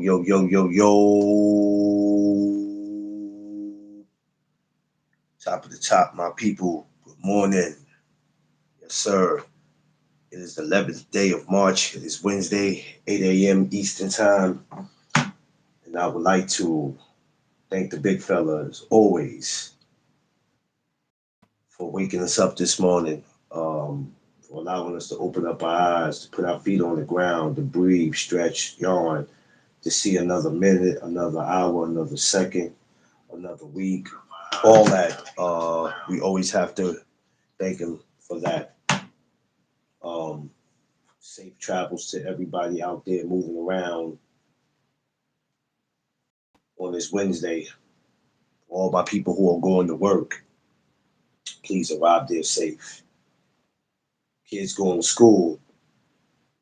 Yo, yo, yo, yo. Top of the top, my people. Good morning. Yes, sir. It is the 11th day of March. It is Wednesday, 8 a.m. Eastern Time. And I would like to thank the big fella, as always, for waking us up this morning, for allowing us to open up our eyes, to put our feet on the ground, to breathe, stretch, yawn, to see another minute, another hour, another second, another week, all that. We always have to thank him for that. Um, Safe travels to everybody out there moving around on this Wednesday. All my people who are going to work, please arrive there safe. Kids going to school,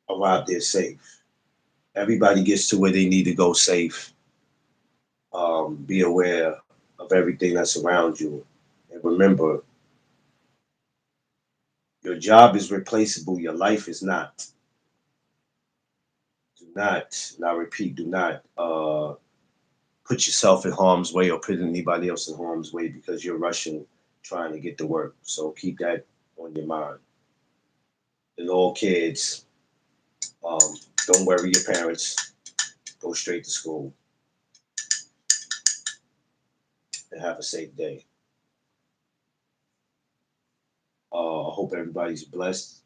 arrive there safe. Everybody gets to where they need to go safe. Be aware of everything that's around you. And remember, your job is replaceable, your life is not. Do not, and I repeat, do not put yourself in harm's way or put anybody else in harm's way because you're rushing trying to get to work. So keep that on your mind. And all kids, um, don't worry your parents. Go straight to school and have a safe day. I hope everybody's blessed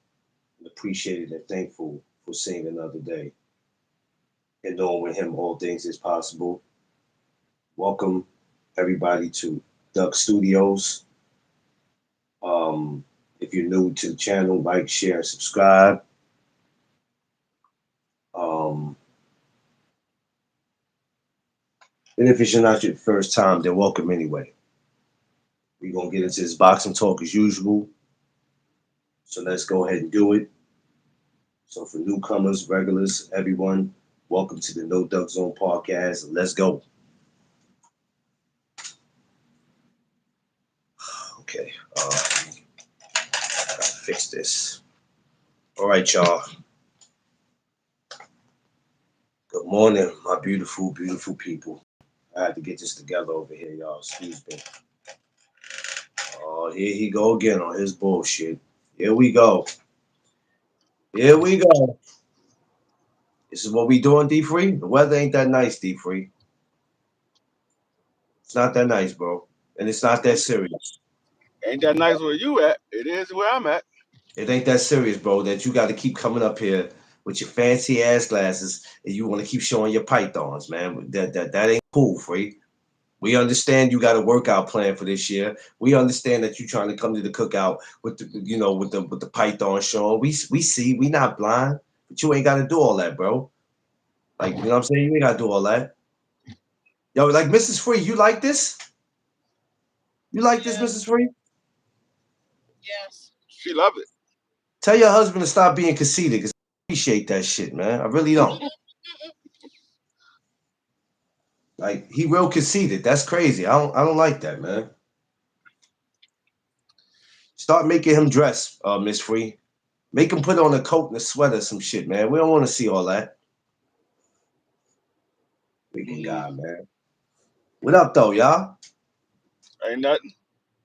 and appreciated and thankful for seeing another day and knowing with him all things is possible. Welcome everybody to Duck Studios. Um, if you're new to the channel, like, share, and subscribe. Um, and if it's not your first time, then welcome anyway. We're gonna get into this boxing talk as usual. So let's go ahead and do it. So for newcomers, regulars, everyone, welcome to the No Duck Zone podcast. Let's go. Okay, gotta fix this. All right, y'all. Good morning, my beautiful, beautiful people. I had to get this together over here, y'all. Excuse me. Oh, here he go again on his bullshit. Here we go. Here we go. This is what we doing, D Free. The weather ain't that nice, D Free. It's not that nice, bro, and it's not that serious. Ain't that nice where you at? It is where I'm at. It ain't that serious, bro. That you got to keep coming up here with your fancy ass glasses and you want to keep showing your pythons, man. That ain't cool, Free. We understand you got a workout plan for this year. We understand that you trying to come to the cookout with the with the python showing. We see we not blind, but you ain't got to do all that, bro. Like you know what I'm saying. You ain't got to do all that. Yo, like Mrs. Free, you like this? You like this, Mrs. Yes, Free? yes. She love it. Tell your husband to stop being conceited, cause I appreciate that shit, man. I really don't. Like he real conceited. That's crazy. I don't like that, man. Start making him dress, Miss Free. Make him put on a coat and a sweater, some shit, man. We don't want to see all that. Freaking Mm, guy, man. What up, though, y'all? ain't nothing.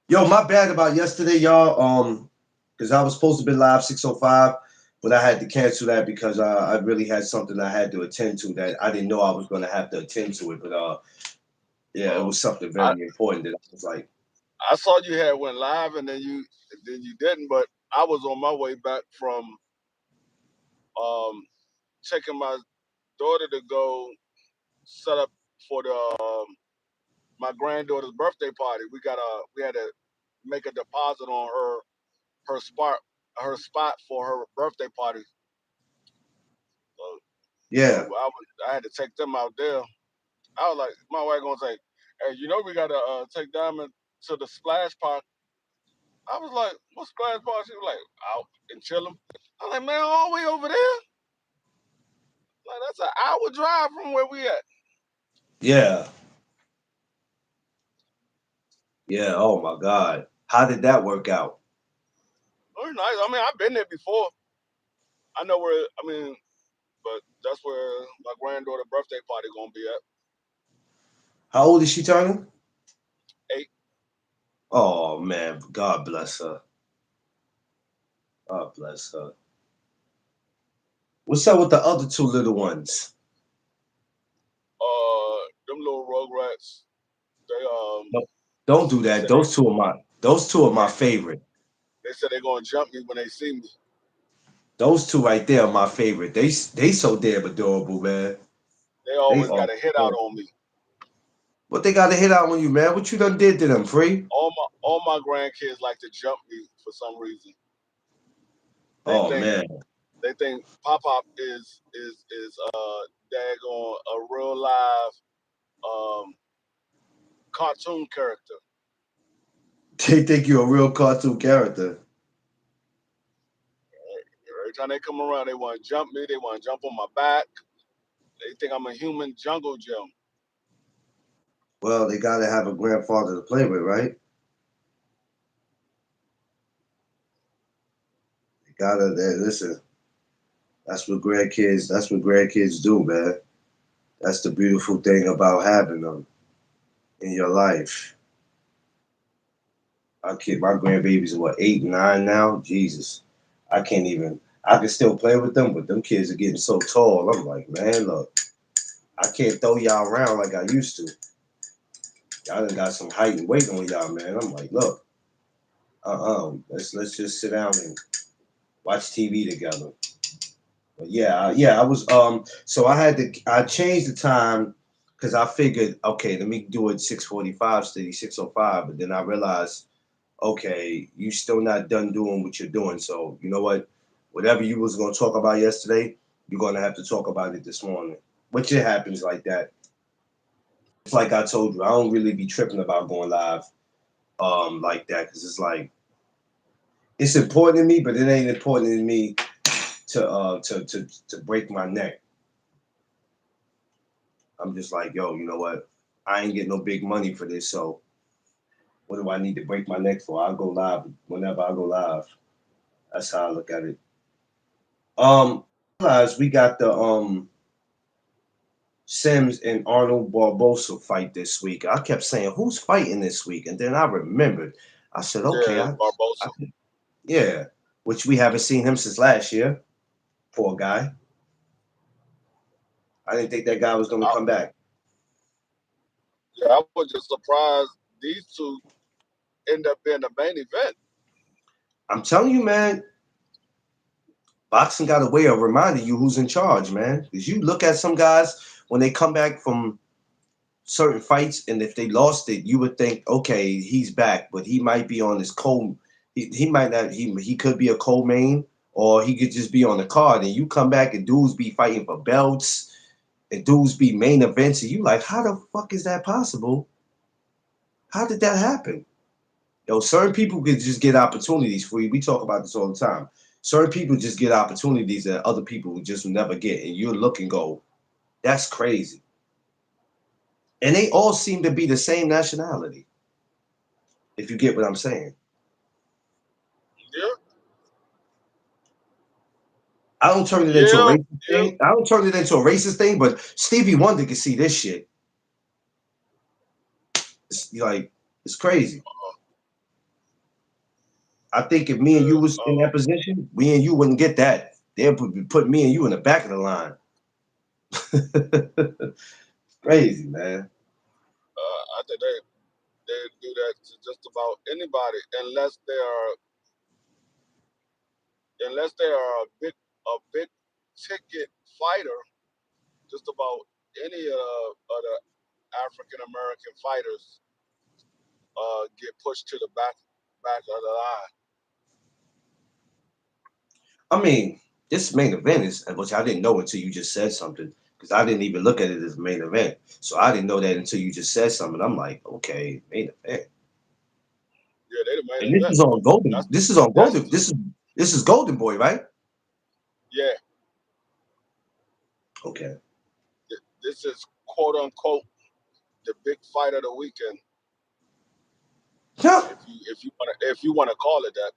Yo, my bad about yesterday, y'all. Because I was supposed to be live 6:05, but I had to cancel that because I really had something I had to attend to that I didn't know I was going to have to attend to it. But yeah, it Uh, was something I very important that I was like, I saw you had went live and then you didn't. But I was on my way back from um taking my daughter to go set up for the my granddaughter's birthday party. We had to make a deposit on her spot for her birthday party. So, so yeah, I had to take them out there. I was like, my wife gonna say, "Hey, we gotta take Diamond to the splash park." I was like, "What splash park?" She was like, "Out and chill 'em." I was like, "Man, all the way over there? Like that's an hour drive from where we at." yeah, yeah. Oh my God, how did that work out? It was nice. I mean, I've been there before. I know where. I mean, but that's where my granddaughter birthday party gonna be at. How old is she turning? 8. Oh man, God bless her. God bless her. What's up with the other two little ones? Them little rugrats. They No, don't do they that. said they Those two are my favorite. they said they're gonna jump me when they see me. Those two right there are my favorite. They so damn adorable, man. They They always are. got a hit out on me. What they got to hit out on you, man? What you done did to them, free? All my grandkids like to jump me for some reason. They Oh think man. they think Pop Pop is daggone a real live um cartoon character. They think you're a real cartoon character. Every time they come around, they want to jump me. They want to jump on my back. They think I'm a human jungle gym. Well, they gotta have a grandfather to play with, right? They gotta. Listen. That's what grandkids do, man. That's the beautiful thing about having them in your life. My grandbabies are what 8, 9 now. Jesus, I can't even. I can still play with them, but them kids are getting so tall. I'm like, man, look, I can't throw y'all around like I used to. Y'all done got some height and weight on y'all, man. I'm like, look, let's just sit down and watch TV together. But yeah, I was so I changed the time because I figured, okay, let me do it 6:45 steady, 6:05, but then I realized, okay, you still not done doing what you're doing. So you know what? Whatever you was gonna talk about yesterday, you're gonna have to talk about it this morning. Which it happens like that. It's like I told you, I don't really be tripping about going live like that because it's like it's important to me, but it ain't important to me to break my neck. I'm just like, yo, you know what? I ain't getting no big money for this, so what do I need to break my neck for? I'll go live whenever I go live. That's how I look at it. Realize we got the Sims and Arnold Barbosa fight this week. I kept saying, who's fighting this week? And then I remembered. I said, okay, Yeah, it's I Barbosa. yeah, which we haven't seen him since last year. Poor guy. I didn't think that guy was going to I, come back. yeah, I was just surprised these two end up being the main event. I'm telling you, man, boxing got a way of reminding you who's in charge, man. Because you look at some guys when they come back from certain fights, and if they lost it, you would think, okay, he's back, but he might be on his cold. He might not. He could be a co-main, or he could just be on the card. And you come back and dudes be fighting for belts, and dudes be main events, and you like, how the fuck is that possible? How did that happen? Yo, certain people could just get opportunities for you. We talk about this all the time. Certain people just get opportunities that other people just will never get, and you look and go, that's crazy. And they all seem to be the same nationality, if you get what I'm saying. Yeah, I don't turn it into a yeah, racist yeah. thing. I don't turn it into a racist thing, but Stevie Wonder can see this shit. It's like it's crazy. I think if me and you was in that position, me and you wouldn't get that. They'll put me and you in the back of the line. Crazy, man. I think they do that to just about anybody unless they are a big ticket fighter. Just about any of the African American fighters get pushed to the back of the line. I mean, this main event is, which I didn't know until you just said something, because I didn't even look at it as a main event. So I didn't know that until you just said something. I'm like, okay, main event. Yeah, they the main And this event. is on Golden. That's This is on that's Golden. This is Golden Boy, right? yeah. Okay. This is quote unquote the big fight of the weekend. Yeah. If you wanna call it that.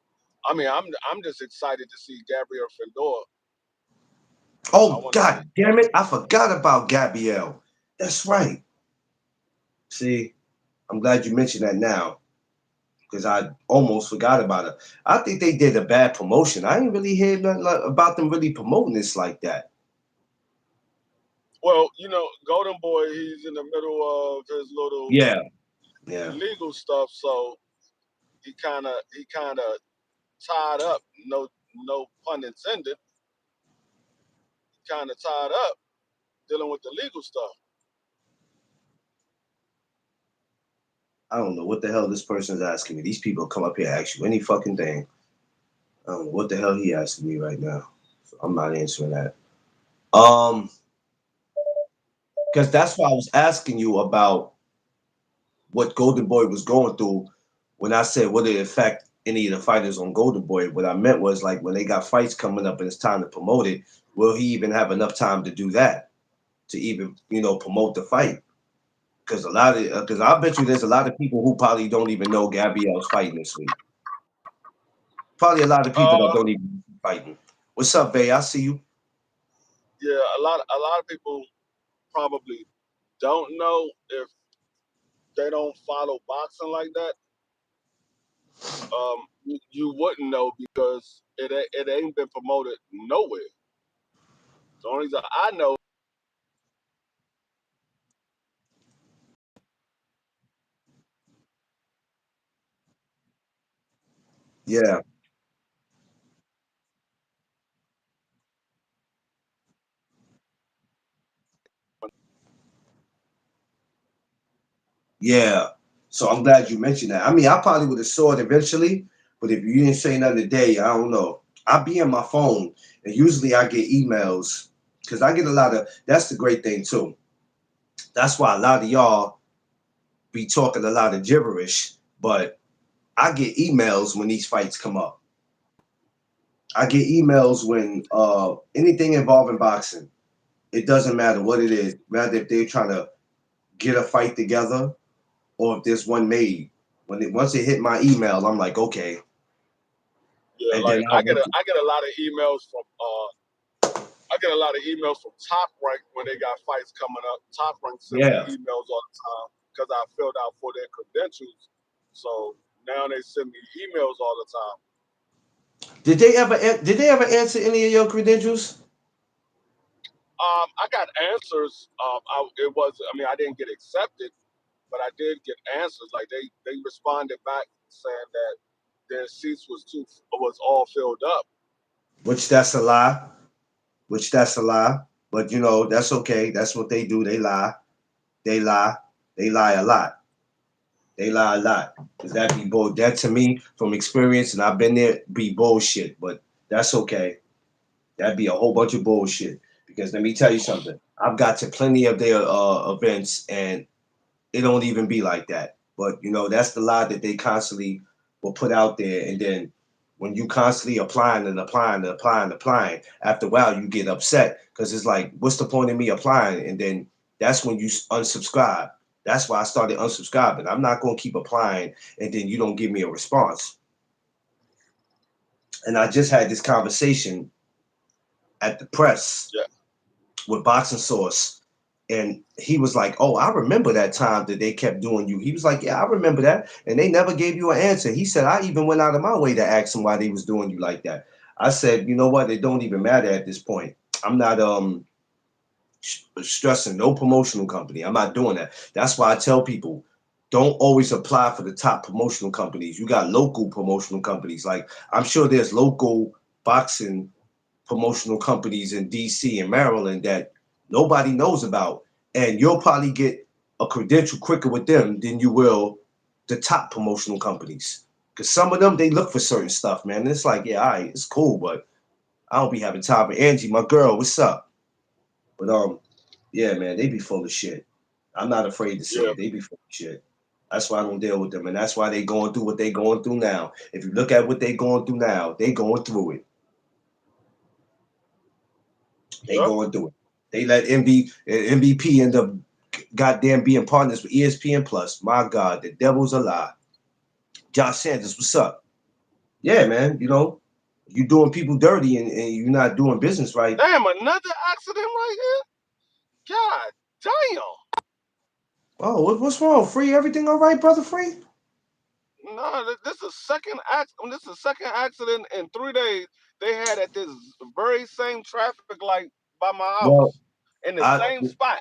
I mean, I'm just excited to see Gabriel Fedor I Oh want to see. God damn it! I forgot about Gabrielle. That's right. See, I'm glad you mentioned that now because I almost forgot about it. I think they did a bad promotion. I didn't really hear nothing about them really promoting this like that. Well, Golden Boy, he's in the middle of his little Yeah, yeah. legal stuff, so he kind of tied up. No pun intended. Kind of tied up dealing with the legal stuff. I don't know what the hell this person is asking me. These people come up here and ask you any fucking thing. I don't know what the hell he asking me right now. So I'm not answering that. Um, because that's why I was asking you about what Golden Boy was going through when I said would it affect any of the fighters on Golden Boy. What I meant was like when they got fights coming up and it's time to promote it, will he even have enough time to do that to even promote the fight? Because I bet you there's a lot of people who probably don't even know Gabrielle's fighting this week. Probably a lot of people that Uh, don't even fighting. What's up, Bay? I see you. yeah, a lot of people probably don't know if they don't follow boxing like that. You wouldn't know because it ain't been promoted nowhere. The only reason I know. Yeah, yeah. So I'm glad you mentioned that. I mean, I probably would have saw it eventually, but if you didn't say nothing today, I don't know. I be on my phone, and usually I get emails because I get a lot of. That's the great thing too. That's why a lot of y'all be talking a lot of gibberish, but I get emails when these fights come up. I get emails when anything involving boxing. It doesn't matter what it is. Rather if they're trying to get a fight together or if there's one made. Once it hit my email, I'm like, okay. Yeah, And then like I get a lot of emails from Top Rank when they got fights coming up. Top Rank send me yeah. emails all the time because I filled out for their credentials. So now they send me emails all the time. Did they ever answer any of your credentials? I got answers. I didn't get accepted, but I did get answers. Like they responded back saying that their seats was all filled up. Which that's a lie. Which that's a lie. But that's okay. That's what they do. They lie. They lie. They lie a lot. They lie a lot. Cause that be bull. That to me, from experience, and I've been there, be bullshit. But that's okay. That'd be a whole bunch of bullshit. Because let me tell you something. I've got to plenty of their events, and it don't even be like that. But that's the lie that they constantly will put out there, and then when you constantly applying and applying and applying and applying, after a while you get upset because it's like, what's the point of me applying? And then that's when you unsubscribe. That's why I started unsubscribing. I'm not going to keep applying, and then you don't give me a response. And I just had this conversation at the press Yeah, with Boxing Source, and he was like, "Oh, I remember that time that they kept doing you." He was like, "Yeah, I remember that," and they never gave you an answer. He said, "I even went out of my way to ask them why they was doing you like that." I said, "You know what? It don't even matter at this point. I'm not stressing no promotional company. I'm not doing that. That's why I tell people." Don't always apply for the top promotional companies. You got local promotional companies. Like I'm sure there's local boxing promotional companies in DC and Maryland that nobody knows about. And you'll probably get a credential quicker with them than you will the top promotional companies. Because some of them, they look for certain stuff, man. And it's like, yeah, all right, it's cool, but I don't be having time for Angie, my girl, what's up? But yeah, man, they be full of shit. I'm not afraid to say yeah, it. They be full of shit. That's why I don't deal with them. And that's why they going through what they going through now. If you look at what they going through now, they going through it. They yeah. going through it. They let MVP end up goddamn being partners with ESPN Plus. My God, the devil's a lie. Josh Sanders, what's up? Yeah, man. You doing people dirty and you're not doing business right. Damn, another accident right here. God damn. Oh, what's wrong? Free? Everything all right, brother? Free? No, this is second accident. This is second accident in 3 days they had at this very same traffic light by my house Well, in the I same spot.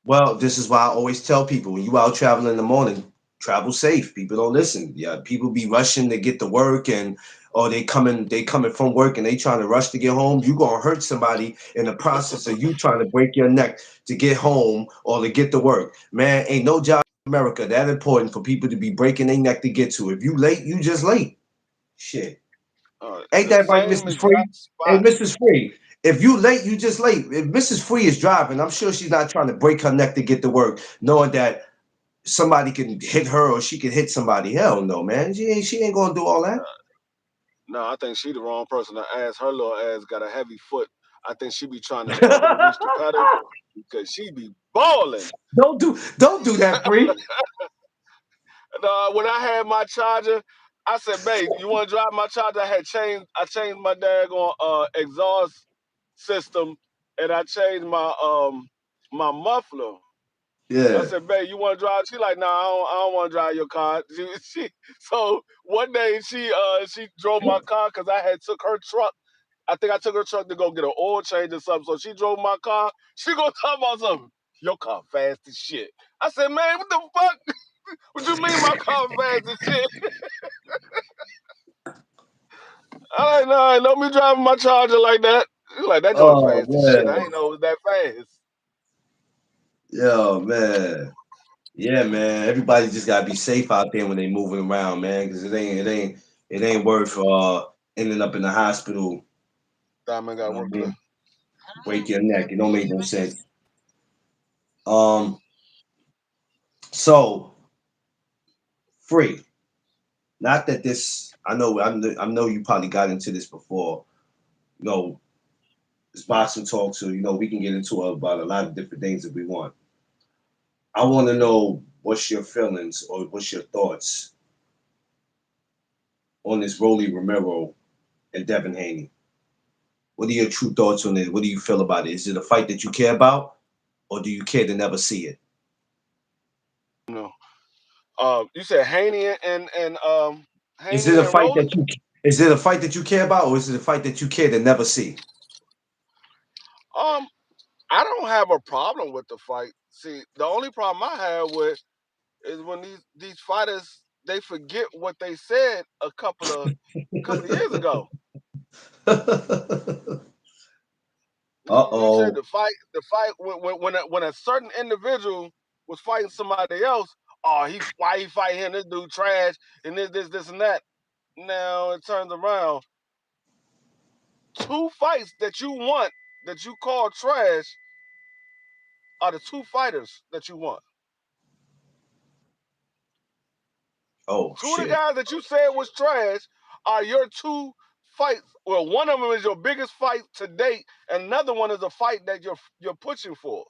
well, this is why I always tell people when you out traveling in the morning, travel safe. People don't listen. Yeah, people be rushing to get to work and or they coming from work and they trying to rush to get home. You gonna hurt somebody in the process of you trying to break your neck to get home or to get to work. Man, ain't no job in America that important for people to be breaking their neck to get to. If you late, you just late. Shit. Ain't The that right, same Mrs. Free? exact Hey, spot. Mrs. Free, if you late, you just late. If Mrs. Free is driving, I'm sure she's not trying to break her neck to get to work, knowing that somebody can hit her or she can hit somebody. Hell no, man. She ain't gonna do all that. No, I think she the wrong person to ask. Her little ass got a heavy foot. I think she be trying to struggle to reach the pedal because she be balling. don't do that, Free. And, when I had my charger, I said, "Babe, you want to drive my charger?" I changed my daggone exhaust system, and I changed my muffler. I Yeah. said, "Babe, you want to drive?" She like, "Nah, I don't want to drive your car." So one day she drove my car because I had took her truck. I think I took her truck to go get an oil change or something. So she drove my car. She gonna talk about something. Your car fast as shit. I said, "Man, what the fuck? What you mean my car fast as shit?" I like, nah, don't be driving my Charger like that. She's like, that joint Oh fast as shit. I man. ain't know it was that fast. Yo, man. Yeah, man. Everybody just gotta be safe out there when they moving around, man, because it ain't worth ending up in the hospital. Diamond You got know what work I today. mean? I don't Break know. your neck. It don't make no Maybe. sense. Um, so Free. Not that this. I know you probably got into this before. You know, this boxing talk, so we can get into about a lot of different things if we want. I want to know what's your feelings or what's your thoughts on this Rolly Romero and Devin Haney. What are your true thoughts on it? What do you feel about it? Is it a fight that you care about, or do you care to never see it? No. You said Haney and Is Haney it a and fight Rolly. that you is it a fight that you care about, or is it a fight that you care to never see? Um, I don't have a problem with the fight. See, the only problem I have with is when these fighters they forget what they said a couple of years ago. You said Uh-oh. the fight when a certain individual was fighting somebody else. Oh, why he fighting him? This dude trash and this and that. Now it turns around. Two fights that you want that you call trash are the two fighters that you want. Oh Two of the shit. guys that you said was trash are your two fights. Well, one of them is your biggest fight to date, and another one is a fight that you're pushing for.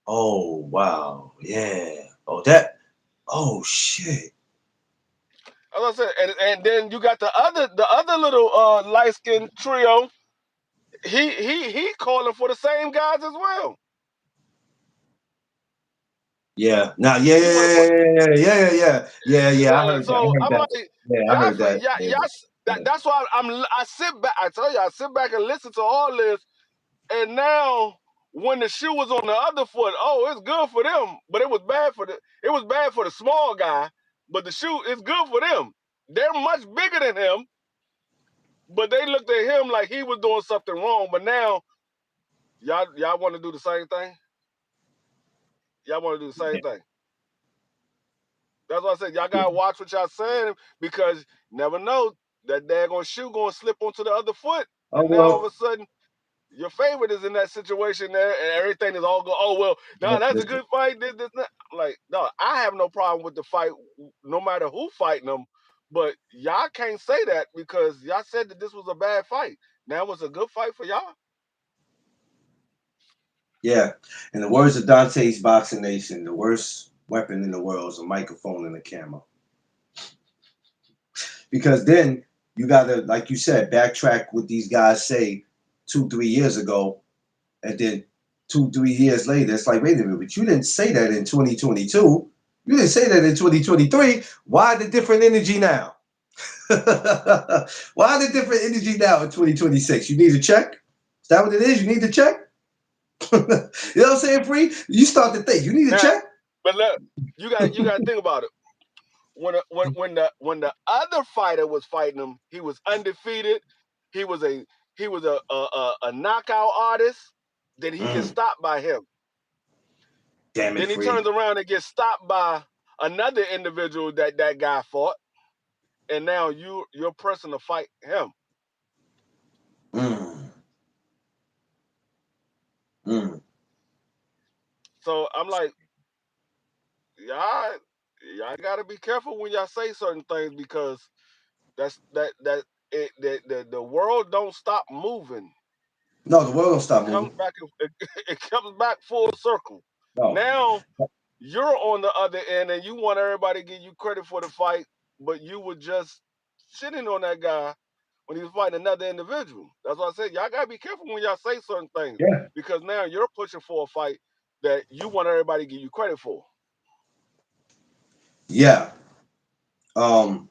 Oh wow. Yeah. Oh shit. As I said, and then you got the other little light skinned trio. He calling for the same guys as well. Yeah. Now, yeah, He yeah, want to yeah, put. yeah, yeah, yeah, yeah, yeah, yeah. I heard that. I So heard I'm that. like, Yeah, I y'all, heard that. y'all, Yeah, y'all yeah. that's why I sit back. I tell you, I sit back and listen to all this, and now when the shoe was on the other foot, oh, it's good for them, but it was bad for the small guy. But the shoe is good for them. They're much bigger than him, but they looked at him like he was doing something wrong. But now y'all want to do the same thing. Y'all want to do the same Yeah. thing. That's why I said y'all gotta watch what y'all saying because you never know that daggone shoe gonna slip onto the other foot, Oh and now all of well. a sudden your favorite is in that situation there, and everything is all go. Oh well, no, that's a Listen. good fight. This, that. I'm like, no, I have no problem with the fight, no matter who fighting them. But y'all can't say that because y'all said that this was a bad fight. Now it's a good fight for y'all. Yeah. In the words of Dante's Boxing Nation, the worst weapon in the world is a microphone and a camera. because then you gotta, like you said, backtrack what these guys say 2-3 years ago, and then 2-3 years later, it's like, wait a minute, but you didn't say that in 2022. You didn't say that in 2023. Why the different energy now? Why the different energy now in 2026? You need a check? Is that what it is? You need a check? You know what I'm saying, Free? You start to think, you need a Now, check? but look, you got to think about it. When the other fighter was fighting him, he was undefeated. He was a knockout artist. Then he gets Mm, stopped by him. damn it, Then he Free. turns around and gets stopped by another individual that guy fought, and now you're pressing to fight him. Mm, mm. So I'm like, y'all, y'all gotta be careful when y'all say certain things because the world don't stop moving. No, the world don't It stop comes moving. back it comes back full circle. No. Now you're on the other end and you want everybody to give you credit for the fight, but you were just sitting on that guy when he was fighting another individual. That's why I said y'all gotta be careful when y'all say certain things Yeah. because now you're pushing for a fight that you want everybody to give you credit for. Yeah. Um,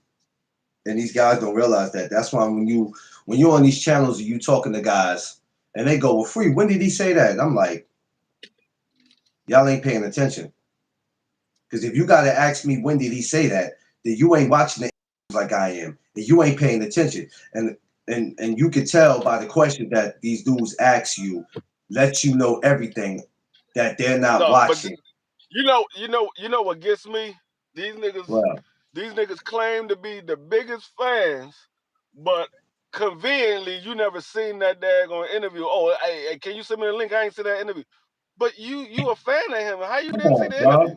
and these guys don't realize that. That's why when you're on these channels and you talking to guys and they go, well, Free, when did he say that? I'm like, y'all ain't paying attention. Because if you gotta ask me when did he say that, then you ain't watching it like I am. And you ain't paying attention. And you can tell by the question that these dudes ask you, let you know everything that they're not No, but watching. you know what gets me? These niggas Well, these niggas claim to be the biggest fans, but conveniently you never seen that daggone interview. Oh, hey, can you send me the link? I ain't seen that interview. But you a fan of him. How you come didn't see on, the bro. interview?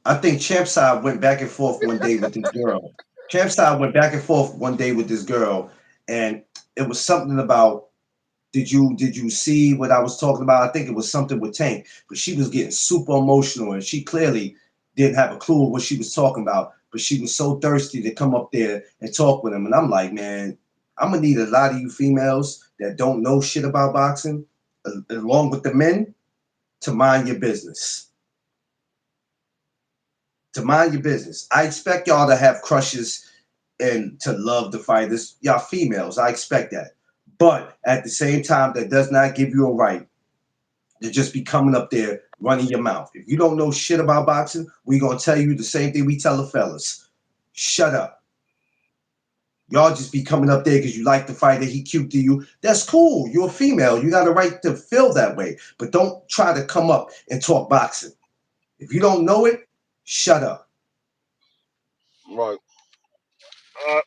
I think Champside went back and forth one day with this girl. Champside went back and forth one day with this girl, and it was something about did you see what I was talking about? I think it was something with Tank, but she was getting super emotional, and she clearly didn't have a clue of what she was talking about. But she was so thirsty to come up there and talk with him, and I'm like, man, I'm gonna need a lot of you females that don't know shit about boxing, along with the men, to mind your business. To mind your business. I expect y'all to have crushes and to love the fighters. Y'all females, I expect that. But at the same time, that does not give you a right to just be coming up there running your mouth. If you don't know shit about boxing, we gonna tell you the same thing we tell the fellas. Shut up. Y'all just be coming up there because you like the fighter, he cute to you. That's cool. You're a female. You got a right to feel that way. But don't try to come up and talk boxing. If you don't know it, shut up. Right. Uh,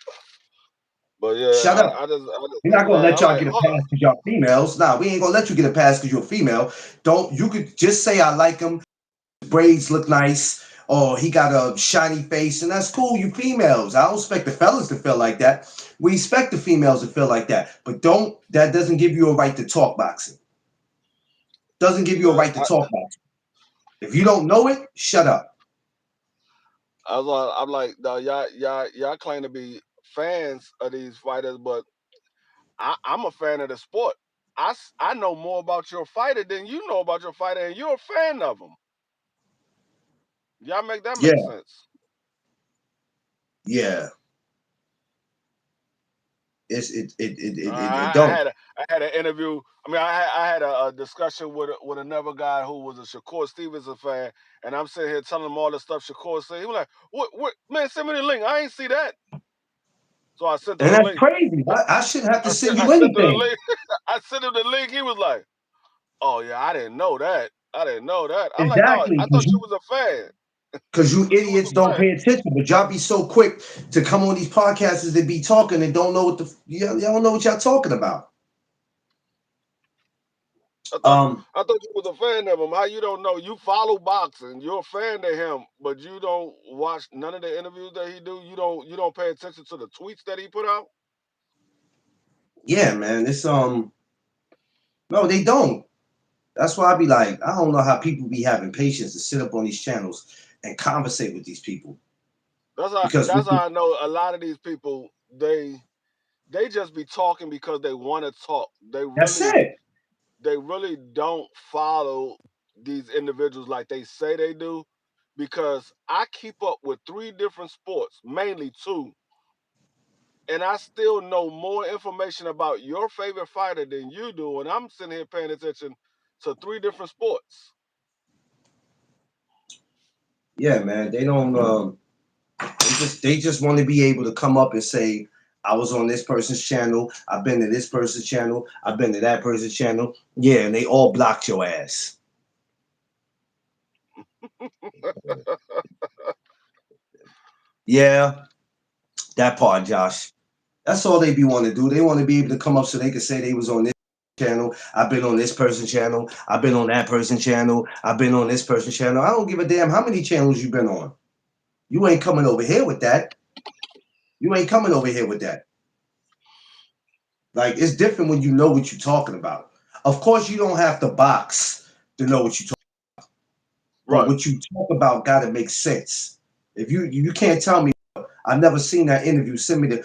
but yeah, Shut up. I just We're not gonna man, let I'm y'all like, get a hold pass because y'all females. Nah, we ain't gonna let you get a pass because you're a female. Don't you could just say I like him, braids look nice, or he got a shiny face, and that's cool, you females. I don't expect the fellas to feel like that. We expect the females to feel like that. But that doesn't give you a right to talk boxing. Doesn't give you a man, right to talk boxing. If you don't know it, shut up. I'm like, no, y'all claim to be fans of these fighters, but I'm a fan of the sport. I know more about your fighter than you know about your fighter, and you're a fan of him. Y'all make that make Yeah, sense? yeah. It I don't. had I had an interview. I mean, I had a discussion with another guy who was a Shakur Stevenson fan, and I'm sitting here telling him all the stuff Shakur said. He was like, "What? Man, send me the link. I ain't see that." So I sent him And the that's link. crazy. I shouldn't have to send I you sent him the anything. link. I sent him the link. He was like, "Oh yeah, I didn't know that. I didn't know that." I'm like, "Dog, Exactly. I thought you was a fan. Because you Thought you was idiots a don't fan." pay attention, but y'all be so quick to come on these podcasts and be talking and don't know what y'all don't know what y'all talking about. I thought Um, I thought you was a fan of him. How you don't know? You follow boxing. You're a fan of him, but you don't watch none of the interviews that he do. You don't pay attention to the tweets that he put out. yeah, man, it's no, they don't. That's why I be like, I don't know how people be having patience to sit up on these channels and conversate with these people. because That's how I know a lot of these people they just be talking because they want to talk. that's it. They really don't follow these individuals like they say they do, because I keep up with 3 different sports, mainly 2, and I still know more information about your favorite fighter than you do, and I'm sitting here paying attention to 3 different sports. Yeah, man. They don't. They just want to be able to come up and say, I was on this person's channel. I've been to this person's channel. I've been to that person's channel. Yeah, and they all blocked your ass. Yeah, that part, Josh. That's all they be want to do. They want to be able to come up so they can say they was on this channel. I've been on this person's channel. I've been on that person's channel. I've been on this person's channel. I don't give a damn how many channels you been on. You ain't coming over here with that. You ain't coming over here with that. Like, it's different when you know what you're talking about. Of course, you don't have to box to know what you're talking about. But Right. what you talk about got to make sense. If you can't tell me, I've never seen that interview. Send me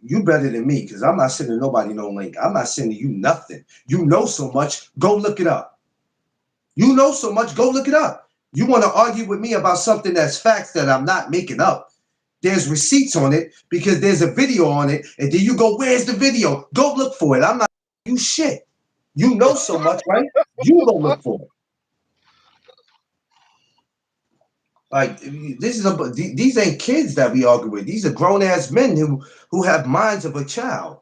you better than me because I'm not sending nobody no link. I'm not sending you nothing. You know so much, go look it up. You know so much, go look it up. You want to argue with me about something that's facts that I'm not making up. There's receipts on it because there's a video on it, and then you go, "Where's the video?" Go look for it. I'm not you shit. You know so much, right? You go look for it. Like these ain't kids that we argue with. These are grown ass men who have minds of a child.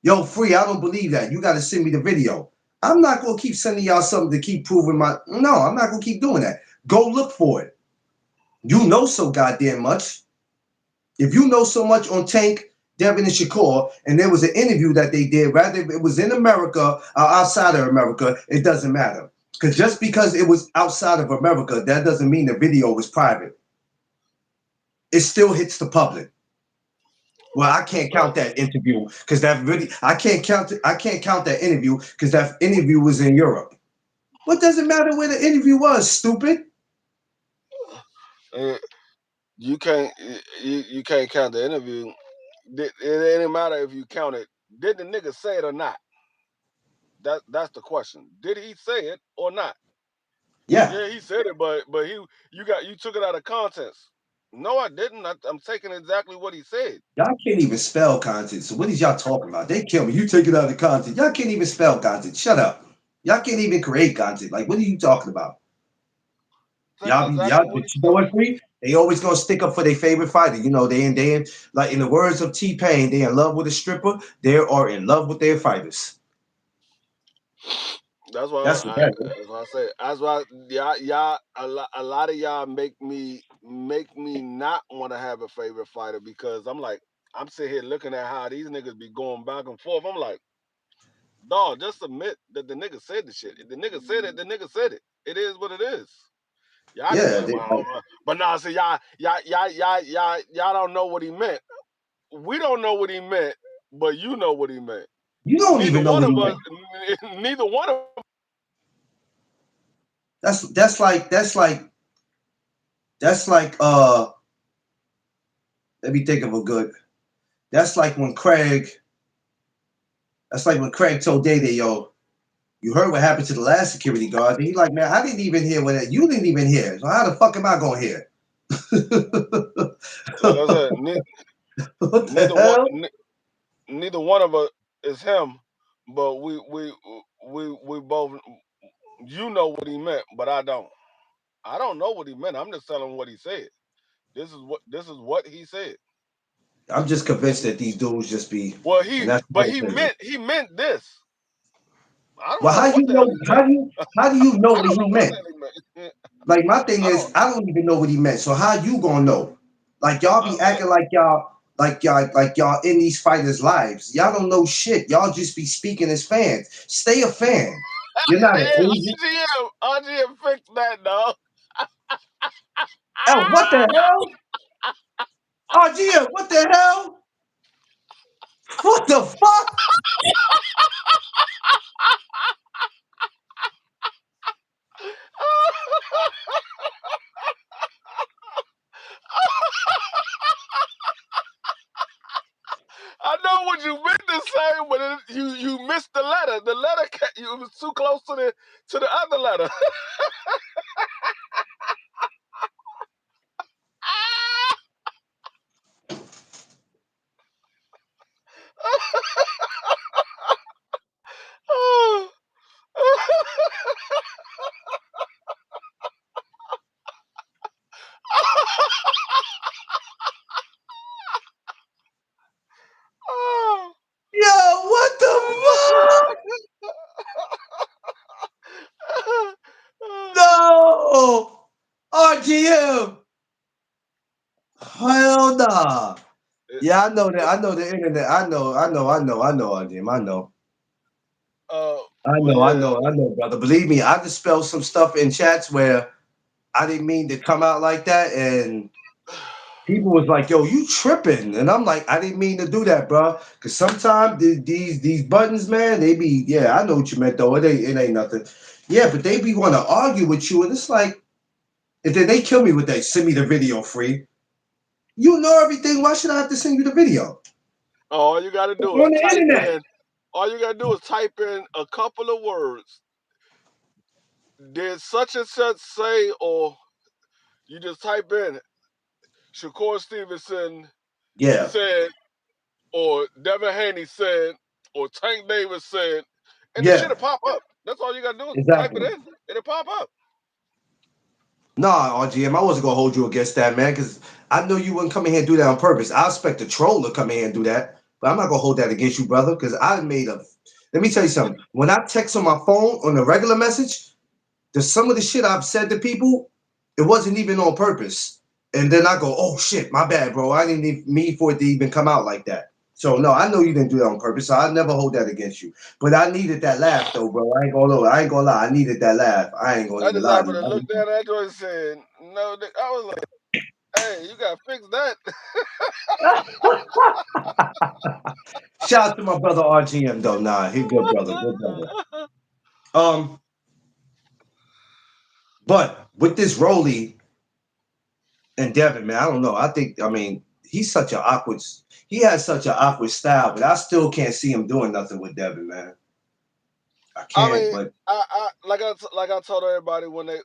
Yo, free. I don't believe that. You got to send me the video. I'm not gonna keep sending y'all something to keep proving my. No, I'm not gonna keep doing that. Go look for it. You know so goddamn much. If you know so much on Tank, Devin, and Shakur, and there was an interview that they did, rather it was in America or outside of America, it doesn't matter. Because just because it was outside of America, that doesn't mean the video was private. It still hits the public. Well, I can't count that interview because that really I can't count that interview because that interview was in Europe. What does it matter where the interview was, stupid? Uh, you can't count the interview. It ain't matter if you count it. Did the nigga say it or not? That's the question. Did he say it or not? Yeah. Yeah, he said it, but you took it out of context. No, I didn't. I'm taking exactly what he said. Y'all can't even spell content. So what is y'all talking about? They kill me. You take it out of content. Y'all can't even spell content. Shut up. Y'all can't even create content. Like, what are you talking about? That's exactly But what he you know said. what, free? They always gonna stick up for their favorite fighter. You know, they like in the words of T-Pain, they in love with a stripper. They are in love with their fighters. That's why That's what that is. that's why I say. That's why y'all a lot of y'all make me not want to have a favorite fighter, because I'm sitting here looking at how these niggas be going back and forth. I'm like, dog, just admit that the nigga said the shit. If the nigga said it, the nigga said it. It is what it is. Y'all can be Yeah, like, well, but nah, see, y'all don't know what he meant. We don't know what he meant, but you know what he meant. you don't Neither even know one what he of us, meant. neither one of That's like let me think of a good. That's like when Craig. That's like when Craig told Day Day, yo, you heard what happened to the last security guard. And he like, man, I didn't even hear you didn't even hear. So how the fuck am I gonna hear? like I said, What the neither one, hell? neither one of us is him, but we both. You know what he meant, but I don't. I don't know what he meant. I'm just telling what he said. This is what he said. I'm just convinced that these dudes just be, Well, and that's the whole thing. he meant this. I don't Well, know how what you the hell know? he meant. How do you know I what don't he know what the meant? hell he meant. Like my thing I is, don't. I don't even know what he meant. So how you gonna know? Like y'all be I, acting like y'all in these fighters' lives. Y'all don't know shit. Y'all just be speaking as fans. Stay a fan. You're not an hey, agent. RGM fixed that, dog. Oh, what the hell? Oh, Gia, what the hell? What the fuck? Yeah, but you missed the letter. The letter you was too close to the other letter. Yo, what the fuck? No! RGM! Hell nah. Yeah, I know that. I know the internet. I know, RGM. I know. But yeah, I know, brother. Believe me, I just spelled some stuff in chats where I didn't mean to come out like that, and people was like, "Yo, you tripping?" And I'm like, "I didn't mean to do that, bro. Because sometimes these buttons, man, they be yeah. I know what you meant though. It ain't nothing. Yeah, but they be want to argue with you, and it's like, and then they kill me with that. Send me the video, free. You know everything. Why should I have to send you the video? all you gotta It's do is on the type internet. in. All you gotta do is type in a couple of words. Did such and such say, or you just type in Shakur Stevenson Yeah, said, or Devin Haney said, or Tank Davis said, and the yeah, shit'll pop up. That's all you gotta do is type it exactly. in. It'll pop up. Nah, RGM, I wasn't gonna hold you against that, man, because I know you wouldn't come in here and do that on purpose. I expect a troll to come in here and do that, but I'm not gonna hold that against you, brother, because I made a. Let me tell you something. When I text on my phone on the regular message, there's some of the shit I've said to people, it wasn't even on purpose, and then I go, "Oh shit, my bad, bro. I didn't even mean for it to even come out like that." So no, I know you didn't do that on purpose. So I never hold that against you. But I needed that laugh though, bro. I ain't gonna lie. I needed that laugh. I ain't gonna I even just lie to happened to look you. down at that and said, no, I was like, hey, you gotta fix that. Shout out to my brother RGM though. Nah, he good brother, good brother. Um, but with this Rolly and Devin, man, I don't know. I mean, he's such an awkward. He has such an awkward style, but I still can't see him doing nothing with Devin, man. I I can't. mean, But I told everybody when they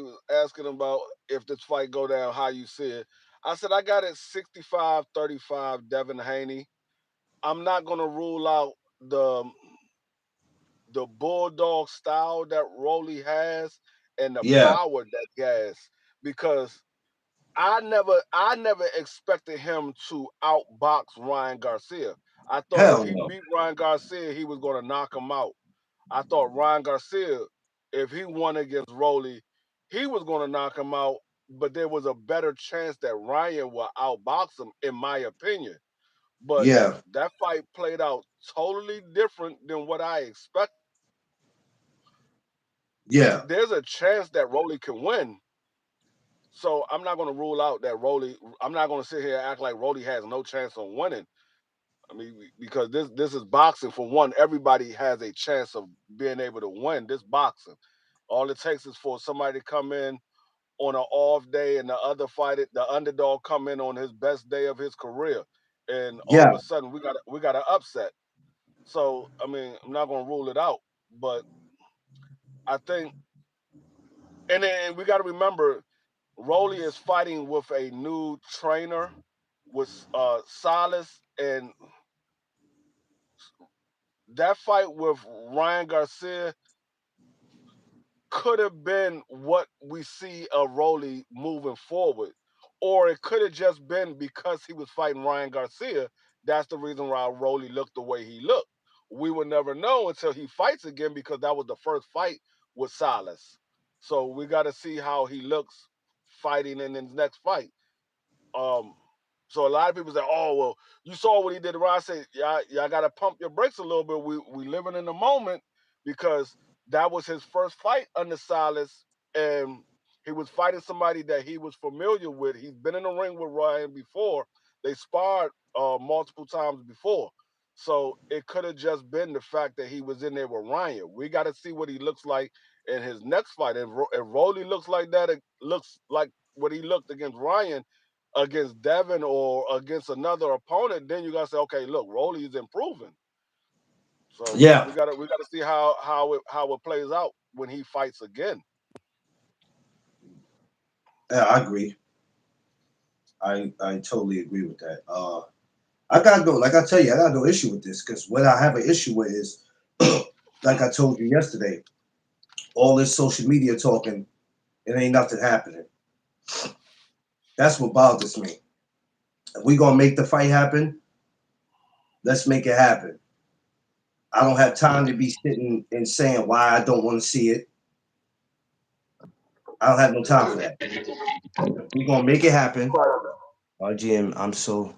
was asking about if this fight go down, how you see it. I said I got it 65-35 Devin Haney. I'm not gonna rule out the bulldog style that Rolly has and the yeah, power that he has because I never expected him to outbox Ryan Garcia. I thought if hell he no. beat Ryan Garcia, he was gonna knock him out. I thought Ryan Garcia, if he won against Rolly, he was going to knock him out, but there was a better chance that Ryan would outbox him, in my opinion. But Yeah, that fight played out totally different than what I expected. yeah, There's a chance that Rolly can win. So I'm not going to rule out that Rolly. I'm not going to sit here and act like Rolly has no chance on winning. I mean, because this is boxing. For one, everybody has a chance of being able to win this boxing. All it takes is for somebody to come in on an off day and the underdog come in on his best day of his career, and all yeah, of a sudden we got an upset. So I mean, I'm not gonna rule it out, but I think, and then we got to remember, Rolly is fighting with a new trainer with Salas, and that fight with Ryan Garcia could have been what we see of Rolly moving forward. Or it could have just been because he was fighting Ryan Garcia. That's the reason why Rolly looked the way he looked. We would never know until he fights again because that was the first fight with Salas. So we got to see how he looks fighting in his next fight. Um, so a lot of people say, "Oh, well, you saw what he did to Ryan." I say, y'all got to pump your brakes a little bit. We living in the moment because that was his first fight under Silas, and he was fighting somebody that he was familiar with. He's been in the ring with Ryan before. They sparred multiple times before. So it could have just been the fact that he was in there with Ryan. We got to see what he looks like in his next fight. If Rolly looks like that, it looks like what he looked against Ryan, against Devin or against another opponent, then you gotta say, okay, look, Rolly is improving. So Yeah, we gotta see how it plays out when he fights again. yeah, I agree. I totally agree with that. I got no, like I tell you, I got no issue with this because what I have an issue with is, like I told you yesterday, all this social media talking, it ain't nothing happening. That's what bothers me. If we gonna make the fight happen, let's make it happen. I don't have time to be sitting and saying why I don't want to see it. I don't have no time for that. If we gonna make it happen, RGM, I'm so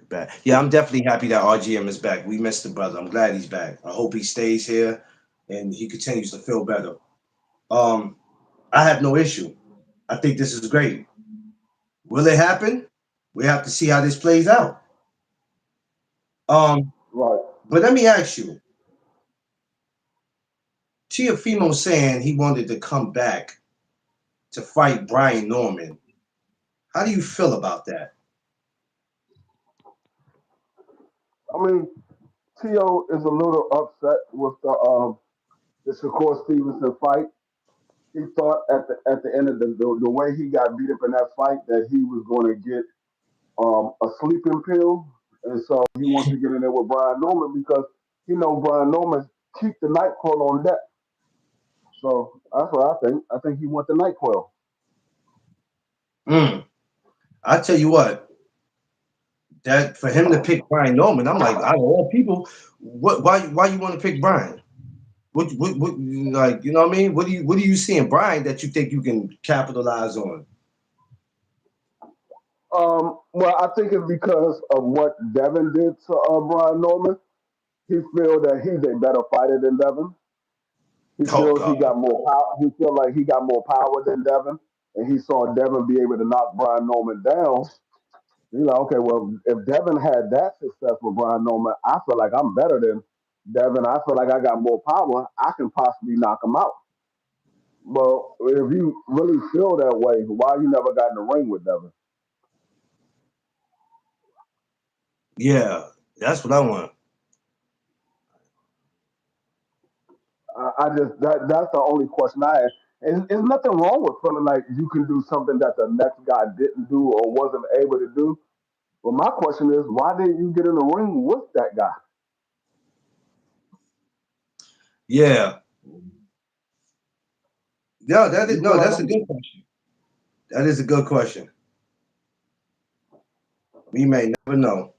bad. Yeah, I'm definitely happy that RGM is back. We missed the brother. I'm glad he's back. I hope he stays here and he continues to feel better. Um, I have no issue. I think this is great. Will it happen? We have to see how this plays out. Um, Right. but let me ask you, Tiafimo saying he wanted to come back to fight Brian Norman. How do you feel about that? I mean, T.O. is a little upset with the Shakur Stevenson fight. He thought at the end of the way he got beat up in that fight that he was going to get a sleeping pill, and so he wants to get in there with Brian Norman because he know Brian Norman keep the NyQuil on deck. So that's what I think. I think he wants the NyQuil. Mm, I tell you what, that for him to pick Brian Norman, I'm like, out of all people, what? Why you want to pick Brian? What? Like, you know what I mean? What do you see in Brian that you think you can capitalize on? Well, I think it's because of what Devin did to Brian Norman. He feel that he's a better fighter than Devin. He Oh feels he God, got more power. He feel like he got more power than Devin, and he saw Devin be able to knock Brian Norman down. He's like, okay, well, if Devin had that success with Brian Norman, I feel like I'm better than Devin. I feel like I got more power. I can possibly knock him out. Well, if you really feel that way, why you never got in the ring with Devin? yeah, that's what I want. I just that's the only question I have. And there's nothing wrong with feeling like you can do something that the next guy didn't do or wasn't able to do. But my question is, why didn't you get in the ring with that guy? Yeah, no, that is You feel no, like that's a good question. That is a good question. We may never know.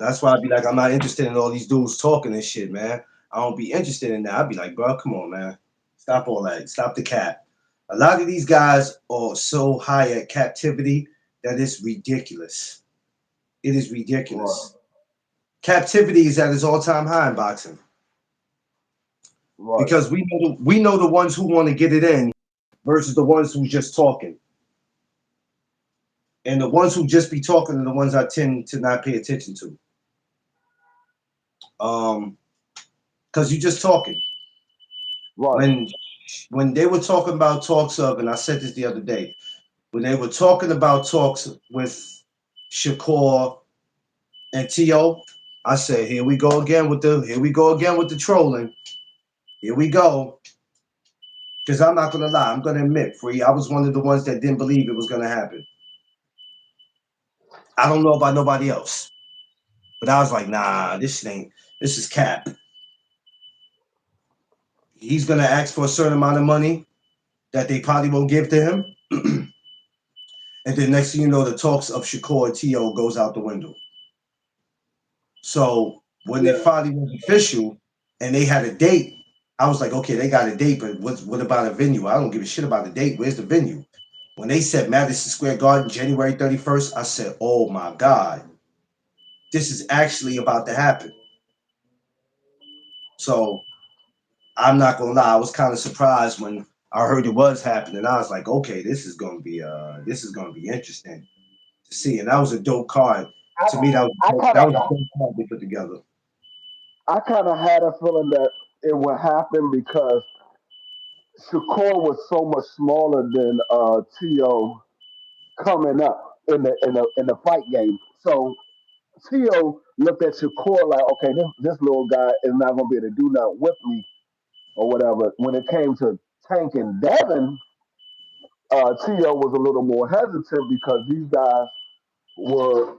That's why I'd be like, I'm not interested in all these dudes talking and shit, man. I don't be interested in that. I'd be like, bro, come on, man. Stop all that. Stop the cap. A lot of these guys are so high at captivity that it's ridiculous. It is right, ridiculous. Captivity is at its all-time high in boxing right, because we know the ones who want to get it in versus the ones who just talking, and the ones who just be talking are the ones I tend to not pay attention to. Because you just talking. right. when when they were talking about talks of, and I said this the other day, when they were talking about talks with Shakur and T.O., I said, here we go again with the trolling. Here we go. Because I'm not gonna lie, I'm gonna admit, Free, I was one of the ones that didn't believe it was gonna happen. I don't know about nobody else. But I was like, nah, this is cap. He's gonna ask for a certain amount of money that they probably won't give to him. And then next thing you know, the talks of Shakur and T.O. goes out the window. So when it Yeah, finally was official and they had a date, I was like, okay, they got a date, but what about a venue? I don't give a shit about the date. Where's the venue? When they said Madison Square Garden, January 31st, I said, oh my God, this is actually about to happen. So I'm not gonna lie, I was kind of surprised when I heard it was happening. I was like, okay, this is gonna be interesting to see. And that was a dope card. I, To me, I kind that of, was a dope card they put together. I kind of had a feeling that it would happen because Shakur was so much smaller than To coming up in the fight game. So Tio looked at Shakur like, okay, this little guy is not gonna be able to do nothing with me or whatever. When it came to Tank and Devin, Tio was a little more hesitant because these guys were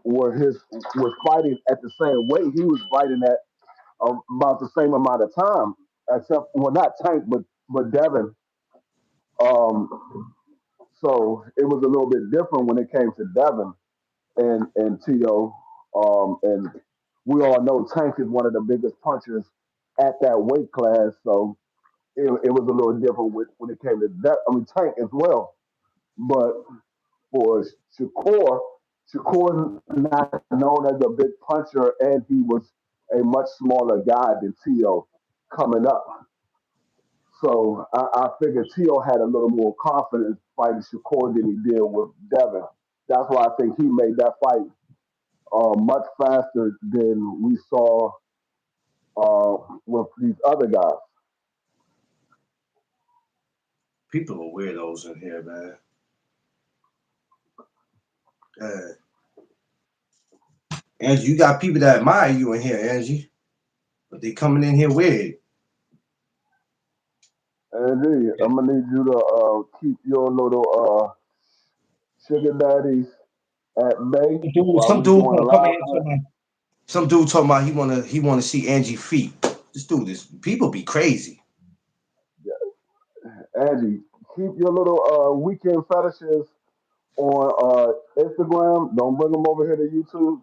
fighting at the same weight. He was fighting at about the same amount of time, except well, not Tank, but Devin. Um, so it was a little bit different when it came to Devin and Tio. And we all know Tank is one of the biggest punchers at that weight class. So it was a little different when it came to that. I mean Tank as well, but for Shakur, Shakur not known as a big puncher, and he was a much smaller guy than Tio coming up. So I figured Tio had a little more confidence fighting Shakur than he did with Devin. That's why I think he made that fight much faster than we saw with these other guys. People are weirdos in here, man. Angie, you got people that admire you in here, Angie, but they coming in here weird. And I'm gonna need you to keep your little sugar daddies at bay Dude, while some we dude doing a gonna come in live. here talking about, some dude talking about he wanna see Angie feet. This dude, this people be crazy. Angie, keep your little weekend fetishes on Instagram. Don't bring them over here to YouTube.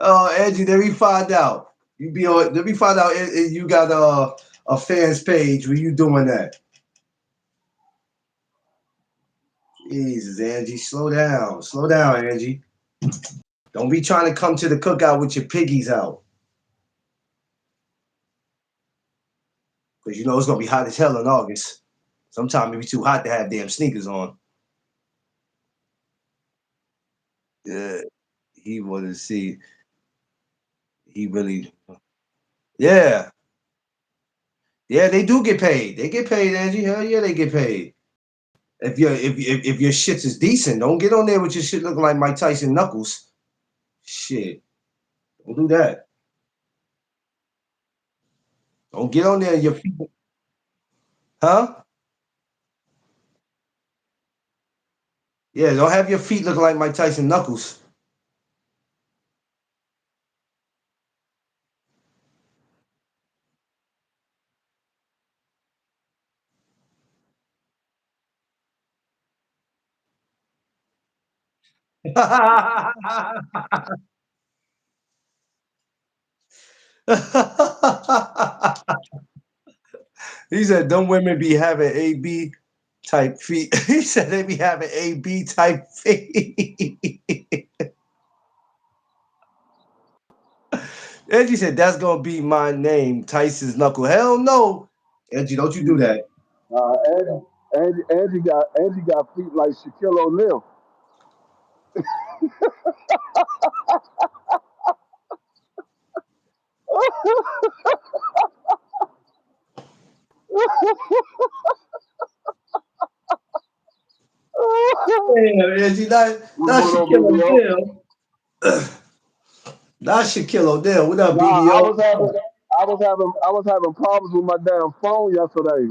Oh, Angie, let me find out. You be on. Let me find out if you got a fans page where you doing that. Jesus, Angie, slow down, Angie. Don't be trying to come to the cookout with your piggies out, because you know it's gonna be hot as hell in August. Sometimes it be too hot to have damn sneakers on. Yeah, he want to see. He really. Yeah, yeah, they do get paid. They get paid, Angie. Hell yeah, they get paid. If your shit is decent, don't get on there with your shit looking like Mike Tyson knuckles. Shit, don't do that. Don't get on there. Your feet, huh? Yeah, don't have your feet looking like Mike Tyson knuckles. He said, "Them women be having AB type feet." He said they be having AB type feet. Angie said, "That's gonna be my name, Tyson's knuckle." Hell no, Angie, don't you do that. Angie got feet like Shaquille O'Neal. Yeah, Angie, What's not going on, Shaquille BBO? O'Neal. Not Shaquille O'Neal. What up, Nah, BBO? I was having problems with my damn phone yesterday,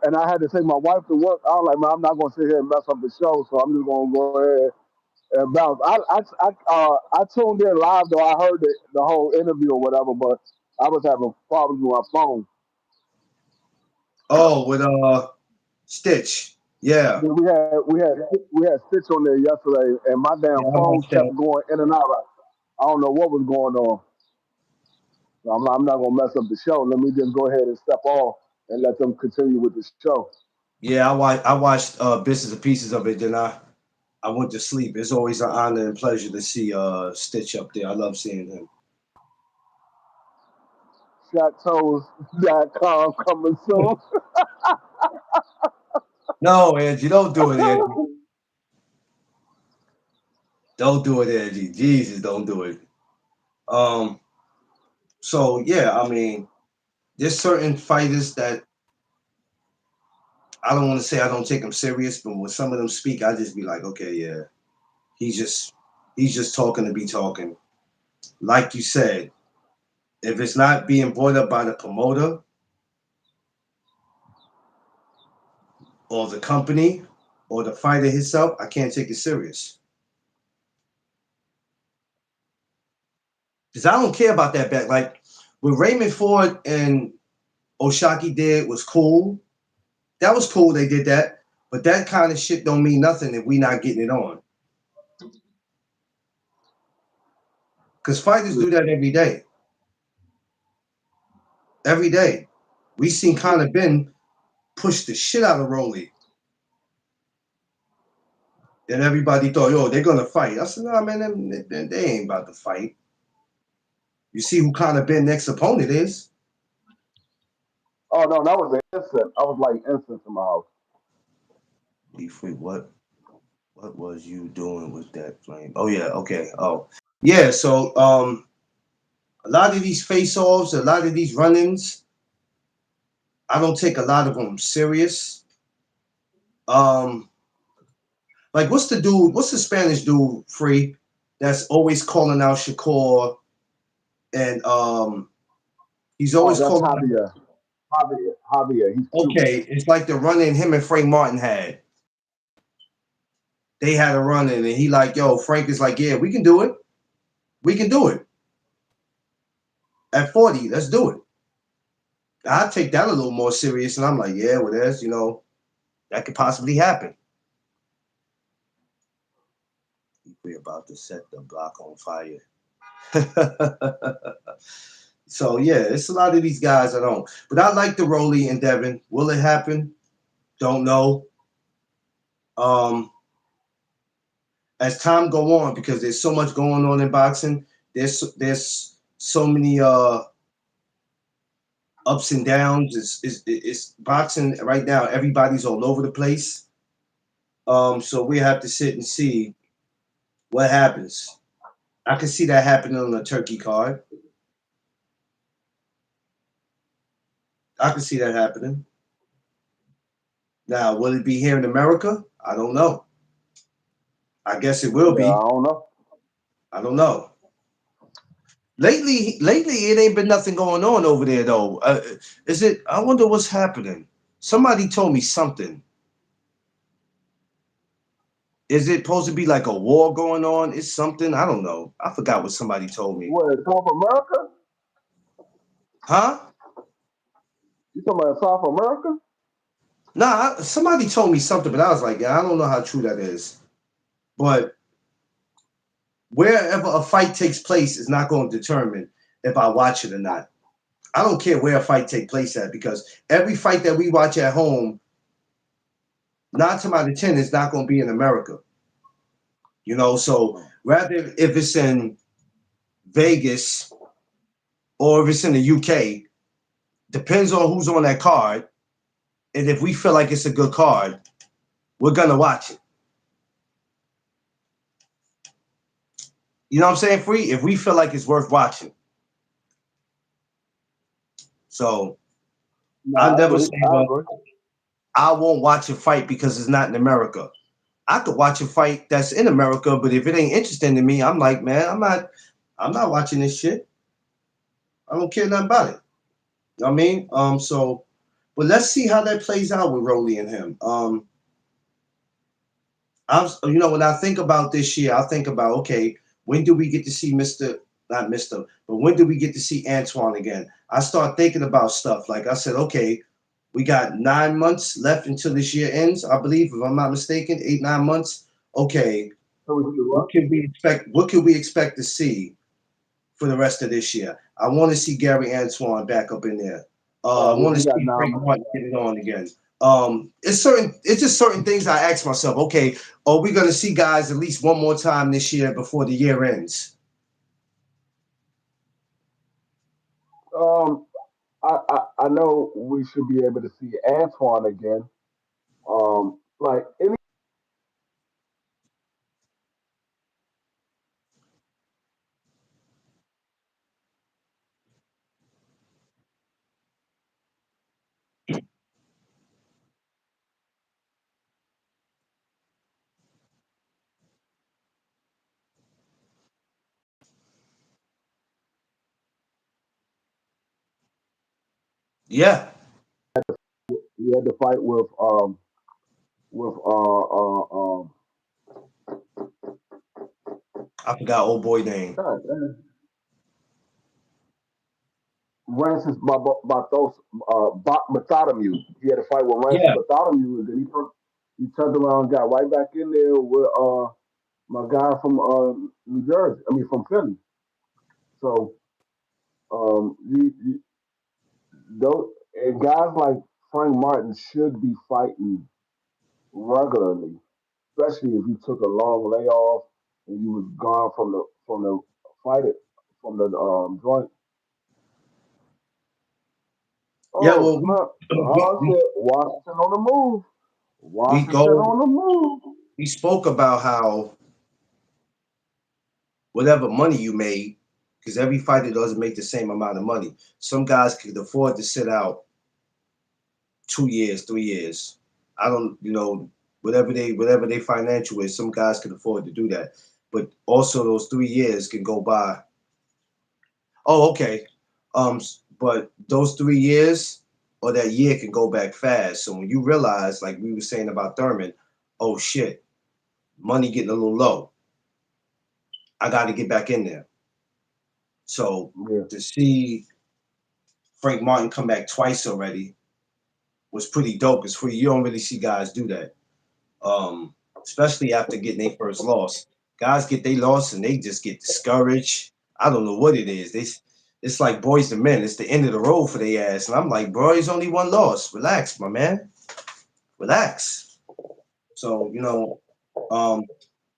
and I had to take my wife to work. I was like, man, I'm not gonna sit here and mess up the show, so I'm just gonna go ahead and bounce. I tuned in live though. I heard the whole interview or whatever, but I was having problems with my phone. Oh, with Stitch. Yeah. Yeah, we had Stitch on there yesterday, and my damn Yeah, I phone watched kept that. going in and out. I don't know what was going on. So I'm not gonna mess up the show. Let me just go ahead and step off and let them continue with the show. Yeah, I watched bits and pieces of it, then I went to sleep. It's always an honor and pleasure to see Stitch up there. I love seeing him. ShotToes.com coming soon. No, Angie, don't do it, Angie. Don't do it, Angie. Jesus, don't do it. Um, so yeah, I mean, there's certain fighters that I don't want to say I don't take him serious, but when some of them speak, I just be like, okay, yeah, he's just he's just talking to be talking. Like you said, if it's not being brought up by the promoter or the company or the fighter himself, I can't take it serious. Because I don't care about that back. Like what Raymond Ford and Oshaki did was cool. That was cool. They did that, but that kind of shit don't mean nothing if we not getting it on. Because fighters do that every day. Every day, we seen Conor Ben push the shit out of Rolly, and everybody thought, yo, they're gonna fight. I said, nah, man, they ain't about to fight. You see who Conor Ben next opponent is? Oh no, that was an instant. I was like instant in my house. Free, what was you doing with that flame? Oh yeah, okay. Oh yeah. So a lot of these face-offs, a lot of these run-ins, I don't take a lot of them serious. Um, like what's the dude? What's the Spanish dude? Free that's always calling out Shakur and he's Oh, always that's calling. Javier. Javier. He's Cuban. Okay, it's like the run-in him and Frank Martin had. They had a run-in, and he like, yo, Frank is like, yeah, we can do it. We can do it at 40. Let's do it. I take that a little more serious, and I'm like, yeah, well, there's, that could possibly happen. We're about to set the block on fire. So yeah, it's a lot of these guys I don't. But I like the Rolly and Devin. Will it happen? Don't know. Um, as time go on, because there's so much going on in boxing, there's so many ups and downs. It's boxing right now. Everybody's all over the place. So we have to sit and see what happens. I can see that happening on the turkey card. I can see that happening. Now, will it be here in America? I don't know. I guess it will Yeah, be. I don't know. I don't know. Lately, it ain't been nothing going on over there though. Is it? I wonder what's happening. Somebody told me something. Is it supposed to be like a war going on? It's something I don't know. I forgot what somebody told me. What, South America? Huh? You talking about South America? Nah, somebody told me something, but I was like, yeah, I don't know how true that is. But wherever a fight takes place is not going to determine if I watch it or not. I don't care where a fight take place at because every fight that we watch at home, 9 times out of 10 is not going to be in America. So rather if it's in Vegas or if it's in the UK, depends on who's on that card. And if we feel like it's a good card, we're gonna watch it. You know what I'm saying? Free. If we feel like it's worth watching. So No, I'll I never agree. say, I well, agree. I won't watch a fight because it's not in America. I could watch a fight that's in America, but if it ain't interesting to me, I'm like, man, I'm not watching this shit. I don't care nothing about it. You know what I mean? But let's see how that plays out with Rolly and him. When I think about this year, I think about, okay, when do we get to see not Mr., but when do we get to see Antoine again? I start thinking about stuff. Like I said, okay, we got 9 months left until this year ends, I believe, if I'm not mistaken, 8, 9 months. Okay, So we do what what? can we expect? What can we expect to see for the rest of this year? I want to see Gary Antoine back up in there. I Oh, want to we got see nine Frank months. Martin get it on again. It's just certain things I ask myself. Okay, are we going to see guys at least one more time this year before the year ends? Um, I know we should be able to see Antoine again. Like any Yeah, He had to fight with I forgot old boy name. God, damn, Rancis Barthos Bartholomew. He had to fight with Rancis Yeah, Bartholomew, and then he turned around and got right back in there with my guy from New Jersey. I mean from Philly. So you those and guys like Frank Martin should be fighting regularly, especially if you took a long layoff and you was gone from the fight it from the joint. yeah. Oh Well, snap! we Oh we shit! Washington on the move. we Washington go. on the move. We spoke about how whatever money you made, because every fighter doesn't make the same amount of money. Some guys could afford to sit out 2 years, 3 years. I don't, whatever they financial is. Some guys can afford to do that, but also those 3 years can go by. Oh, okay. But those 3 years or that year can go back fast. So when you realize, like we were saying about Thurman, oh shit, money getting a little low. I got to get back in there. So Yeah, to see Frank Martin come back twice already was pretty dope. It's free. You don't really see guys do that, especially after getting their first loss. Guys get their loss and they just get discouraged. I don't know what it is. It's like boys to men. It's the end of the road for their ass. And I'm like, bro, it's only one loss. Relax, my man. Relax. So, um,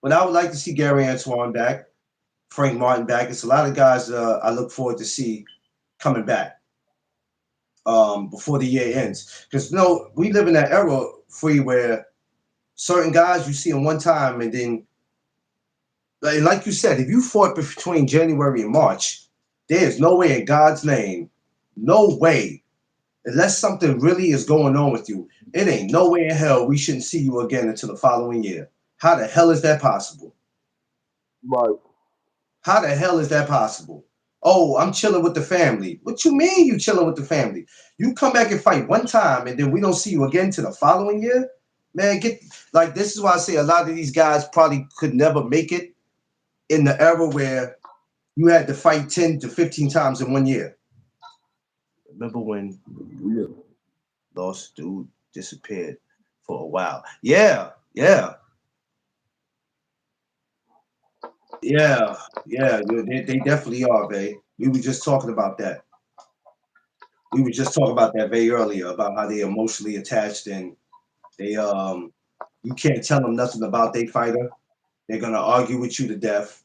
but I would like to see Gary Antoine back, Frank Martin back. It's a lot of guys I look forward to see coming back before the year ends. Because we live in that era free where certain guys you see them one time and then like you said, if you fought between January and March, there's no way in God's name, no way, unless something really is going on with you, it ain't no way in hell we shouldn't see you again until the following year. How the hell is that possible? right. How the hell is that possible? Oh, I'm chilling with the family. What you mean you chilling with the family? You come back and fight one time and then we don't see you again to the following year? Man, this is why I say a lot of these guys probably could never make it in the era where you had to fight 10 to 15 times in 1 year. Remember when Yeah. Lost Dude disappeared for a while? Yeah, yeah, yeah, yeah. They definitely are, babe. We were just talking about that. We were just talking about that very earlier about how they emotionally attached and they you can't tell them nothing about their fighter. They're gonna argue with you to death.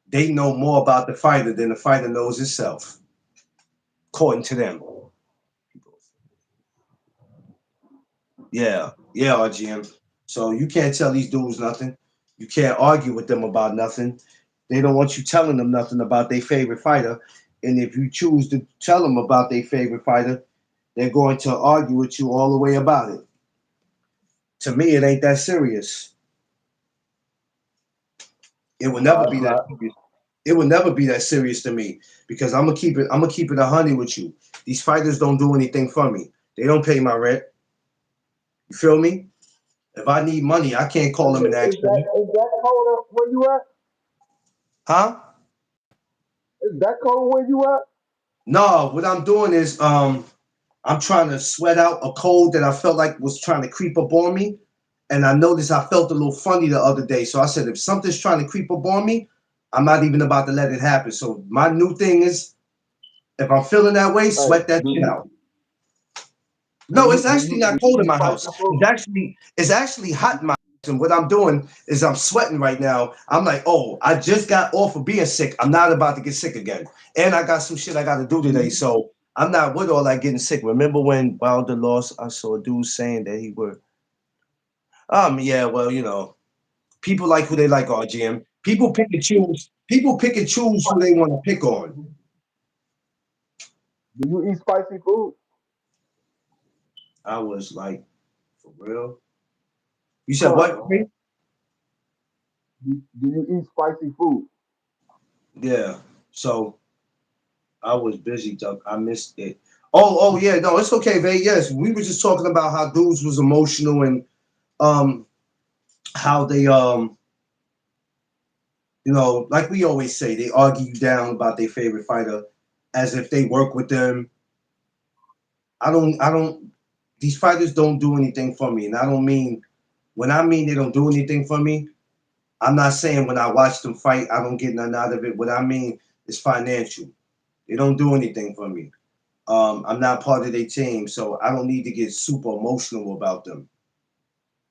They know more about the fighter than the fighter knows itself, according to them. Yeah, yeah, RGM. So you can't tell these dudes nothing. You can't argue with them about nothing. They don't want you telling them nothing about their favorite fighter. And if you choose to tell them about their favorite fighter, they're going to argue with you all the way about it. To me, it ain't that serious. It will never No, be it's that not. serious. It will never be that serious to me because I'm gonna keep it. I'm gonna keep it 100 with you. These fighters don't do anything for me. They don't pay my rent. You feel me? If I need money, I can't call them and ask for it. Is that cold where you at? Huh? Is that cold where you at? No, what I'm doing is I'm trying to sweat out a cold that I felt like was trying to creep up on me. And I noticed I felt a little funny the other day. So I said, if something's trying to creep up on me, I'm not even about to let it happen. So my new thing is if I'm feeling that way, Hey, sweat that do shit you out. No, it's do actually you not cold in eat my spicy house. food? It's actually hot in my house. And what I'm doing is I'm sweating right now. I'm like, oh, I just got off of being sick. I'm not about to get sick again. And I got some shit I gotta do Do today. you, So I'm not with all that getting sick. Remember when Wilder lost, I saw a dude saying that he would yeah, well, people like who they like, RGM. People pick and choose who they want to pick on. do you eat spicy food? I was like, for real? You said what? Huh? Do you eat spicy food? Yeah. So I was busy, Doug. I missed it. Oh, yeah. No, it's okay, Vay. Yes, we were just talking about how dudes was emotional and um how they like we always say, they argue you down about their favorite fighter as if they work with them. I don't these fighters don't do anything for me. And I don't mean when I mean they don't do anything for me, I'm not saying when I watch them fight, I don't get nothing out of it. What I mean is financial. They don't do anything for me. I'm not part of their team, so I don't need to get super emotional about them.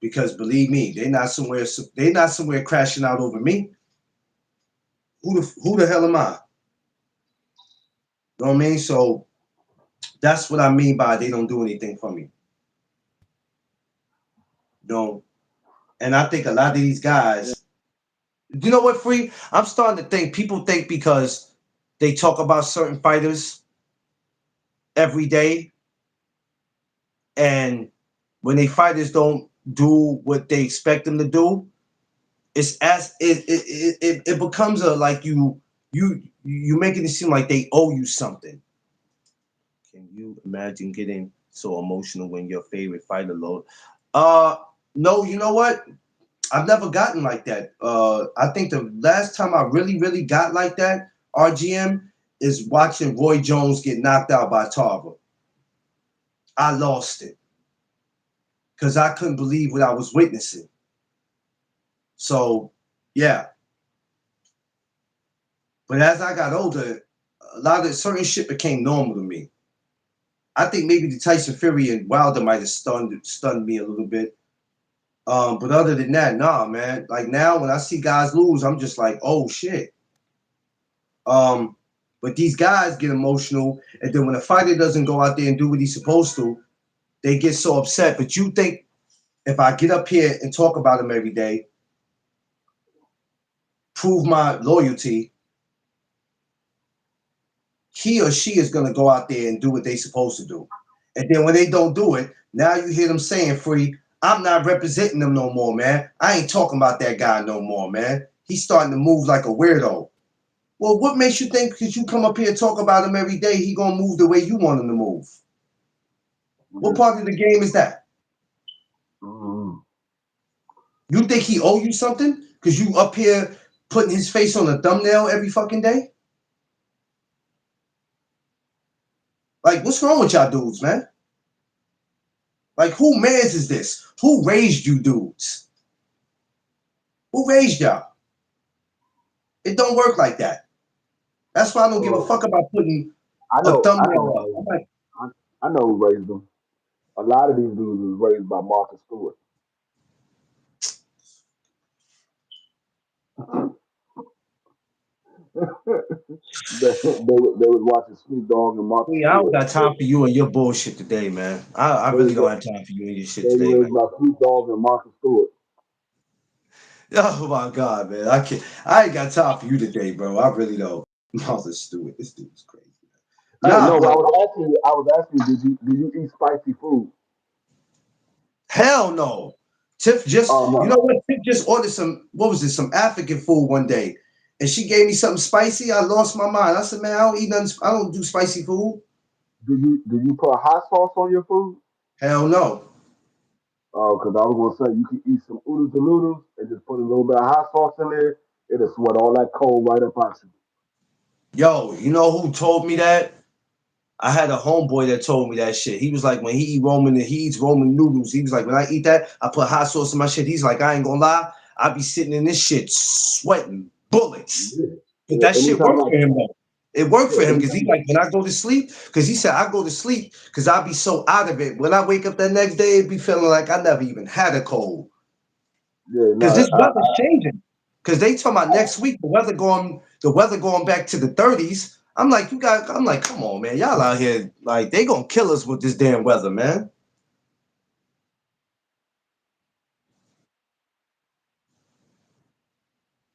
Because believe me, they're not somewhere crashing out over me. Who the hell am I? You know what I mean? So that's what I mean by they don't do anything for me. You know, and I think a lot of these guys, you know what, Free? I'm starting to think people think because they talk about certain fighters every day, and when they fighters don't do what they expect them to do, it's as it becomes a like you making it seem like they owe you something. Can you imagine getting so emotional when your favorite fighter load? Uh, no, you know what? I've never gotten like that. I think the last time I really, really got like that, RGM, is watching Roy Jones get knocked out by Tarver. I lost it because I couldn't believe what I was witnessing. So, yeah. But as I got older, a lot of certain shit became normal to me. I think maybe the Tyson Fury and Wilder might have stunned me a little bit. But other than that, nah, man. Like now, when I see guys lose, I'm just like, oh shit. Um, but these guys get emotional, and then when a fighter doesn't go out there and do what he's supposed to, they get so upset. But you think if I get up here and talk about him every day, prove my loyalty, he or she is gonna go out there and do what they're supposed to do. And then when they don't do it, now you hear them saying, Free, I'm not representing them no more, man. I ain't talking about that guy no more, man. He's starting to move like a weirdo. Well, what makes you think because you come up here and talk about him every day, he gonna move the way you want him to move? What part of the game is that? Mm-hmm. You think he owe you something because you up here putting his face on a thumbnail every fucking day? Like, what's wrong with y'all dudes, man? Like, who mans is this? Who raised you dudes? Who raised y'all? It don't work like that. That's why I don't give a Well, fuck about putting I a know, I thumbnail up. know, I'm like, I know who raised them. A lot of these dudes was raised by Martha Stewart. They was watching Snoop Dogg and Martha I don't Stewart. got time for you and your bullshit today, man. I They really don't was have time for you and your shit they today, man. raised by Snoop Dogg and Martha Stewart. Oh my god, man. I can't. I ain't got time for you today, bro. I really don't. Martha Stewart. This dude's crazy. Hey, Nah, no, but I was asking you, do you eat spicy food? hell no. Tiff Oh just, you know no. what? Tiff just ordered some, what was it, some African food one day. And she gave me something spicy. I lost my mind. I said, man, I don't eat nothing. I don't do spicy food. Do you put hot sauce on your food? Hell no. Oh, because I was gonna say you can eat some oodles and noodles and just put a little bit of hot sauce in there. It'll sweat all that cold right up out you. Yo, you know who told me that? I had a homeboy that told me that shit. He was like, when he eats Roman noodles. He was like, when I eat that, I put hot sauce in my shit. He's like, I ain't gonna lie, I be sitting in this shit sweating bullets. Yeah. But that shit Anytime worked I for him though. It worked for yeah, him because anytime he like when I go to sleep, because he said I go to sleep because I be so out of it. When I wake up the next day, it be feeling like I never even had a cold. yeah, Because no, this weather's changing. Because they talking about next week the weather going back to the 30s. I'm like, come on, man. Y'all out here like they gonna kill us with this damn weather, man.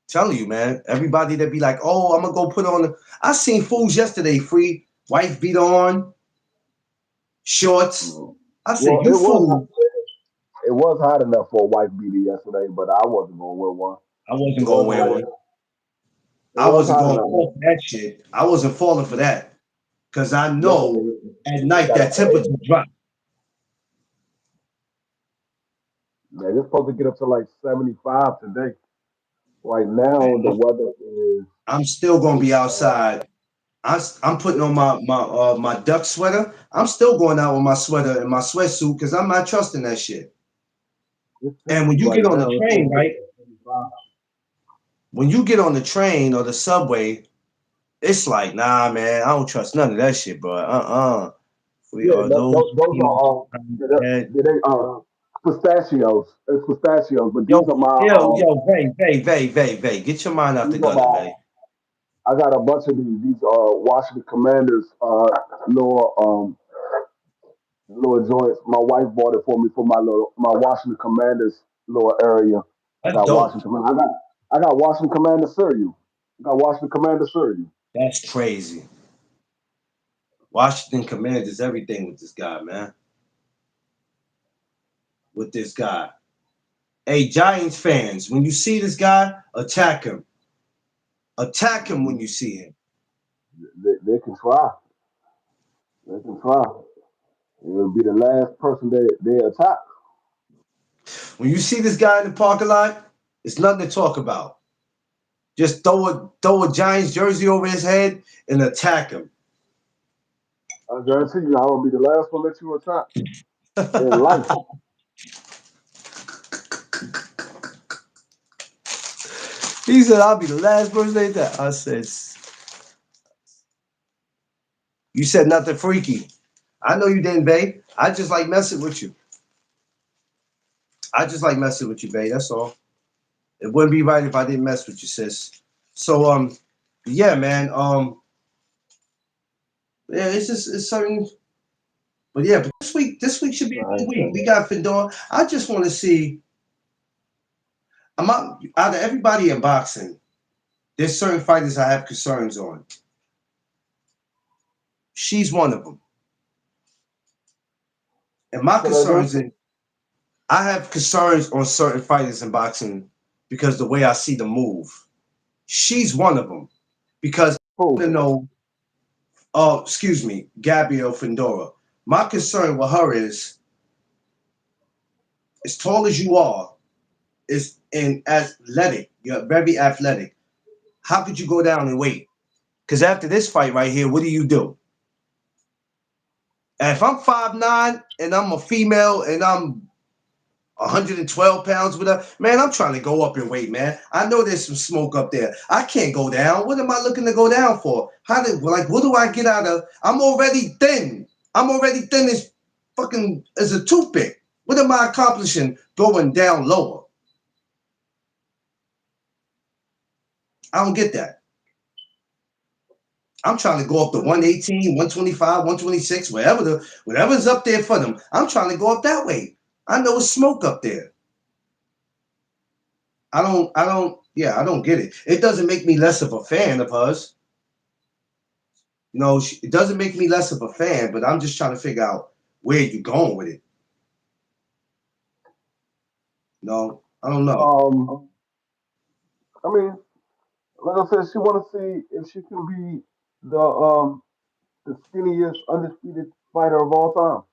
Telling you, man. Everybody that be like, oh, I'm gonna go put on I seen fools yesterday, Free, wife beat on, shorts. I said, well, you fool. it was hot enough for a wife beater yesterday, but I wasn't gonna wear one. I wasn't It gonna was wear hot. one. It I was wasn't hot going to enough. fall for that shit. I wasn't falling for that. because I Yeah, know at night gotta that temperature drops. man, it's supposed to get up to like 75 today. Right now, the weather is I'm still gonna be 85. outside. I'm putting on my duck sweater. I'm still going out with my sweater and my sweatsuit because I'm not trusting that shit. It's And when 50 you right get on the now. It's train, supposed to get right? up to 75. When you get on the train or the subway, it's like, nah, man, I don't trust none of that shit, bro. We Yeah, are those those things. are they pistachios. It's pistachios, but Yo, these are my Vay, get your mind out the these are gutter, my Vay. I got a bunch of these. These are Washington Commanders little little joints. My wife bought it for me for my Washington Commanders little area. I That's got dope. Washington. I got Washington Commander cereal. I got Washington Commander cereal. That's crazy. Washington Commanders everything with this guy, man. With this guy. Hey, Giants fans, when you see this guy, attack him. Attack him when you see him. They can try. They can try. It'll be the last person they attack. When you see this guy in the parking lot, it's nothing to talk about. Just throw a Giants jersey over his head and attack him. I guarantee you, I will be the last one that you attack in life. He said, I'll be the last person they attack. I said, you said nothing freaky. I know you didn't, babe. I just like messing with you. I just like messing with you, babe. That's all. It wouldn't be right if I didn't mess with you, sis. So yeah, man. Yeah, it's just it's certain. But yeah, but this week should be a I good ain't week. saying We got Fedor. I just want to see. Out of everybody in boxing, there's certain fighters I have concerns on. She's one of them, and my that again. concerns is I have concerns on certain fighters in boxing because the way I see them move. She's one of them because I want to Who? know. Oh, excuse me, Gabrielle Fendora. My concern with her is, as tall as you are, is in athletic. You're very athletic. How could you go down and wait? Because after this fight right here, what do you do? And if I'm 5'9" and I'm a female and I'm 112 pounds with her, man, I'm trying to go up in weight, man. I know there's some smoke up there. I can't go down. What am I looking to go down for? What do I get out of? I'm already thin. I'm already thin as fucking as a toothpick. What am I accomplishing going down lower? I don't get that. I'm trying to go up to 118, 125, 126, whatever's up there for them. I'm trying to go up that way. I know it's smoke up there. I don't get it. It doesn't make me less of a fan of hers. No, it doesn't make me less of a fan, but I'm just trying to figure out where you're going with it. No, I don't know. I mean, like I said, she want to see if she can be the skinniest undisputed fighter of all time.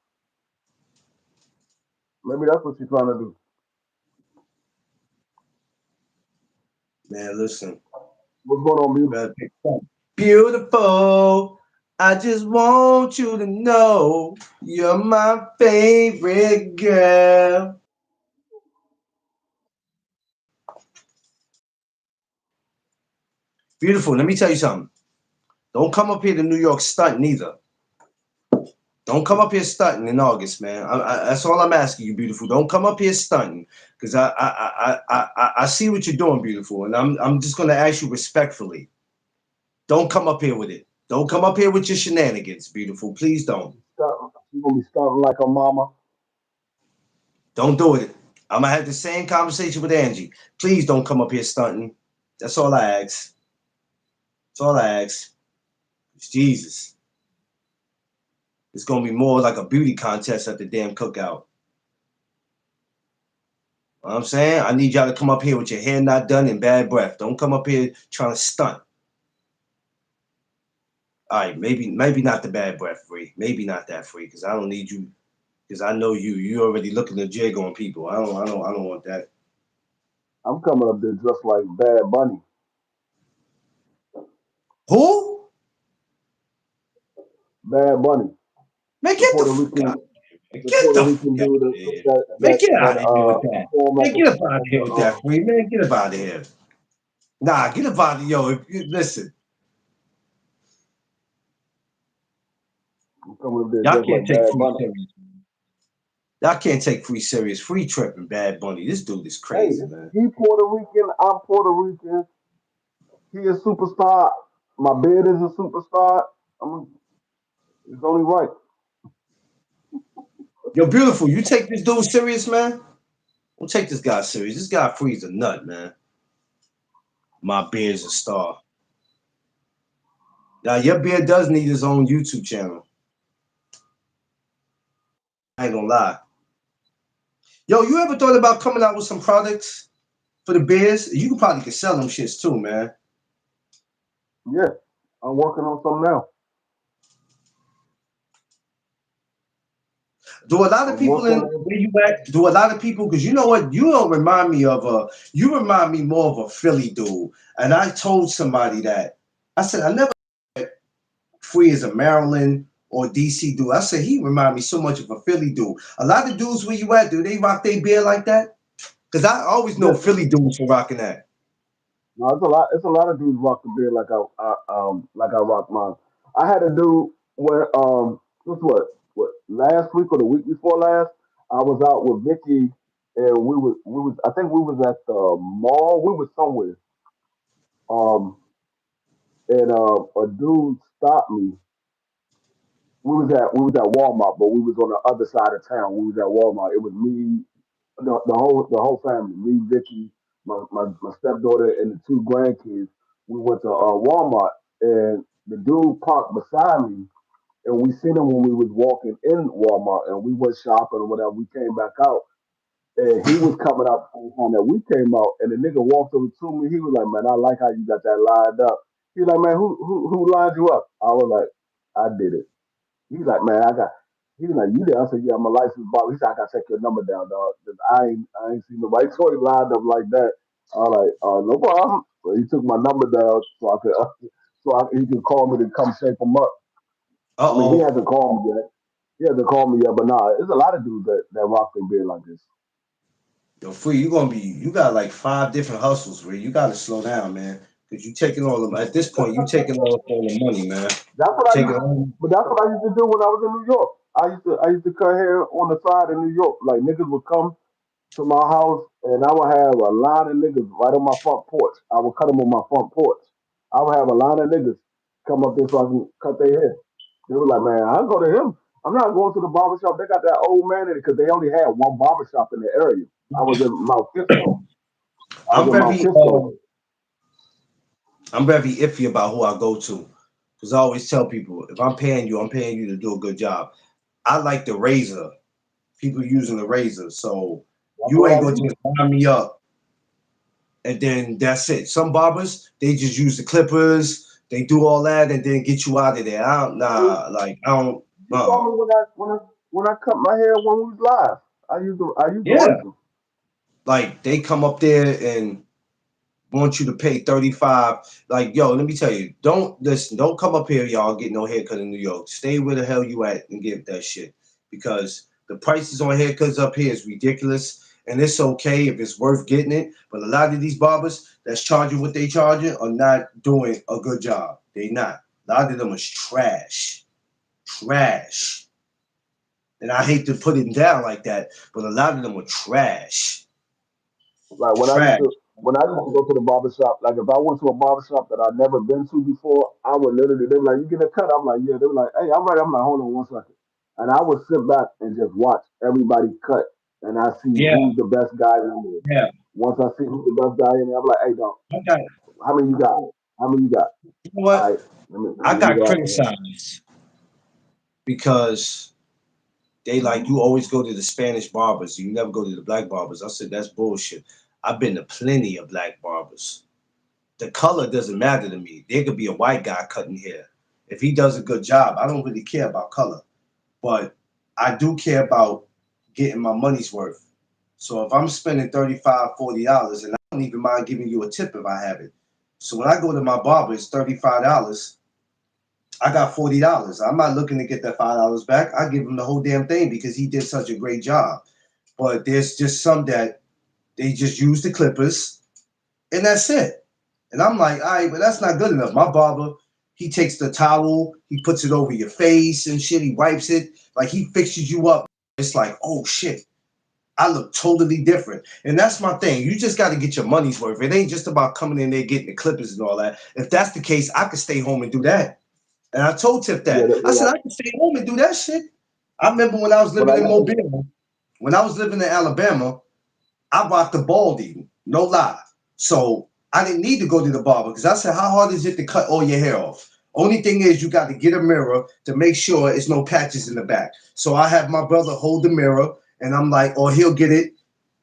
Maybe that's what she's trying to do. Man, listen. What's going on, Better beautiful? pick up. Beautiful. I just want you to know you're my favorite girl. Beautiful. Let me tell you something. Don't come up here to New York stunting either. Don't come up here stunting in August, man. That's all I'm asking you, beautiful. Don't come up here stunting, because I see what you're doing, beautiful, and I'm just gonna ask you respectfully. Don't come up here with it. Don't come up here with your shenanigans, beautiful. Please don't. She's gonna be stunting like her mama. Don't do it. I'm gonna have the same conversation with Angie. Please don't come up here stunting. That's all I ask. That's all I ask. It's Jesus. It's gonna be more like a beauty contest at the damn cookout. You know what I'm saying? I need y'all to come up here with your hair not done and bad breath. Don't come up here trying to stunt. All right, maybe not the bad breath free. Maybe not that free, because I don't need you. Because I know you. You already looking to jig on people. I don't want that. I'm coming up there just like Bad Bunny. Who? Bad Bunny, Man, the get the Puerto fuck out Rican, of here. Man. the Get Puerto the Rican fuck out dude of that here. Man, that get that out of here with that. perform Man, get up out of at the here with that free. Man, get up out of here. Nah, get up out of yo. If you listen, I'm coming up there y'all just can't like take Bad free Bunny. serious. Y'all can't take free serious. Free tripping, Bad Bunny. This dude is Hey, crazy, man. he Puerto Rican, I'm Puerto Rican. He a superstar. My beard is a superstar. I'm, it's only right. Yo, beautiful. You take this dude serious, man. Don't take this guy serious. This guy frees a nut, man. My beard's a star. Now your beard does need his own YouTube channel. I ain't gonna lie. Yo, you ever thought about coming out with some products for the beers? You can sell them shits too, man. Yeah, I'm working on something now. Do a lot of I'm people working in on. where you at? Do a lot of people? Because you know what? You don't remind me of a. You remind me more of a Philly dude. And I told somebody that. I said I never free as a Maryland or DC dude. I said he remind me so much of a Philly dude. A lot of dudes where you at, do they rock their beer like that? Because I always know Yeah, Philly dudes for rocking that. no, it's a lot. It's a lot of dudes rock the beard like I rock mine. I had a dude where this what last week or the week before last. I was out with Vicky and we was I think we was at the mall. We was somewhere. And a dude stopped me. We was at Walmart, but we was on the other side of town. We was at Walmart. It was me, the whole family, me, Vicky, my stepdaughter, and the two grandkids. We went to Walmart, and the dude parked beside me, and we seen him when we was walking in Walmart, and we went shopping or whatever. We came back out, and he was coming out the same time that we came out, and the nigga walked over to me. He was like, "Man, I like how you got that lined up." He was like, "Man, who lined you up?" I was like, "I did it." He's like, "Man, I got." He was like, "You did?" I said, "Yeah, I'm a licensed barber." He said, "I gotta take your number down, dog. 'Cause I ain't seen nobody Tory lined up like that." I was like, "No problem." So he took my number down so I could, he could call me to come shape him up. Uh I mean, he oh. hasn't called me yet. He hasn't called me yet, but nah, there's a lot of dudes that rock their beard like this. Yo, free, you got like 5 different hustles where you gotta slow down, man. Because you taking all the at this point, you taking all the money, man. That's what I Taking used, all but that's what I used to do when I was in New York. I used to cut hair on the side in New York. Like niggas would come to my house, and I would have a line of niggas right on my front porch. I would cut them on my front porch. I would have a line of niggas come up there so I can cut their hair. They were like, "Man, I'll go to him. I'm not going to the barber shop. They got that old man in it because they only had one barber shop in the area. I was in Mount Kisco. I was I'm in Mount very Kisco. I'm very iffy about who I go to. Because I always tell people if I'm paying you to do a good job. I like the razor. People using the razor. So That's you what ain't I gonna use. just line me up and then that's it. Some barbers, they just use the clippers, they do all that and then get you out of there. I don't You saw me when I cut my hair when we was live. I used the yeah. razor. Like they come up there and want you to pay 35. Like, yo, let me tell you, don't come up here, y'all, get no haircut in New York. Stay where the hell you at and get that shit. Because the prices on haircuts up here is ridiculous. And it's okay if it's worth getting it. But a lot of these barbers that's charging what they charging are not doing a good job. They not. A lot of them is trash. Trash. And I hate to put it down like that, but a lot of them are trash. Like Trash. when I used to go to the barber shop, like if I went to a barber shop that I'd never been to before, I would literally they were like, "You get a cut?" I'm like, "Yeah." They were like, "Hey, I'm ready." I'm like, "Hold on 1 second," and I would sit back and just watch everybody cut, and I see Yeah, who's the best guy in there. yeah. Once I see who's the best guy in there, I'm like, "Hey, dog, I got, how many you got? How many you got?" you know All what? right, I let me got go after him. criticized because they like you always go to the Spanish barbers, you never go to the black barbers. I said that's bullshit. I've been to plenty of black barbers. The color doesn't matter to me. There could be a white guy cutting hair. If he does a good job, I don't really care about color, but I do care about getting my money's worth. So if I'm spending $35, $40, and I don't even mind giving you a tip if I have it. So when I go to my barber, it's $35. I got $40. I'm not looking to get that $5 back. I give him the whole damn thing because he did such a great job. But there's just some that they just use the clippers and that's it. And I'm like, all right, but that's not good enough. My barber, he takes the towel, he puts it over your face and shit, he wipes it, like he fixes you up. It's like, oh shit, I look totally different. And that's my thing. You just got to get your money's worth. It ain't just about coming in there getting the clippers and all that. If that's the case, I could stay home and do that. And I told Tip Yeah, that. I said, I can stay home and do that shit. I remember when I was but living in Mobile, when I was living in Alabama, I rocked a baldy, no lie. So I didn't need to go to the barber because I said, how hard is it to cut all your hair off? Only thing is you got to get a mirror to make sure it's no patches in the back. So I have my brother hold the mirror and I'm like, or he'll get it.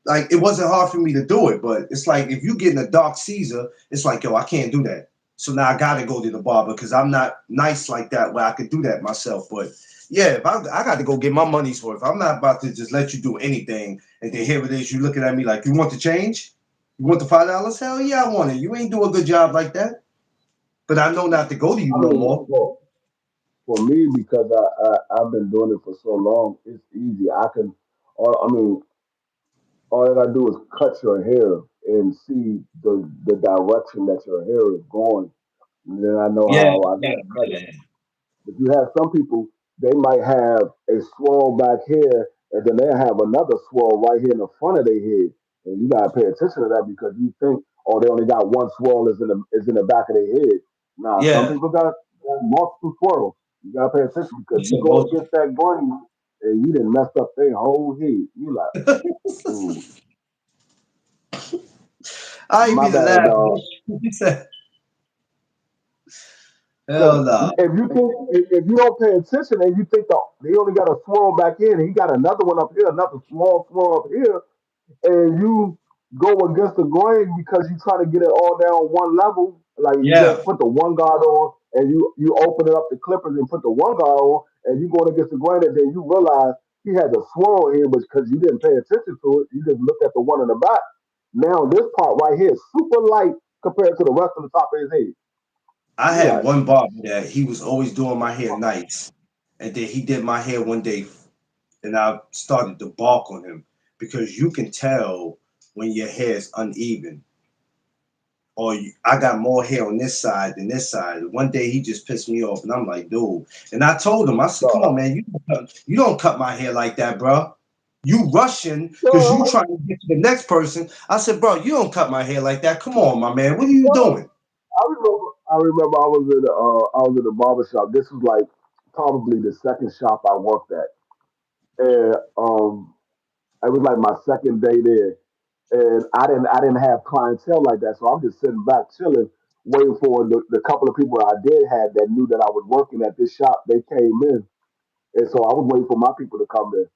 Like it wasn't hard for me to do it, but it's like if you getting a dark Caesar, it's like, yo, I can't do that. So now I gotta go to the barber because I'm not nice like that where I could do that myself. But yeah, if I got to go get my money's worth. I'm not about to just let you do anything and then here it is, you looking at me like, you want the change? You want the $5? Hell yeah, I want it. You ain't do a good job like that. But I know not to go to you I no mean, more. for me, because I've been doing it for so long, it's easy. I mean, all I gotta do is cut your hair and see the direction that your hair is going, and then I know Yeah, how I yeah, gotta cut it. yeah. If you have some people, they might have a swirl back here, and then they have another swirl right here in the front of their head, and you gotta pay attention to that because you think, oh, they only got one swirl is in the back of their head. Nah, some Yeah. people got multiple swirls. You gotta pay attention because It's you a go most- against that grain, and you didn't mess up their whole head. You like, ooh, I ain't my be the bad, last. dog. He said, Because hell no. if you think if you don't pay attention and you think they only got a swirl back in, and he got another one up here, another small swirl up here, and you go against the grain because you try to get it all down one level, like you Yeah. just put the one guard on and you open it up the clippers and put the one guard on, and you going against the grain, and then you realize he had the swirl here, but because you didn't pay attention to it, you just looked at the one in the back. Now this part right here is super light compared to the rest of the top of his head. I You had like, one barber that he was always doing my hair nice. And then he did my hair one day and I started to bark on him because you can tell when your hair is uneven or I got more hair on this side than this side. One day he just pissed me off, and I'm like, dude. And I told him, I said, come on, no, man, you don't cut my hair like that, bro. You rushing because you no, trying to get to the next person. I said, bro, you don't cut my hair like that. Come on, my man. What are you no. doing? I remember I was in the barber shop. This was like probably the second shop I worked at. And it was like my second day there. And I didn't have clientele like that. So I'm just sitting back chilling, waiting for the couple of people I did have that knew that I was working at this shop. They came in. And so I was waiting for my people to come in.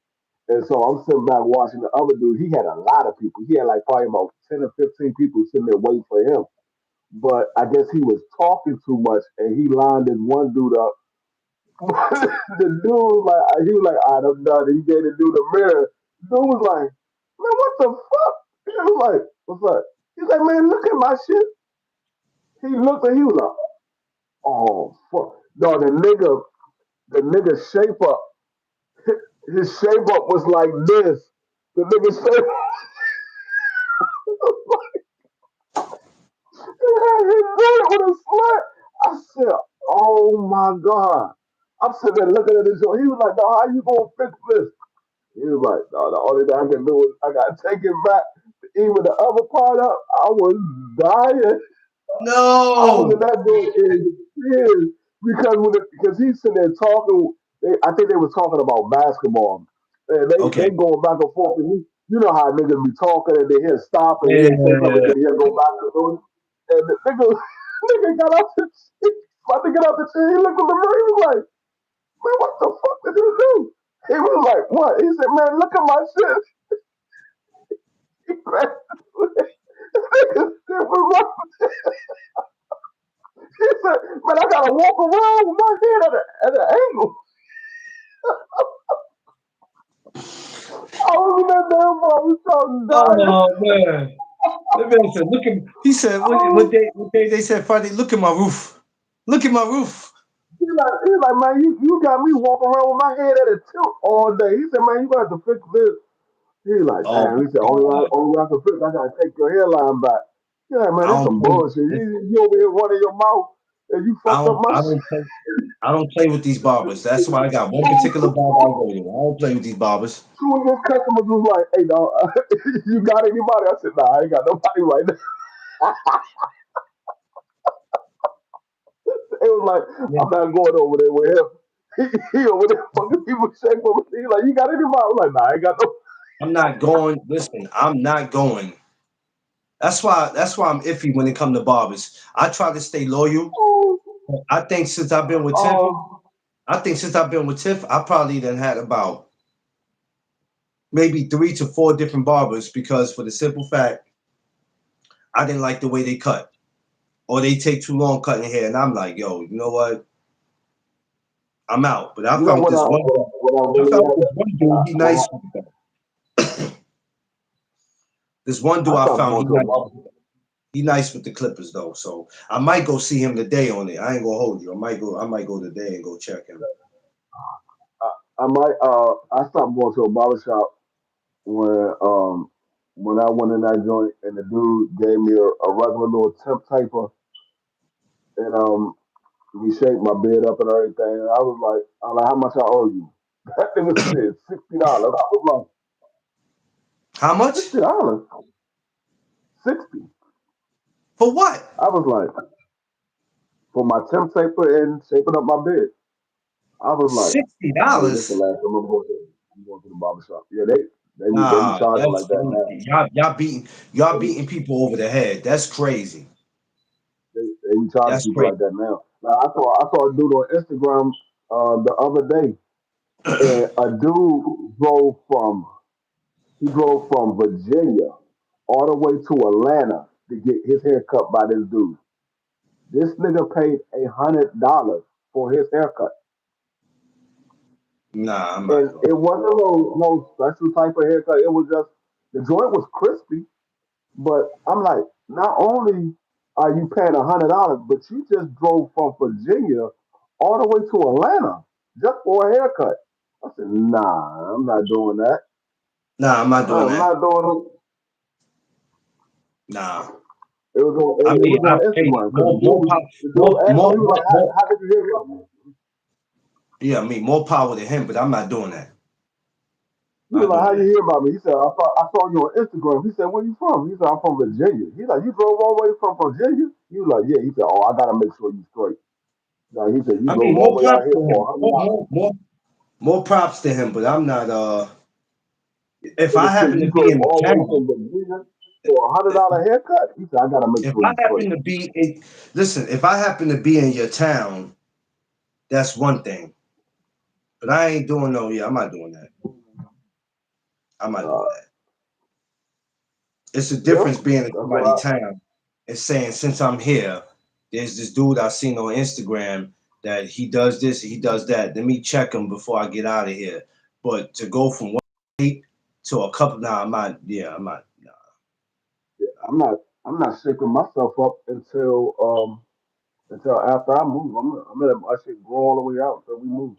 And so I'm sitting back watching the other dude. He had a lot of people. He had like probably about 10 or 15 people sitting there waiting for him. But I guess he was talking too much and he lined this one dude up. The dude was like, he was like, all right, I'm done. And he gave the dude the mirror. The dude was like, man, what the fuck? He was like, what's up? He's like, man, look at my shit. He looked and he was like, oh fuck. No, the nigga shape up, his shape up was like this. The nigga shape he had his beard with a slut. I said, oh my God. I'm sitting there looking at this joint. He was like, no, how you gonna fix this? He was like, no, the only thing I can do is I gotta take it back. Even the other part up, I was dying. I was in No. that dude in tears because he's sitting there talking. I think they were talking about basketball, and they Okay. going back and forth. And you know how niggas be talking and they hear stop and he'll say something and Yeah. then he'll go back to doing. And the nigga, nigga got out the chair, about to get out the chair. He looked at the mirror. He was like, "Man, what the fuck did you do?" He was like, "What?" He said, "Man, look at my shit." He grabbed the nigga was like, He said, man, I gotta walk around with my head at an angle. I was in that damn bar, we started dying. Oh man. That man said, look at he said Oh, what day they said Friday, look at my roof. Look at my roof. he like, man, you got me walking around with my head at a tilt all day. He said, man, you got to fix this. He like, Oh damn. my He said, God. only way I can fix, I gotta take your hairline back. Yeah, man, I this don't some play bullshit. this, You over here running your mouth and you fucked up my I shit. don't play I don't play with these barbers. That's why I got one particular barber I go to. I don't play with these barbers. Two of those customers was like, hey, dog, you got anybody? I said, nah, I ain't got nobody right now. It was like, Yeah. I'm not going over there with him. He over there fucking people shape over. He like, you got anybody? I'm like, nah, I ain't got no. I'm not going. Listen, I'm not going. That's why I'm iffy when it comes to barbers. I try to stay loyal. I think since I've been with Tiff, Oh, I probably done had about maybe 3 to 4 different barbers because for the simple fact I didn't like the way they cut or they take too long cutting hair, and I'm like, yo, you know what? I'm out. But I you know found when this one. I I really found had this to, one dude. He when nice. This one dude I I stopped found. going to a barber. He nice with the Clippers though. So I might go see him today on it. I ain't gonna hold you. I might go today and go check him. I stopped going to a barber shop when I went in that joint and the dude gave me a regular little temp taper and he shaped my beard up and everything. And I was like, how much I owe you? That nigga said $60. I was How like, much? $60, 60. For what? I was like, for my temp taper and shaping up my beard. I was like, $60? yeah, this the last time I'm going to the barber shop. Yeah, they be Nah, charging that's like that now. crazy. Y'all beating people over the head. That's crazy. They be charging That's people crazy. like that now. Now I saw a dude on Instagram the other day, and a dude drove from Virginia all the way to Atlanta to get his hair cut by this dude. This nigga paid $100 for his haircut, Nah, I'm not and doing it it. wasn't no special type of haircut. It was just the joint was crispy, but I'm like, not only are you paying $100, but you just drove from Virginia all the way to Atlanta just for a haircut. I said, nah, I'm not doing that. Nah, I'm not doing I'm that. not doing it. Nah. It was I on paid Instagram because more, more, the more, dude asked him, more, he was more, like, more. how did you hear about me? Yeah, more power to him, but I'm not doing that. He was Not like, how doing you that. hear about me? He said, I saw you on Instagram. He said, where you from? He said, I'm from Virginia. He like, you drove all the way from Virginia? He was like, yeah. He said, oh, I gotta make sure you straight. Like, he said, you I drove mean, all more the way out props here to for him. $100. More props to him, but I'm not. If I Nigga said happen you to be drove in the all the way town, from Virginia for $100 haircut. He said, I gotta make if sure I you straight. happen to be in, listen, if I happen to be in your town, that's one thing. But I ain't doing no. Yeah, I'm not doing that. I'm not Uh, doing that. It's a yeah, difference being in that's what somebody's town and saying, since I'm here, there's this dude I seen on Instagram that he does this, he does that. Let me check him before I get out of here. But to go from one state to a couple, nah, I'm not. Yeah, I'm not. Nah, I'm not. I'm not shaping myself up until after I move. I'm gonna let my shit grow all the way out until we move.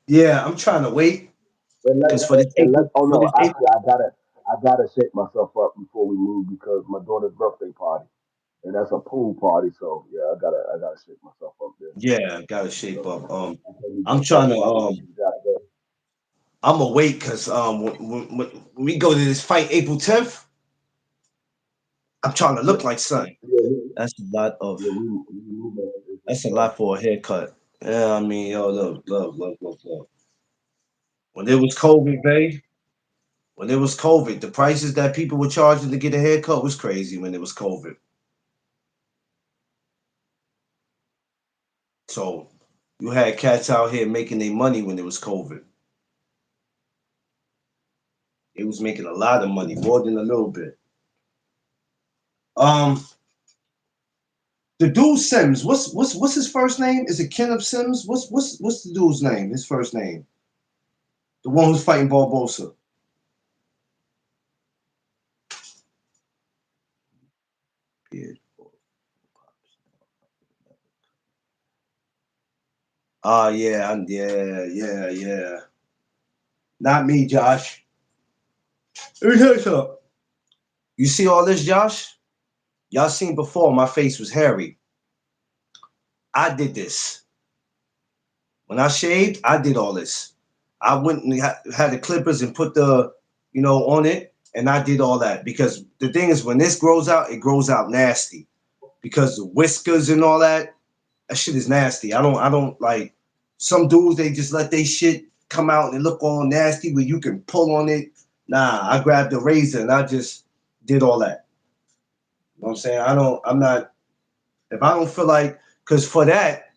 yeah, I'm trying to wait And let because for this and let April, oh for no, this April, actually I gotta shape myself up before we move because my daughter's birthday party. And that's a pool party, so yeah, I gotta shake myself up there. yeah, gotta shape So up. I can't be I'm doing trying to. barbecues out there. I'm gonna wait because when we go to this fight April 10th, I'm trying to Yeah, look like son. yeah, That's a lot of. we move on to April That's a 12th. lot for a haircut. Yeah, I mean, yo, look. When it was COVID, babe, when it was COVID, the prices that people were charging to get a haircut was crazy when it was COVID. So you had cats out here making their money when it was COVID. It was making a lot of money, more than a little bit. Um, The dude Sims. What's his first name? Is it Kenneth Sims? What's the dude's name? His first name. The one who's fighting Barbosa. Oh yeah. Not me, Josh. Let me tell you something. You see all this, Josh? Y'all seen before my face was hairy. I did this. When I shaved, I did all this. I went and had the clippers and put the, on it, and I did all that because the thing is, when this grows out, it grows out nasty because the whiskers and all that. That shit is nasty. I don't like some dudes. They just let they shit come out and it look all nasty where you can pull on it. Nah, I grabbed the razor and I just did all that. You know what I'm saying? I'm not. If I don't feel like, because for that,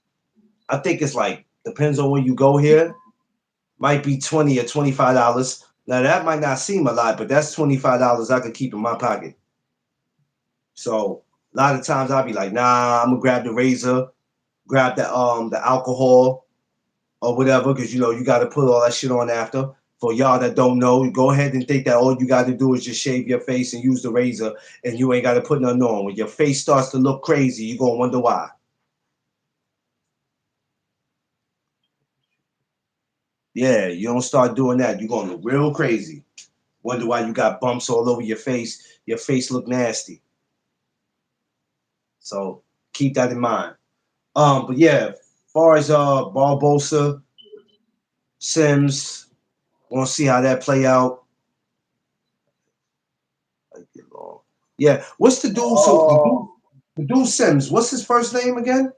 I think it's like depends on where you go here. Might be $20 or $25. Now that might not seem a lot, but that's $25 I could keep in my pocket. So a lot of times I'll be like, nah, I'm gonna grab the razor, grab the alcohol or whatever, because you got to put all that shit on after. For y'all that don't know, go ahead and think that all you got to do is just shave your face and use the razor, and you ain't got to put nothing on. When your face starts to look crazy, you're gonna wonder why. Yeah, you don't start doing that, you're gonna look real crazy. Wonder why you got bumps all over your face. Your face look nasty. So keep that in mind. But yeah, as far as Barbosa, Sims, want to see how that play out. Yeah, what's the dude? So the dude Sims. What's his first name again?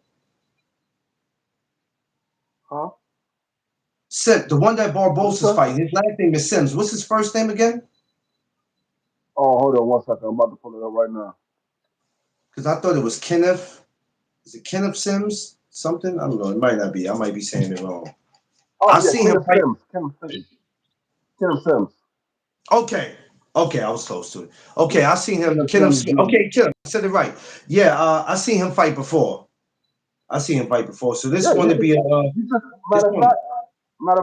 Huh? Sim, the one that What you Barbosa's say? fighting. His last name is Sims. What's his first name again? Oh, hold on one second. I'm about to pull it up right now. Because I thought it was Kenneth. Is it Kenneth Sims? Something? I don't know. It might not be. I might be saying it wrong. I Oh yeah, seen him Kenneth fight. Sims. Kenneth Sims. Kenneth Sims. Okay. Okay, I was close to it. Okay, I seen him. Kenneth Kenneth Sims Smith. Jr. Okay, Kenneth, I said it right. Yeah, I seen him fight before. I seen him fight before. So this Yeah, one yeah. to be a He just this matter of one.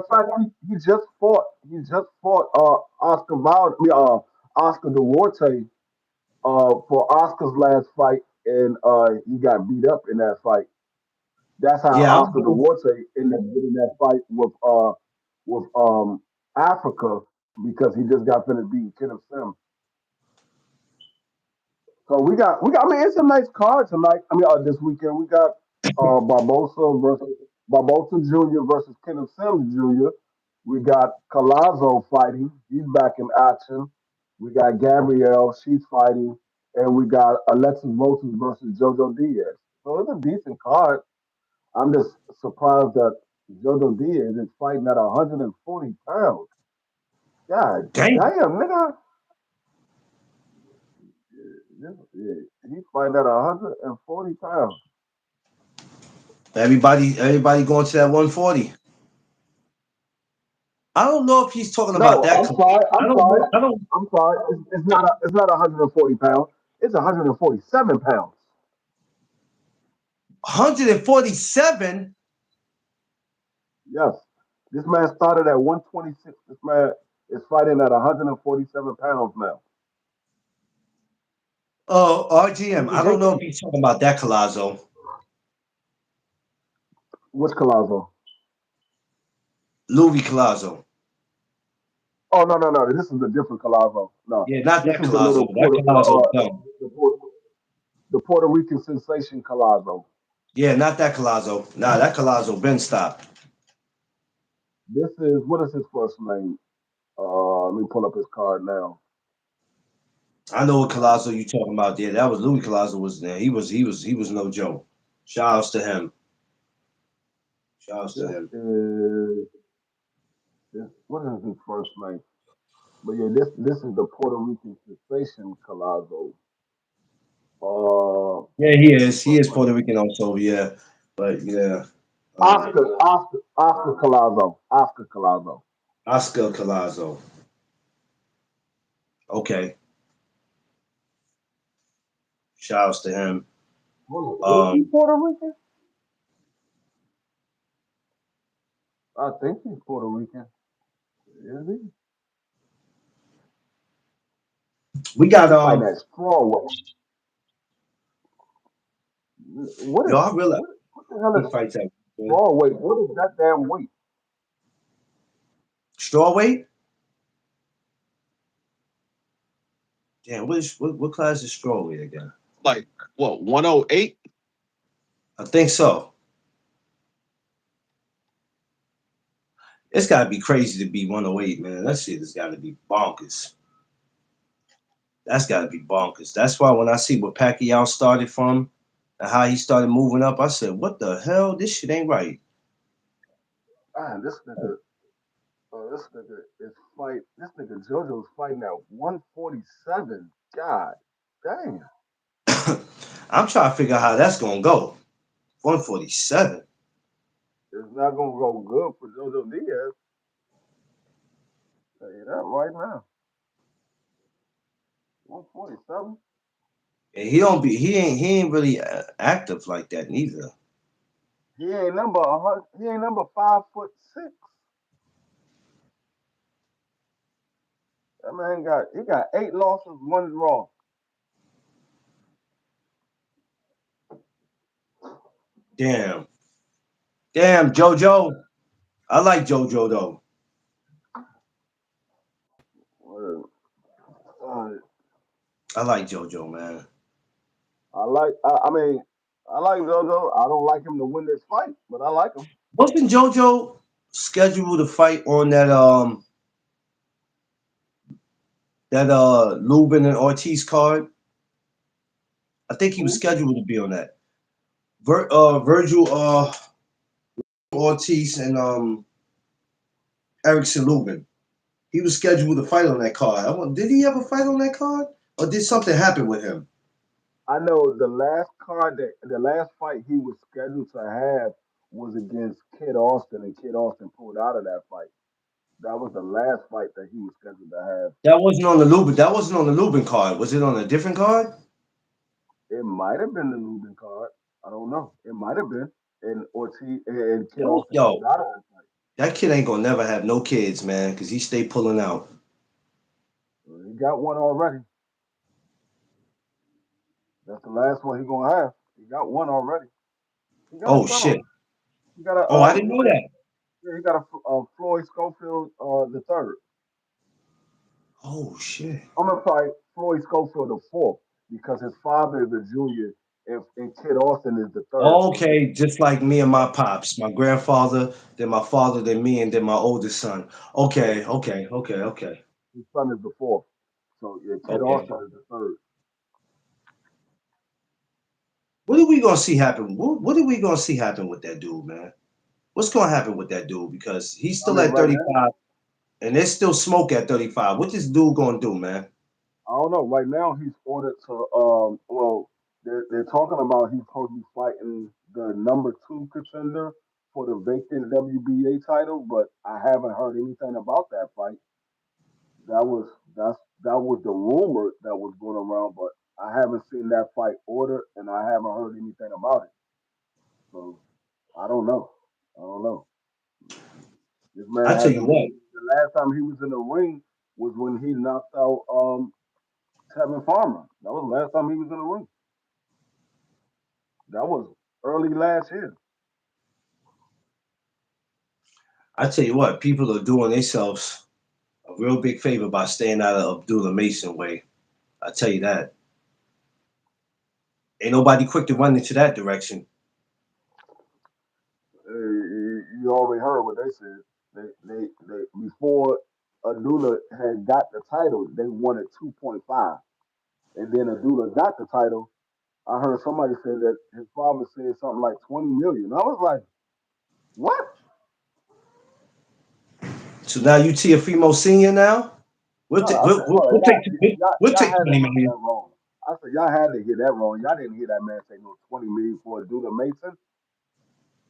fact, he just fought. He just fought Oscar Wilde. Oscar Duarte for Oscar's last fight, and he got beat up in that fight. That's how Yeah, Oscar Duarte ended up getting that fight with Africa because he just got finished beating Kenneth Sims. So I mean it's a nice card tonight. I mean this weekend we got Barbosa Jr. versus Kenneth Sims Jr. We got Collazo fighting. He's back in action. We got Gabrielle, she's fighting, and we got Alexis Vosis versus Jojo Diaz. So it's a decent card. I'm just surprised that Jojo Diaz is fighting at 140 pounds. God Damn. damn, nigga. He's fighting at 140 pounds. Everybody going to that 140. I don't know if he's talking about No, that. I'm sorry. I I'm don't sorry. know. I don't. I'm sorry. It's not 140 pounds. It's 147 pounds. 147. Yes. This man started at 126. This man is fighting at 147 pounds now. Oh, RGM. I don't Jake, know if he's talking about that Collazo. what's Collazo? Louis Collazo. Oh no. This is a different Collazo. No, Yeah, not this that is the Collazo. little That Collazo dumb. the Puerto Rican sensation Collazo. Yeah, not that Collazo. Nah, that Collazo been stopped. This is what is his first name? Let me pull up his card now. I know what Collazo you talking about. Yeah, that was Louis Collazo was there. He was no joke. Shout outs to him. Shout outs to This him. is what is his first name? But yeah, this is the Puerto Rican sensation Collazo. Uh, Yeah, he is. He is Puerto Rican also. Yeah, but yeah. Um, Oscar Collazo. Oscar Collazo. Oscar Collazo. Okay. Shout outs to him. Is he Um, Puerto Rican? I think he's Puerto Rican. Is he? we got He fighting that strawweight. What yo, is I realize what the hell he is fights at strawweight? What is that damn weight? strawweight. Damn, what class is strawweight again? Like what? 108? I think so. It's got to be crazy to be 108, man. That shit has got to be bonkers. That's got to be bonkers. That's why when I see what Pacquiao started from and how he started moving up, I said, "What the hell? This shit ain't right." Man, this nigga is fight. This nigga JoJo's fighting at 147. God damn, I'm trying to figure out how that's gonna go. 147. it's not gonna go good for JoJo Diaz. Tell you that right now. 147. And he ain't really active like that neither. He ain't number 5'6". That man got 8 losses, 1 draw. Damn. Damn, JoJo. I like JoJo though. Uh, uh, I like JoJo, man. I mean, I like JoJo. I don't like him to win this fight, but I like him. Wasn't JoJo scheduled to fight on that Lubin and Ortiz card? I think he was Who? scheduled to be on that. Virgil Ortiz and Erickson Lubin. He was scheduled to fight on that card. Did he ever fight on that card? Or did something happen with him? I know the last fight he was scheduled to have was against Kid Austin, and Kid Austin pulled out of that fight. That was the last fight that he was scheduled to have. That wasn't on the Lubin. That wasn't on the Lubin card. Was it on a different card? It might have been the Lubin card. I don't know. It might have been. And Ortiz and Kid Yo, Austin pulled yo, out of that fight. that kid ain't gonna never have no kids, man, because he stay pulling out. He got one already. That's the last one he gonna have. He got one already. He got a Oh son shit. already. He got a Oh, I didn't know that. he got a Floyd Schofield the third. Oh shit. I'm sorry, Floyd Schofield the fourth because his father is a junior and Kid Austin is the third. So Okay, just like me and my pops, my grandfather, then my father, then me, and then my oldest son. Okay. his son is the fourth. So yeah, Kid Okay. Austin is the third. What are we gonna see happen? What are we gonna see happen with that dude, man? What's gonna happen with that dude? Because he's I still mean, at right now, 35, and there's still smoke at 35. What this dude gonna do, man? I don't know. Right now, he's ordered to. Well, they're talking about he's supposed to be fighting the number two contender for the vacant WBA title, but I haven't heard anything about that fight. That was that was the rumor that was going around, but I haven't seen that fight ordered, and I haven't heard anything about it. So I don't know. I don't know. This man I tell you hasn't what. been. The last time he was in the ring was when he knocked out Tevin Farmer. That was the last time he was in the ring. That was early last year. I tell you what. People are doing themselves a real big favor by staying out of Abdullah Mason way. I tell you that. Ain't nobody quick to run into that direction. You already heard what they said. They before Adula had got the title, they wanted 2.5, and then Adula got the title. I heard somebody say that his father said something like 20 million. I was like, what? So now you Tiafimo Senior now. We'll No, take I we'll, said, we'll, hold on, we'll take we'll y'all take had to 20 hear million. that wrong. I said, y'all had to hear that wrong. Y'all didn't hear that man say no 20 million for Adula Mason.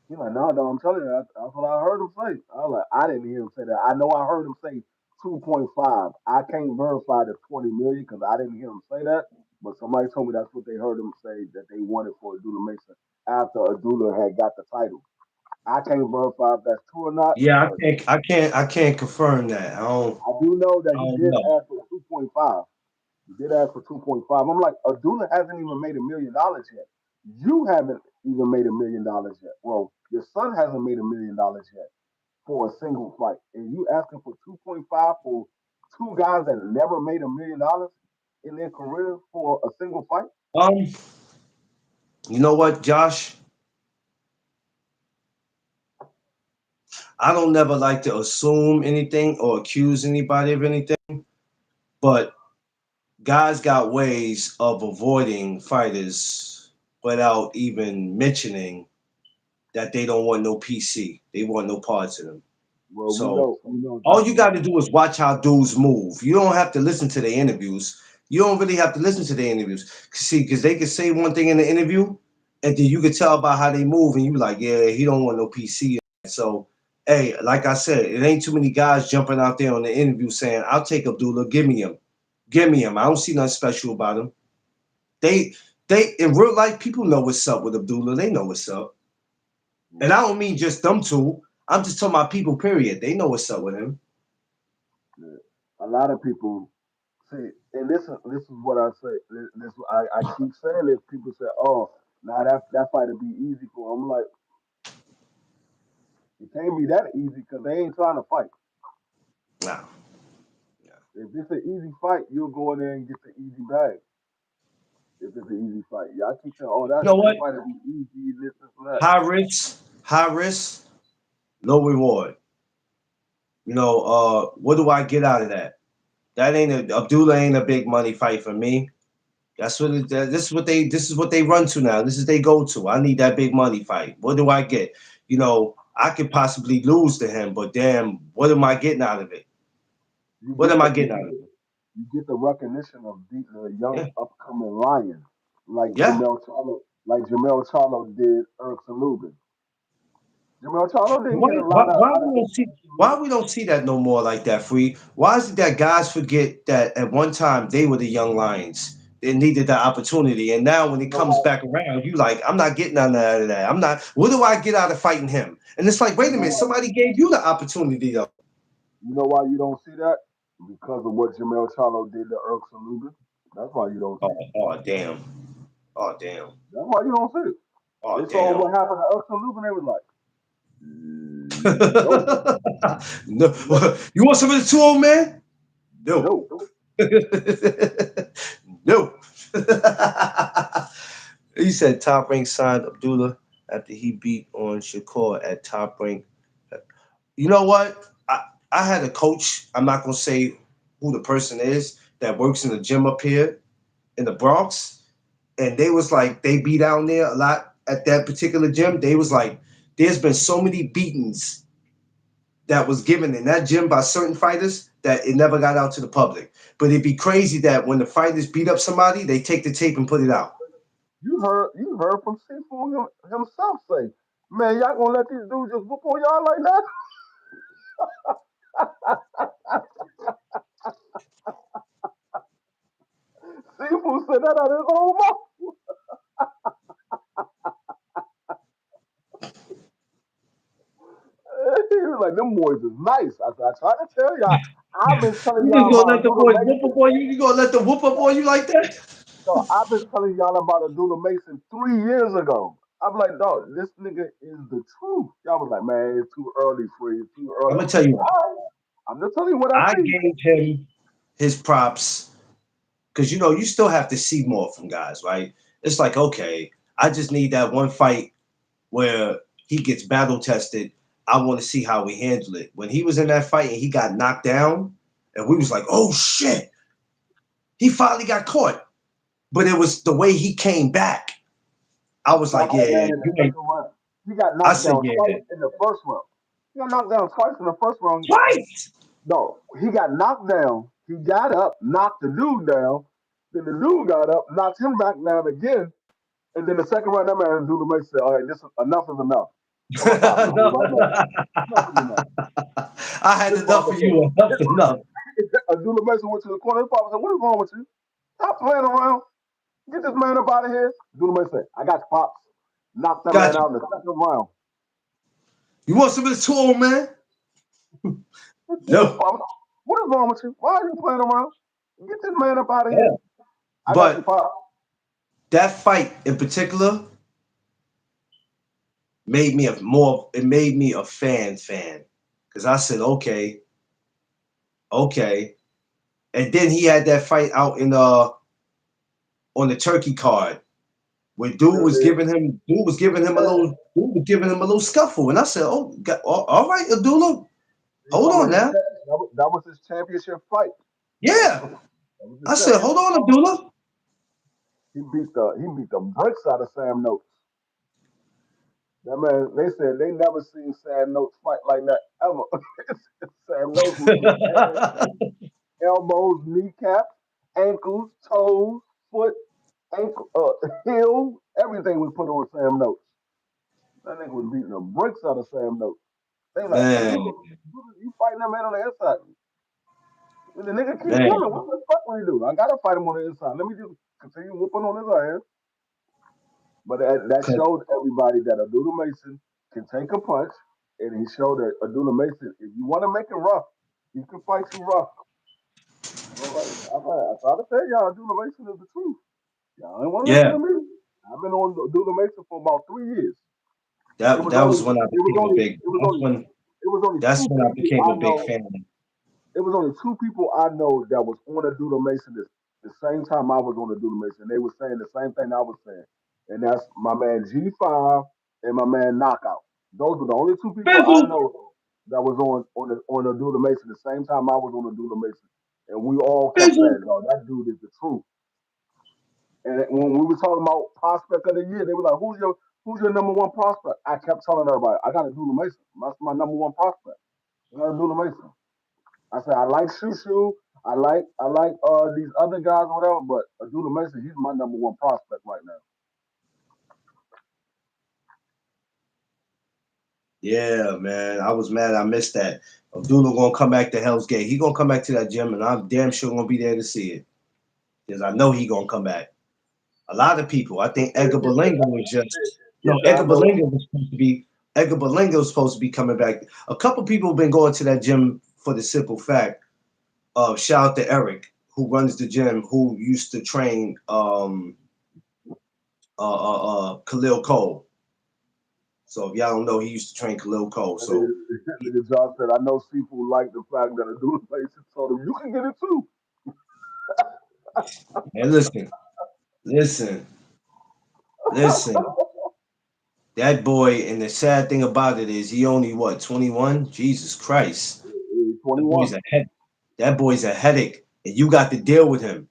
He's like, no, I'm telling you, that's what I heard him say. I was like, I didn't hear him say that. I know I heard him say 2.5. I can't verify the 20 million because I didn't hear him say that, But somebody told me that's what they heard him say that they wanted for Abdullah Mason after Abdullah had got the title. I can't verify if that's true or not, Yeah, but I can't confirm that. I do know that I he don't did know. ask for 2.5. He did ask for 2.5. I'm like, Abdullah hasn't even made $1 million yet. You haven't even made $1 million yet. Well, your son hasn't made $1 million yet for a single fight. And you asking for 2.5 for two guys that never made $1 million in their career for a single fight? Um, you know what, Josh? I don't never like to assume anything or accuse anybody of anything, but guys got ways of avoiding fighters without even mentioning that they don't want no PC. They want no parts of them. Well, So we know all Josh you got Woods. to do is watch how dudes move. You don't have to listen to their interviews. You don't really have to listen to their interviews. See, because they could say one thing in the interview, and then you could tell by how they move, and you be like, yeah, he don't want no PC. So, hey, like I said, it ain't too many guys jumping out there on the interview saying, I'll take Abdullah, give me him. Give me him. I don't see nothing special about him. They they in real life, people know what's up with Abdullah. They know what's up. And I don't mean just them two. I'm just talking about people, period. They know what's up with him. Yeah. A lot of people see, and this is what I say. I keep saying this. People say, "Oh, now that fight would be easy for him." I'm like, it can't be that easy because they ain't trying to fight. Nah. If it's an easy fight, you'll go in there and get the easy bag. If it's an easy fight, yeah, I keep saying, "Oh, You know that what? fight would be easy." This and that. High risk, low reward. What do I get out of that? Abdullah ain't a big money fight for me. This is what they run to now. This is they go to. I need that big money fight. What do I get? I could possibly lose to him, but damn, what am I getting out of it? You What get am the I you getting out of get, it? you get the recognition of beating a young Yeah, upcoming lion yeah. Like Jamel Charlo did Erickson Lubin. Jamel Charlo didn't get a lot Why out of we don't see Erickson why Lubin. we don't see that no more like that, Free? Why is it that guys forget that at one time they were the young lions? They needed the opportunity, and now when it You know comes why? back around, you like, I'm not getting none out of that. I'm not. What do I get out of fighting him? And it's like, You wait a know minute, why? somebody gave you the opportunity though. You know why you don't see that? Because of what Jamel Charlo did to Erickson Lubin. That's why you don't see it. Oh damn. Oh damn. That's why you don't see it. Oh They saw damn. what happened to Erickson Lubin. They was like, no, No, no, you want some of the two old man? No. no. No. He said Top Rank signed Abdullah after he beat on Shakur at Top Rank. You know what? I had a coach, I'm not gonna say who the person is, that works in the gym up here in the Bronx. And they was like, they be down there a lot at that particular gym. They was like, there's been so many beatings that was given in that gym by certain fighters that it never got out to the public. But it'd be crazy that when the fighters beat up somebody, they take the tape and put it out. You heard from Seafood himself say, man, y'all gonna let these dudes just whoop on y'all like that? Seafood said that out of his own mouth. He was like, them boys is nice. I tried to tell y'all. I've been telling You y'all just gonna about let the Abdullah boys whoop Mason. up on you? You gonna let them whoop up on you like that? No, I've been telling y'all about Abdullah Mason 3 years ago. I'm like, dog, this nigga is the truth. Y'all was like, man, it's too early for you. It's too I'm early. gonna I'm like, tell you what. all right. I'm just telling you what I I see. gave him his props because you still have to see more from guys, right? It's like, okay, I just need that one fight where he gets battle tested. I want to see how we handle it. When he was in that fight and he got knocked down, and we was like, oh shit, he finally got caught. But it was the way he came back. I was like, Knocked yeah, down in the you ain't. second round. He got I knocked said, down yeah, twice in the first round. He got knocked down twice in the first round. twice. No, he got knocked down. He got up, knocked the dude down. Then the dude got up, knocked him back down again. And then the second round, that man Abdullah Mason said, all right, enough is enough. I'm gonna stop the dude No. right now. Enough is enough. I had His enough father of said, you. Enough, enough. Abdullah Mason went to the corner. His father said, what is wrong with you? Stop playing around. Get this man up out of here. Abdullah Mason said, I got you, Pops. Knock that man Got you. out in the second round. You want some of this tour, man? No. What is wrong with you? Why are you playing around? Get this man up out of here. Yeah. I got you, But Pops. that fight in particular made me a fan. Because I said, okay. And then he had that fight out in on the turkey card where dude was giving him a little scuffle. And I said, all right, Abdullah, hold on now. That was his championship fight. Yeah. I said, hold on, Abdullah. He beat the brakes out of Sam Notes. That man, they said they never seen Sam Notes fight like that ever. Sam Notes was getting elbows, kneecaps, ankles, toes, foot, ankle, heel, everything was put on Sam Notes. That nigga was beating the brakes out of Sam Notes. They like, Man, you fighting that man on the inside. And the nigga keep man. coming. What the fuck will he do? I gotta fight him on the inside. Let me just continue whooping on his ass. But that showed everybody that Abdullah Mason can take a punch, and he showed that Abdullah Mason, if you want to make it rough, he can fight you rough. I try to tell y'all, Abdullah Mason is the truth. Y'all ain't want to listen Yeah. to me. I've been on Abdullah Mason for about 3 years. That was when I became a big. That's when I became a big fan. It was only two people I know that was on Abdullah Mason the same time I was on Abdullah Mason. They were saying the same thing I was saying, and that's my man G5 and my man Knockout. Those were the only two people I Bizzle. know that was on Abdullah Mason the same time I was on Abdullah Mason, and we all kept Bizzle. saying, "No, that dude is the truth." And when we were talking about prospect of the year, they were like, who's your number one prospect?" I kept telling everybody, "I got Abdullah Mason. That's my number one prospect. I got Abdullah Mason." I said, I like Shushu. I like these other guys or whatever, but Abdullah Mason, he's my number one prospect right now. Yeah, man. I was mad I missed that. Abdullah gonna come back to Hell's Gate. He gonna come back to that gym, and I'm damn sure gonna be there to see it. Because I know he gonna come back. A lot of people. I think Edgar Berlanga was just Edgar Berlanga was supposed to be coming back. A couple people have been going to that gym for the simple fact of shout out to Eric, who runs the gym, who used to train Khalil Cole. So if y'all don't know, he used to train Khalil Cole. So Nigga Josh said, I know Seafood like the fact that Abdullah Mason told him, you can get it too. and listen. That boy, and the sad thing about it is he only 21? Jesus Christ. He's That 21. boy's a head that boy's a headache. And you got to deal with him.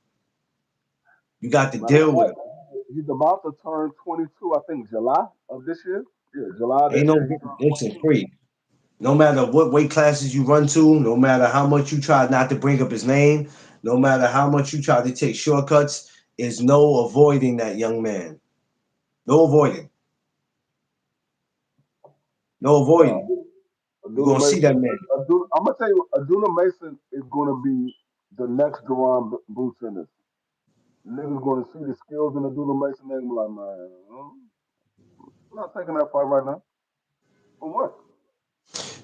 You got to Matter of deal with fact, him. he's about to turn 22, I think, July of this year. Yeah, July this Ain't no year. He turned listen 22. free. No matter what weight classes you run to, no matter how much you try not to bring up his name, no matter how much you try to take shortcuts, is no avoiding that young man. No avoiding. No avoiding. No, You're Abdullah gonna see that Mason. man. I'm gonna tell you, Abdullah Mason is gonna be the next Jerron Boots Ennis. Niggas gonna see the skills in Abdullah Mason. They gonna be like, man, I'm not taking that fight right now. For what?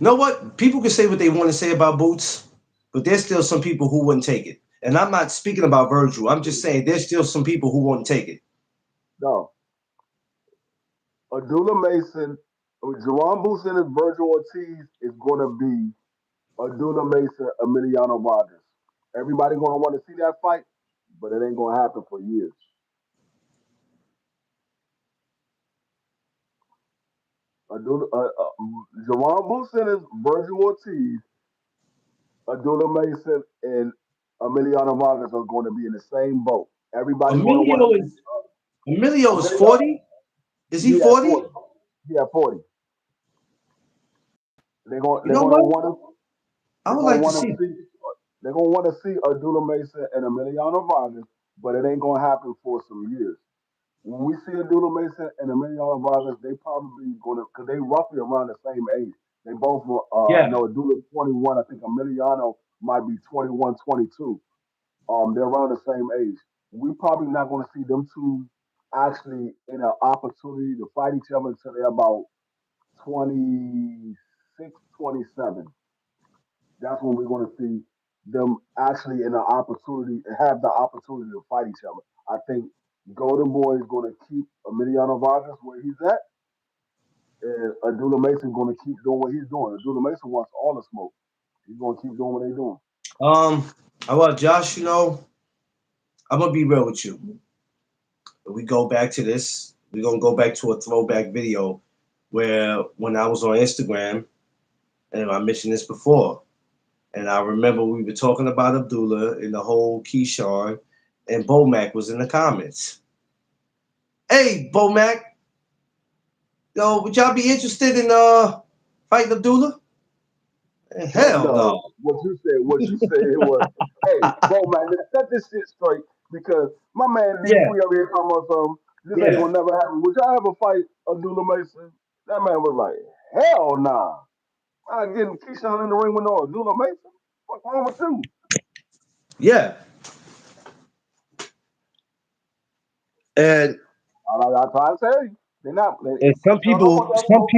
You know what? People can say what they want to say about Boots, but there's still some people who wouldn't take it. And I'm not speaking about Virgil. I'm just saying there's still some people who won't take it. No, Abdullah Mason, Jerron Boots Ennis, Virgil Ortiz is gonna be Abdullah Mason, Emiliano Vargas. Everybody gonna want to see that fight, but it ain't gonna happen for years. Abdullah, Jerron Boots Ennis, Virgil Ortiz, Abdullah Mason and Emiliano Vargas are going to be in the same boat. Everybody going to want Emilio to see is Emilio is Emilio. 40. Is he He at 40? 40. He at 40. You They're know going to what? want to I they're would going to like to want to see. see they're going to want to see Abdullah Mason and Emiliano Vargas, but it ain't going to happen for some years. When we see Abdullah Mason and Emiliano Vargas, they probably going to because they roughly around the same age. They both were, I Yeah. know Abdullah's 21. I think Emiliano might be 21, 22. They're around the same age. we probably not going to see them two actually in an opportunity to fight each other until they're about 26, 27. That's when we're going to see them actually in an opportunity, have the opportunity to fight each other. I think Golden Boy is going to keep Emiliano Vargas where he's at, and Abdullah Mason going to keep doing what he's doing. Abdullah Mason wants all the smoke. He's going to keep doing what they're doing. Well, Josh, I'm gonna be real with you. If we go back to this, we're gonna go back to a throwback video where when I was on Instagram, and I mentioned this before, and I remember we were talking about Abdullah and the whole Keyshawn, and Bomac was in the comments. Hey, Bomac, would y'all be interested in fighting Abdullah? Hell No, no. what you said was, hey, bro, man, set this shit straight because my man Yeah, D3 over here talking about something. This ain't yeah, gonna never happen. Would y'all ever fight Abdullah Mason? That man was like, hell nah. I'm getting Keyshawn in the ring with no Abdullah Mason. What's wrong with you? yeah. And I try to tell you, they're not. and Keyshawn don't want that smoke.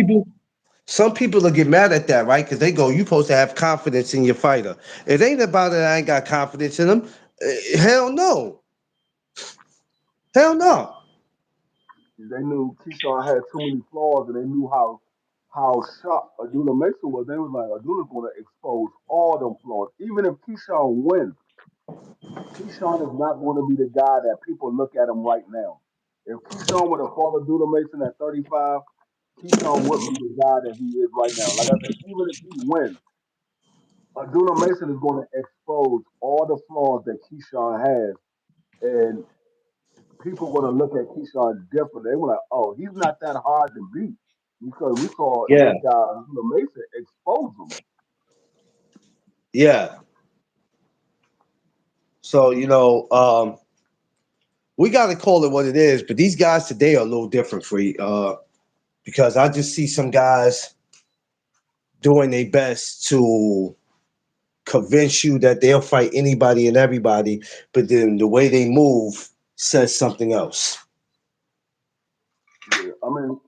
some people will get mad at that, right? Because they go, "You supposed to have confidence in your fighter." It ain't about it. I ain't got confidence in him. Hell no. Hell no. They knew Keyshawn had too many flaws, and they knew how sharp Abdullah Mason was. They was like, Abdullah's gonna expose all them flaws, even if Keyshawn wins. Keyshawn is not going to be the guy that people look at him right now. If Keyshawn would have fought Abdullah Mason at 35, Keyshawn wouldn't be the guy that he is right now. Like I said, even if he wins, Abdullah Mason is going to expose all the flaws that Keyshawn has, and people are going to look at Keyshawn different. They were like, "Oh, he's not that hard to beat," because we saw Yeah, this guy Abdullah Mason expose him. yeah. So we got to call it what it is. But these guys today are a little different for you, because I just see some guys doing their best to convince you that they'll fight anybody and everybody, but then the way they move says something else. Yeah, I mean,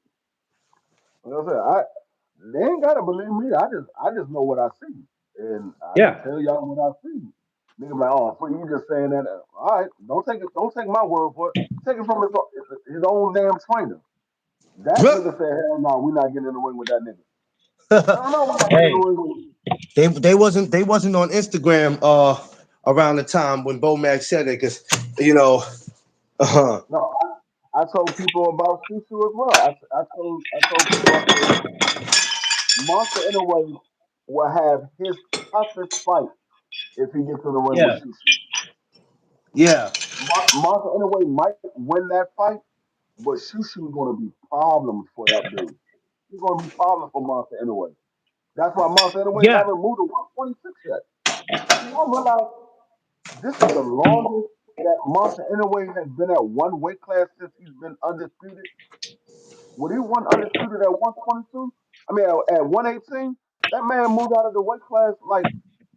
like I said, they ain't gotta believe me. I just know what I see, and I just Yeah. tell y'all what I see. Nigga, like, oh, so you just saying that? All right, don't take my word for it. Take it from his own damn trainer. That nigga said, hell no, we're not getting in the ring with that nigga. Hell no, we're not getting in the Hey, ring with him. they wasn't on Instagram around the time when Bomac said it, because uh No, I told people about Susu as well. I told people, I said, Monster Inoue will have his toughest fight if he gets in the ring with yeah, Susu. yeah, Monster Inoue might win that fight, but Shushu is going to be problems for that dude. He's going to be problems for Monster Inoue. That's why Monster Inoue yeah, haven't moved to 126 yet. Do y'all realize this is the longest that Monster Inoue has been at one weight class since he's been undisputed? When he won undisputed at 122, I mean at 118, that man moved out of the weight class like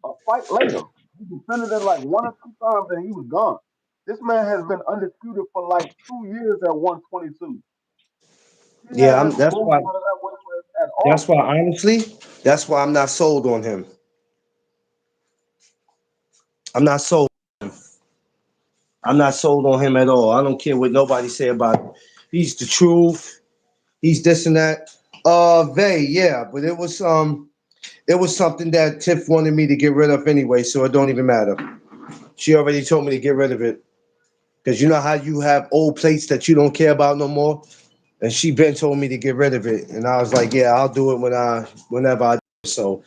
a fight later. He defended it like one or two times and he was gone. This man has been undisputed for like 2 years at 122. He yeah. hasn't That's moved why. out of that weight class at That's all. why, honestly, that's why I'm not sold on him. I'm not sold. I'm not sold on him at all. I don't care what nobody say about it. He's the truth. He's this and that. Yeah, but it was something that Tiff wanted me to get rid of anyway, so it don't even matter. She already told me to get rid of it. Because you know how you have old plates that you don't care about no more? And she been told me to get rid of it. And I was like, yeah, I'll do it whenever I do. So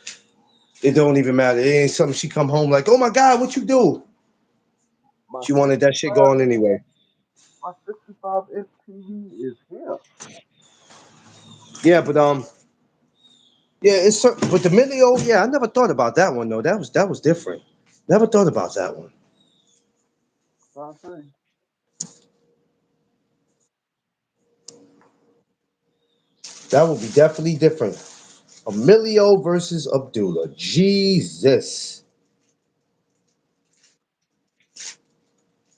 it don't even matter. It ain't something she come home like, oh my God, what you do? My She wanted that shit 65, going anyway. my 65-inch TV is here. Yeah, but yeah, but the Milio, yeah, I never thought about that one though. That was different. Never thought about that one. So I say, That would be definitely different. Emilio versus Abdullah. Jesus.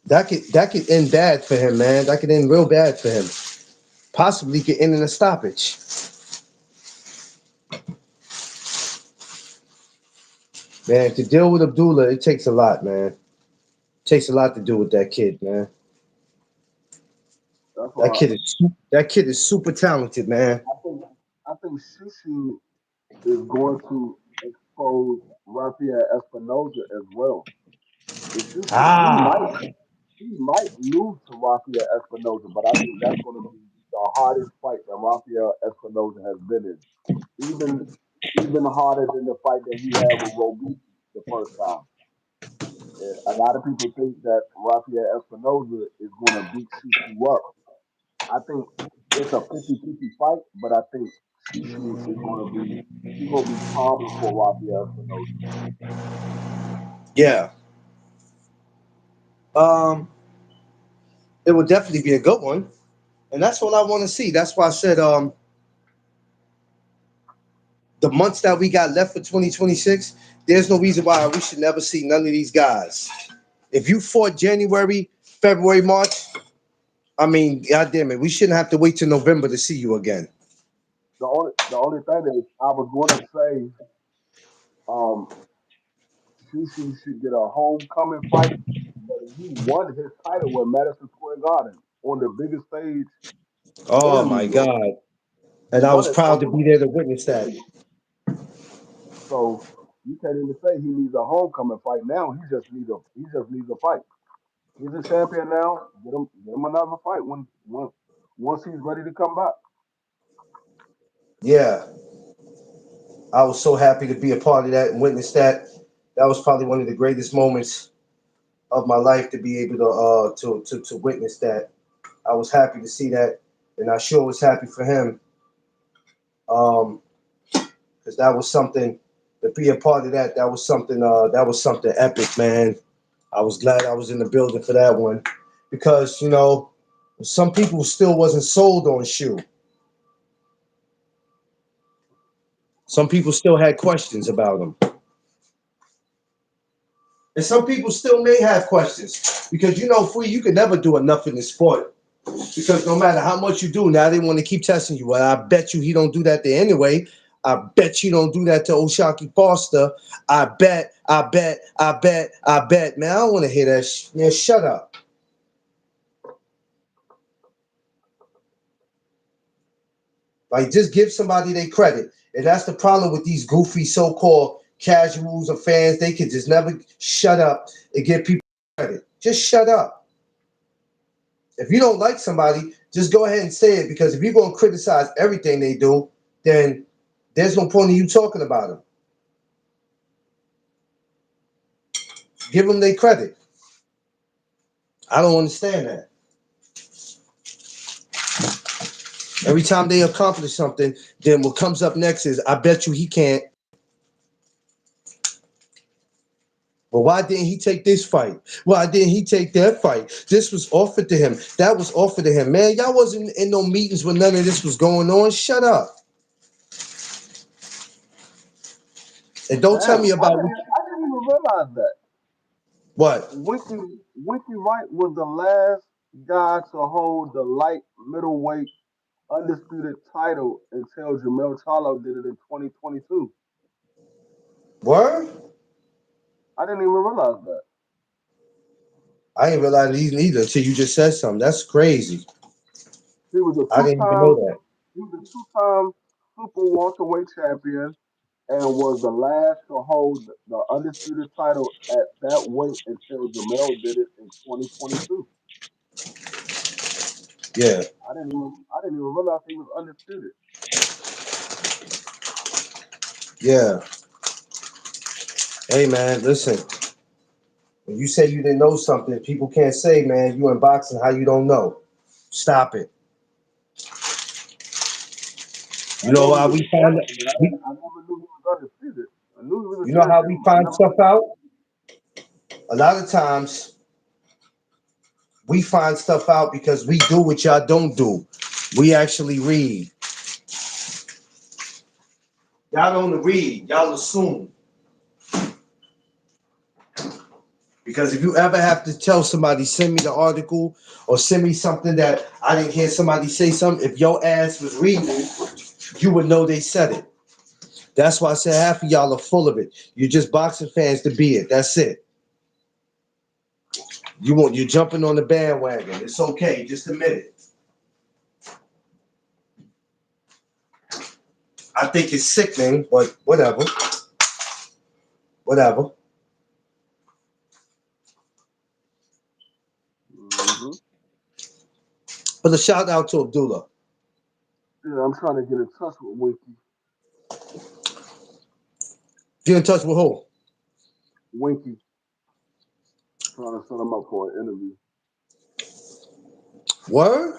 That could end bad for him, man. That could end real bad for him. Possibly could end in a stoppage. Man, to deal with Abdullah, it takes a lot, man. It takes a lot to do with that kid, man. That's That why kid is that kid is super talented, man. I think I think Shushu is going to expose Rafael Espinoza as well. If Shushu Ah, he might lose to Rafael Espinoza, but I think that's going to be the hardest fight that Rafael Espinoza has been in. Even even harder than the fight that he had with Robeisy the first time. A lot of people think that Rafael Espinoza is going to beat Shushu up. I think it's a 50-50 fight, but I think Shushu is going to be he's going to be calm before Rafael Espinoza. yeah. Um, it will definitely be a good one, and that's what I want to see. That's why I said, the months that we got left for 2026, there's no reason why we should never see none of these guys. If you fought January, February, March, I mean, goddamn it, we shouldn't have to wait till November to see you again. The only thing is I was going to say um, Shushu should get a homecoming fight, but he won his title with Madison Square Garden on the biggest stage Oh in New my York. God. He And I won was it, proud to be there to witness that. so you can't even say he needs a homecoming fight now. He just needs a fight. He's a champion now. Get him another fight once he's ready to come back. Yeah. I was so happy to be a part of that and witness that. That was probably one of the greatest moments of my life to be able to witness that. I was happy to see that, and I sure was happy for him. Because that was something to be a part of that. That was something epic, man. I was glad I was in the building for that one, because some people still wasn't sold on Shoe. Some people still had questions about him, and some people still may have questions because free, you could never do enough in this sport. Because no matter how much you do, now they want to keep testing you. Well, I bet you he don't do that there anyway. I bet you don't do that to Oshaki Foster. I bet. Man, I don't want to hear that. Man, shut up. Like, just give somebody their credit. And that's the problem with these goofy so-called casuals or fans. They can just never shut up and give people credit. Just shut up. If you don't like somebody, just go ahead and say it, because if you're going to criticize everything they do, then there's no point in you talking about them. Give them their credit. I don't understand that. Every time they accomplish something, then what comes up next is, I bet you he can't. Well, why didn't he take this fight? Why didn't he take that fight? This was offered to him. That was offered to him. Man, y'all wasn't in no meetings when none of this was going on. Shut up. And don't tell Damn, me about I didn't even realize that. what. Winky Wright was the last guy to hold the light middleweight undisputed title until Jamel Charlo did it in 2022. Word? I didn't even realize that. I didn't realize these neither until you just said something. That's crazy. He was a I two didn't even know time that. he was a two-time super welterweight champion and was the last to hold the undisputed title at that weight until Jamel did it in 2022. Yeah. I didn't even realize he was undisputed. Yeah. Hey, man, listen. When you say you didn't know something, people can't say, man, you in boxing, how you don't know. Stop it. You I know know he why was we a find champion, but we, I never knew he was undisputed. I knew he was you a know how we champion, but I find never stuff knew he was out? undisputed. A lot of times we find stuff out because we do what y'all don't do. We actually read. Y'all don't read. Y'all assume. Because if you ever have to tell somebody, send me the article or send me something that I didn't hear somebody say something, if your ass was reading it, you would know they said it. That's why I said half of y'all are full of it. You're just boxing fans to be it. That's it. You're jumping on the bandwagon. It's okay. Just admit it. I think it's sickening, but whatever. Whatever. Mm-hmm. But a shout out to Abdullah. Yeah, I'm trying to get in touch with Winky. Get in touch with who? Winky, trying to set him up for an interview. Word?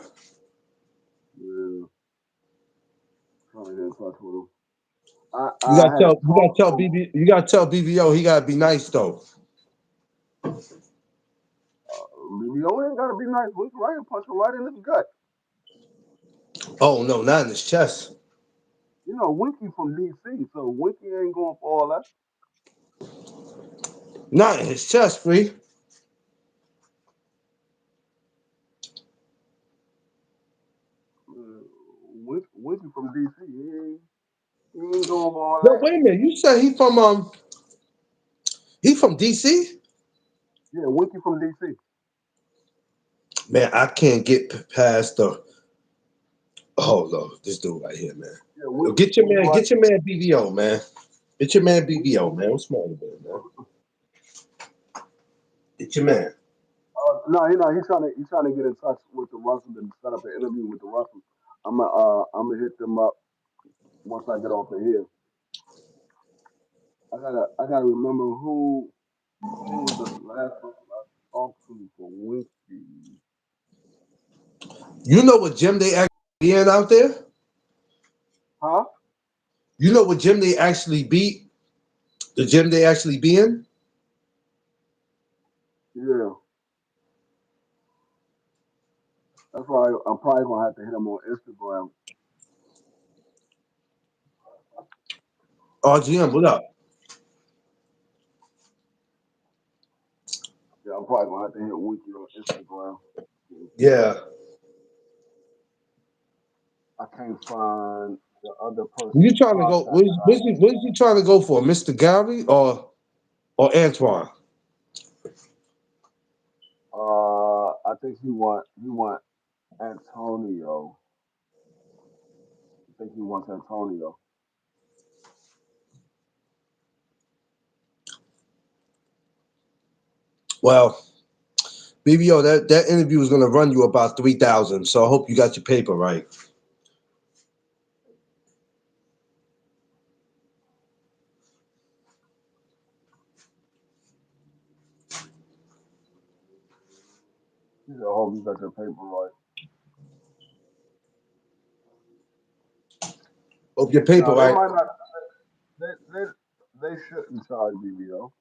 Yeah, trying to get in touch with him. I, You I gotta had tell you gotta talked to tell him. you gotta tell BBO he gotta be nice though. BBO ain't gotta be nice. Winky right and punch him right in his gut. Oh no, not in his chest. You know, Winky from DC, so Winky ain't going for all that. Not in his chest, free. Uh, Winky from DC, he ain't going for all Yo, that. wait a minute. You said he from DC? Yeah, Winky from DC. Man, I can't get past the oh no, this dude right here, man. Yeah, Yo, Winky right. get your man BBO, man. Get your man Winky BBO, from. man. What's wrong with him, man? Get your man. No, he's trying to get in touch with the Russells and set up an interview with the Russells. I'm gonna hit them up once I get off of here. I gotta remember who was the last person I talked to for Winky. You know what gym they actually be in out there? Huh? You know what gym they actually beat? The gym they actually be in? Yeah. That's why I'm probably gonna have to hit him on Instagram. RGM, what up? Yeah, I'm probably gonna have to hit Winky on Instagram. Yeah. I can't find the other You person's trying to go? contact that I had. Where's he trying to go for? Mr. Gary or Antoine? I think he want Antonio. I think he wants Antonio. Well, BBO, that interview is gonna run you about 3,000. So I hope you got your paper right. He said, "I hope you got your paper right." Hope your paper No, they right. might not. They they they shouldn't charge BBO.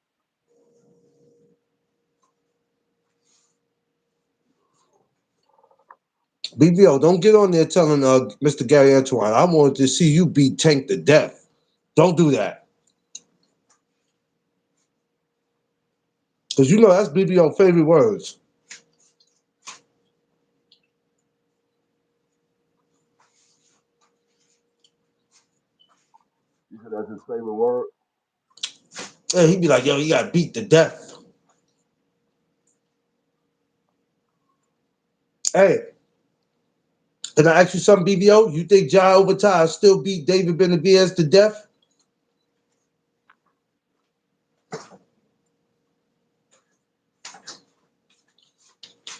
BBO, don't get on there telling Mr. Gary Antoine, I wanted to see you beat Tank to death. Don't do that. Because you know that's BBO's favorite words. He said that's his favorite word. And he'd be like, yo, you got beat to death. Hey, can I ask you something, BBO? You think Jai Overtime still beat David Benavidez to death?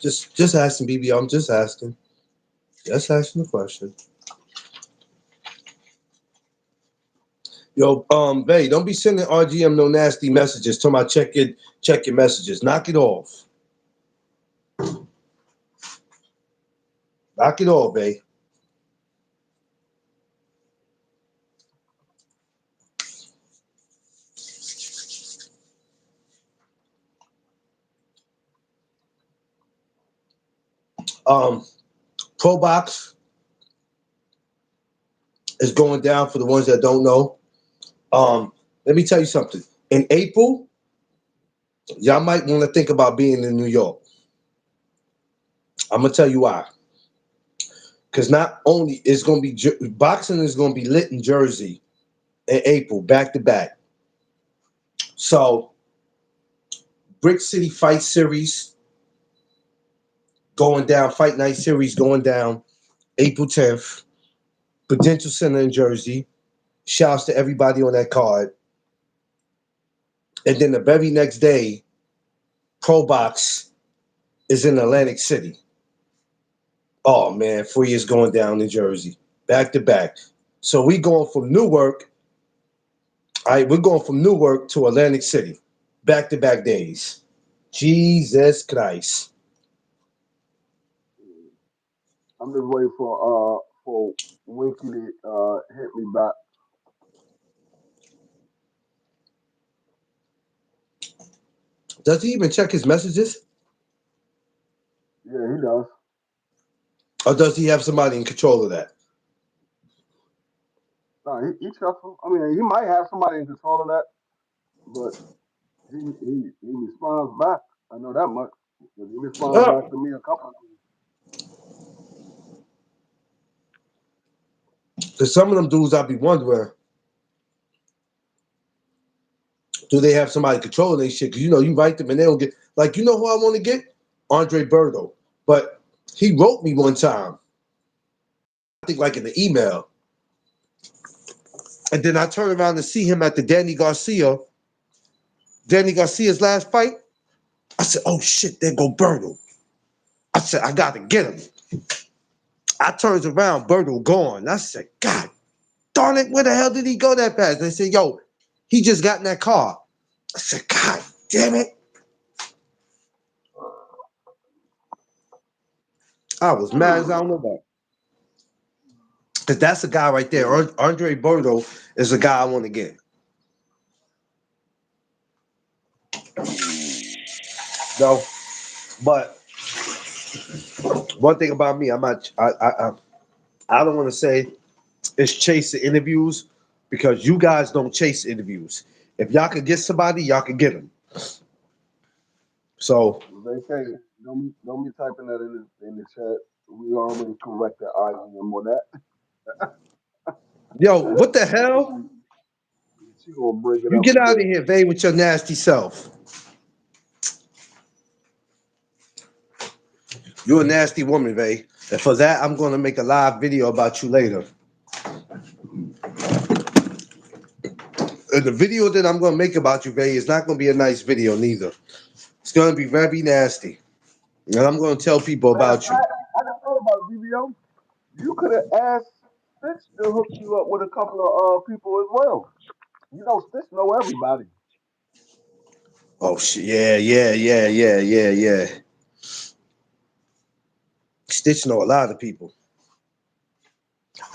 Just asking, BBO. I'm just asking. Just asking the question. Yo, Bay, don't be sending RGM no nasty messages. Talking about check your messages. Knock it off. Knock it off, Bay. Um, Pro Box is going down for the ones that don't know. Let me tell you something. In April, Y'all might want to think about being in New York. I'm gonna tell you why. Because not only is going to be boxing is going to be lit in Jersey in April, back to back. So, Brick City Fight Series going down, Fight Night Series going down April 10th, Prudential Center in Jersey. Shouts to everybody on that card. And then the very next day, Pro Box is in Atlantic City. Oh man, Free is going down in Jersey, back to back. So we going from Newark. All right, we're going from Newark to Atlantic City, back to back days. Jesus Christ. I'm just waiting for Winky to hit me back. Does he even check his messages? Yeah, he does. Or does he have somebody in control of that? No, he trusts him. I mean, he might have somebody in control of that, but he responds back. I know that much. He responds back Oh, to me a couple of times. because some of them dudes I'd be wondering, do they have somebody controlling their shit? Because you write them and they don't get like who I want to get? Andre Berto. But he wrote me one time, I think like in the email. And then I turned around to see him at the Danny Garcia's last fight. I said, oh shit, there go Berto. I said, I gotta get him. I turns around, Berto gone. I said, God darn it, where the hell did he go that fast? They said, yo, he just got in that car. I said, God damn it. I was mad as I don't know about. Because that's a guy right there. Andre Berto is a guy I want to get. No, but one thing about me, I don't want to say it's chase the interviews because you guys don't chase interviews. If y'all could get somebody, y'all could get them. So, They say don't be typing that in the chat. We already corrected IGM on that. yo, what the hell? She gonna bring it You up get out of again. here, Vay, with your nasty self. You're a nasty woman, Vay. And for that, I'm going to make a live video about you later. And the video that I'm going to make about you, Vay, is not going to be a nice video, neither. It's going to be very nasty. And I'm going to tell people Matter of about you. fact, I just thought about VBO. You could have asked Stitch to hook you up with a couple of people as well. You know, Stitch know everybody. Oh, shit. Yeah. Stitch know a lot of people.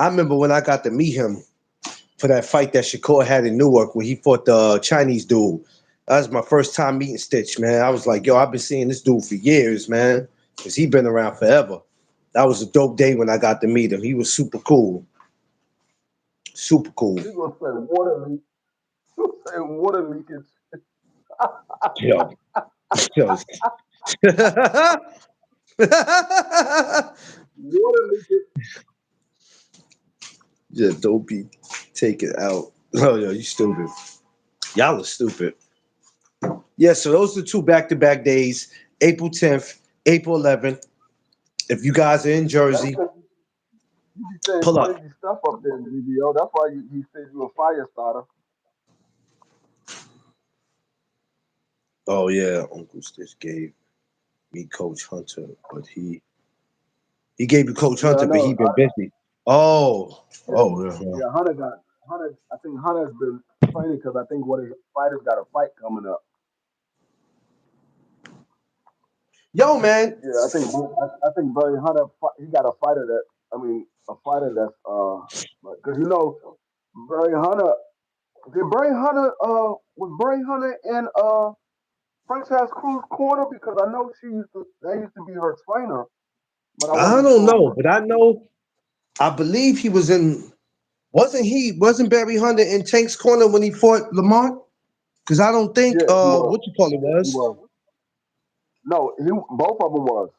I remember when I got to meet him for that fight that Shakur had in Newark where he fought the Chinese dude. That was my first time meeting Stitch, man. I was like, yo, I've been seeing this dude for years, man, because he been around forever. That was a dope day when I got to meet him. He was super cool. Super cool. He gonna say water leak. He gonna say water leakage. Yo. Yo. Water leakage. Yeah, don't be taken out. Oh, yo, you stupid. Y'all are stupid. Yeah, so those are two back-to-back days, April 10th, April 11th. If you guys are in That's Jersey, because you be saying pull up. crazy stuff up there, VBO. That's why he said you a fire starter. Oh, yeah, Uncle Stitch gave me Coach Hunter, but he gave you Coach Yeah, I Hunter, but he know. been busy. Oh, Yeah, yeah. yeah. Hunter. I think Hunter's been training because I think one of his fighters got a fight coming up. Yo, man. Yeah, I think Barry Hunter he got a fighter that a fighter that's because Barry Hunter was Barry Hunter in Franchise Cruz corner because I know that used to be her trainer, but I I wasn't don't know, sure. but I believe he was in, wasn't Barry Hunter in Tank's corner when he fought Lamont? Because I don't think Yeah, he was. what you call it He was. was. No, he both of them was.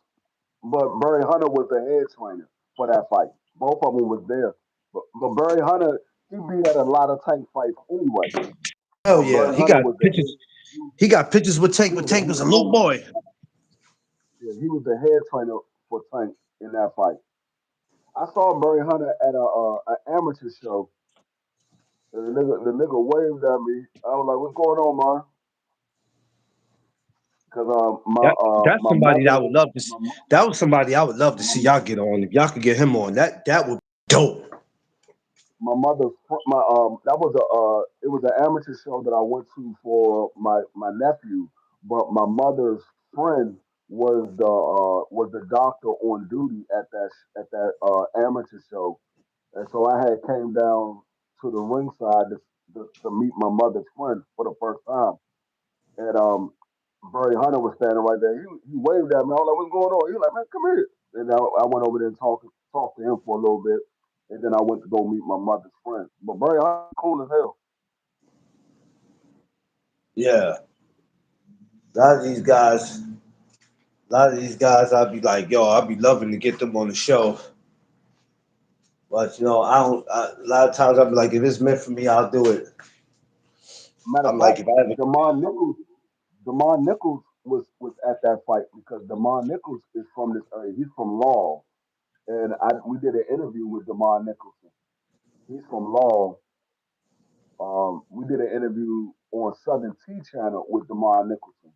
But Barry Hunter was the head trainer for that fight. Both of them was there. But Barry Hunter, he beat at a lot of Tank fights anyway. Hell But yeah, Barry he Hunter got was the pictures. head. He got pictures with He Tank. With was the Tank was head. a little boy. Yeah, he was the head trainer for Tank in that fight. I saw Barry Hunter at a amateur show. And the nigga waved at me. I was like, "What's going on, man?" Because That's my somebody that I mother would love to. my, That was somebody I would love to see my y'all get on. If y'all could get him on, that would be dope. my mother's my that was a it was an amateur show that I went to for my nephew, but my mother's friend was the doctor on duty at that amateur show, and so I had came down to the ringside to meet my mother's friend for the first time, and Barry Hunter was standing right there. He waved at me. I was like, "What's going on?" He was like, "Man, come here." And I went over there and talked to him for a little bit, and then I went to go meet my mother's friend. But Barry Hunter, cool as hell. Yeah, a lot of these guys. A lot of these guys, I'd be like, yo, I'd be loving to get them on the show. But I don't. A lot of times, I'd be like, if it's meant for me, I'll do it. Matter of I'm like, fact, if I ever, Demond Nichols was at that fight because Demond Nichols is from this area. He's from Law, and we did an interview with Demond Nicholson. He's from Law. We did an interview on Southern T Channel with Demond Nicholson.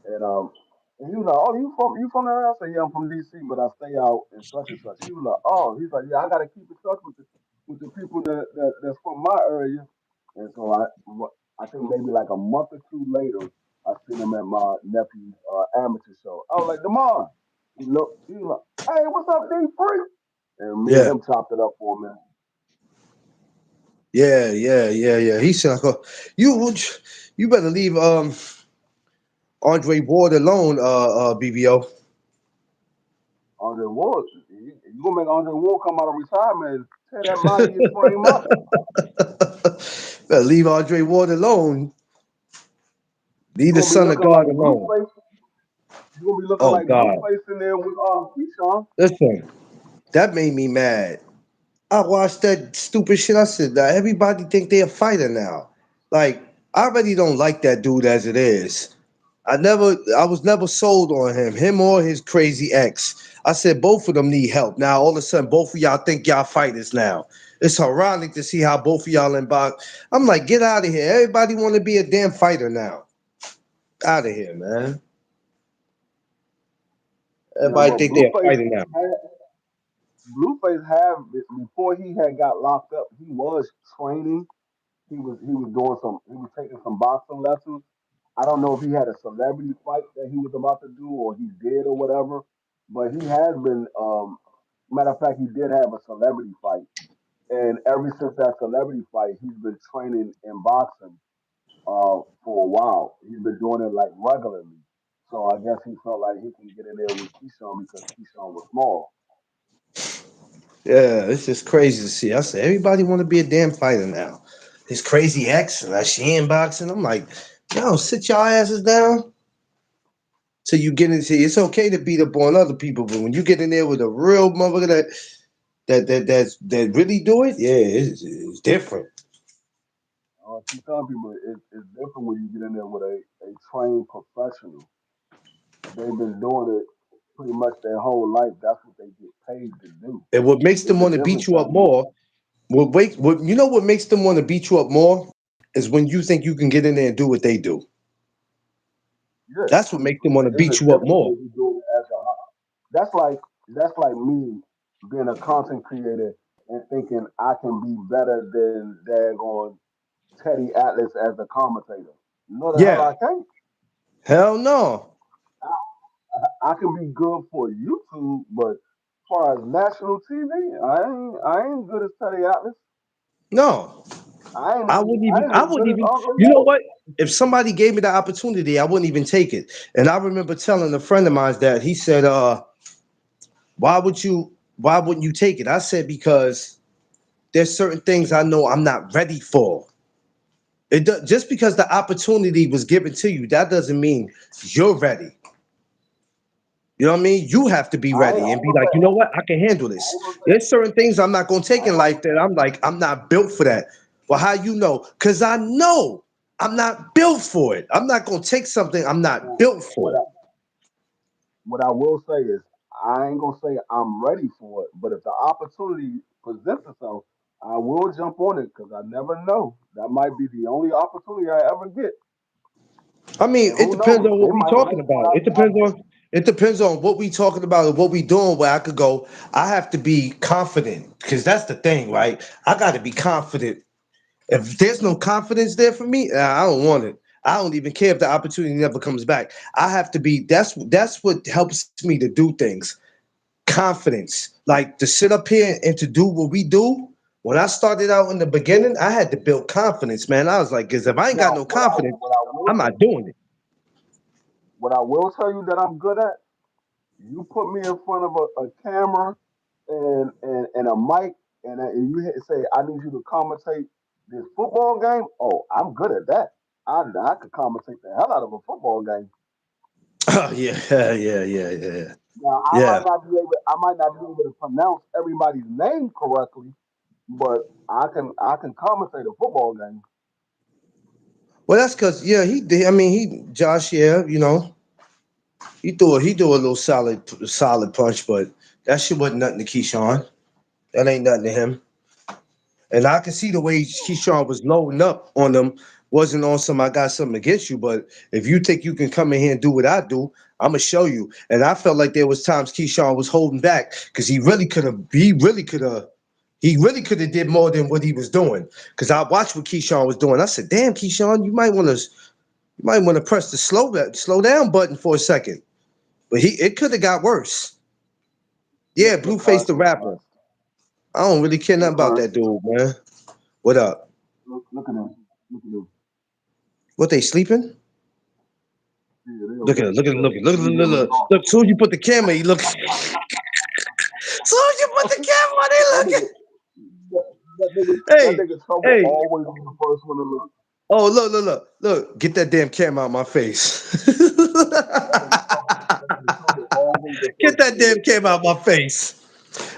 And and he was like, "Oh, you from there?" I said, "Yeah, I'm from DC, but I stay out in such and such." He was like, "Oh," he's like, "Yeah, I gotta keep in touch with the people that's from my area." And so I think maybe like a month or two later, I seen him at my nephew's amateur show. I was like, "Demond," he was like, "Hey, what's up, D Free?" And me and yeah, him chopped it up for a minute. yeah. He said, you, you better leave Andre Ward alone, BBO. Andre Ward, you gonna make Andre Ward come out of retirement and tear that Lion frame up? Better leave Andre Ward alone. You Leave the gonna be son of looking God like alone. Blueface. You gonna be looking Oh like God, Blueface in there with Keyshawn. listen, that made me mad. I watched that stupid shit. I said that everybody think they a fighter now. Like I already don't like that dude as it is. I was never sold on him or his crazy ex. I said both of them need help. Now all of a sudden, both of y'all think y'all fighters now. It's ironic to see how both of y'all in box. I'm like, get out of here. Everybody want to be a damn fighter now. Out of here, man. Yeah, Everybody well, think they're a fighter now. Blueface have before he had got locked up. He was training. He was doing some. He was taking some boxing lessons. I don't know if he had a celebrity fight that he was about to do or he did or whatever. But he has been. Matter of fact, he did have a celebrity fight, and ever since that celebrity fight, he's been training in boxing for a while. He's been doing it like regularly. So I guess he felt like he can get in there with Keyshawn because Keyshawn was small. Yeah, it's just crazy to see. I said everybody want to be a damn fighter now. His crazy ex, like she in boxing. I'm like, yo, sit your asses down. So you get into it's okay to beat up on other people, but when you get in there with a real motherfucker that really do it, yeah, it's different. I keep telling people it's different when you get in there with a trained professional. They've been doing it pretty much their whole life. That's what they get paid to do. And what makes It's them a want to beat difference you up between more, what you know what makes them want to beat you up more is when you think you can get in there and do what they do. yeah. That's what makes them want to It's a beat you up difference more. when you do it as a that's like me being a content creator and thinking I can be better than daggone Teddy Atlas as a commentator. No, the hell Yeah. I can't. Hell no. I can be good for YouTube, but as far as national TV, I ain't good as Teddy Atlas. No. I ain't I as wouldn't good as even, Uncle you know Joe. what? If somebody gave me the opportunity, I wouldn't even take it. And I remember telling a friend of mine that he said, why wouldn't you take it? I said, because there's certain things I know I'm not ready for. Just because the opportunity was given to you, that doesn't mean you're ready. You know what I mean? You have to be I ready and ain't be gonna like, say. you know what? I can handle I this. ain't gonna say. There's certain things I'm not gonna take I in ain't gonna. life that I'm like, I'm not built for that. Well, how you know? Because I know I'm not built for it. I'm not gonna take something I'm not built What for. what I will say is I ain't gonna say I'm ready for it, but if the opportunity presents itself, I will jump on it because I never know. That might be the only opportunity I ever get, I mean, and it who depends knows? on They what we might talking like what about. I got. It depends on what we talking about and what we doing. Where I could go, I have to be confident because that's the thing, right? I got to be confident. If there's no confidence there for me, I don't want it. I don't even care if the opportunity never comes back. I have to be. That's what helps me to do things. Confidence, like to sit up here and to do what we do. When I started out in the beginning, I had to build confidence, man. I was like, because if I ain't got Now, no confidence, I'm not doing it. what I will tell you that I'm good at, you put me in front of a camera and a mic, and you say, I need you to commentate this football game. Oh, I'm good at that. I could commentate the hell out of a football game. Oh yeah, yeah. Now, Yeah. I might not be able to pronounce everybody's name correctly, but I can commentate a football game. Well, that's because yeah, he did. I mean, he Josh, yeah, he threw a little solid punch, but that shit wasn't nothing to Keyshawn. That ain't nothing to him. And I can see the way Keyshawn was loading up on them wasn't on some I got something against you. But if you think you can come in here and do what I do, I'm gonna show you. And I felt like there was times Keyshawn was holding back because he really could have did more than what he was doing. Because I watched what Keyshawn was doing. I said, damn, Keyshawn, you might want to press the slow down button for a second. But it could have got worse. Yeah, Blueface the rapper. I don't really care nothing about that dude, man. What up? Look at him. Look at him. What they sleeping? Yeah, they Look over at there. it. Look at it. Look at it. Look at They it. Look, getting ready look, to go. look. Soon as you put the camera, you look. Soon as you put the camera on, That they nigga, look. that Hey, nigga trouble hey. always be the first one to look. Oh, look. Get that damn camera out my face. That nigga trouble always the Get first that one to damn look. camera out my face.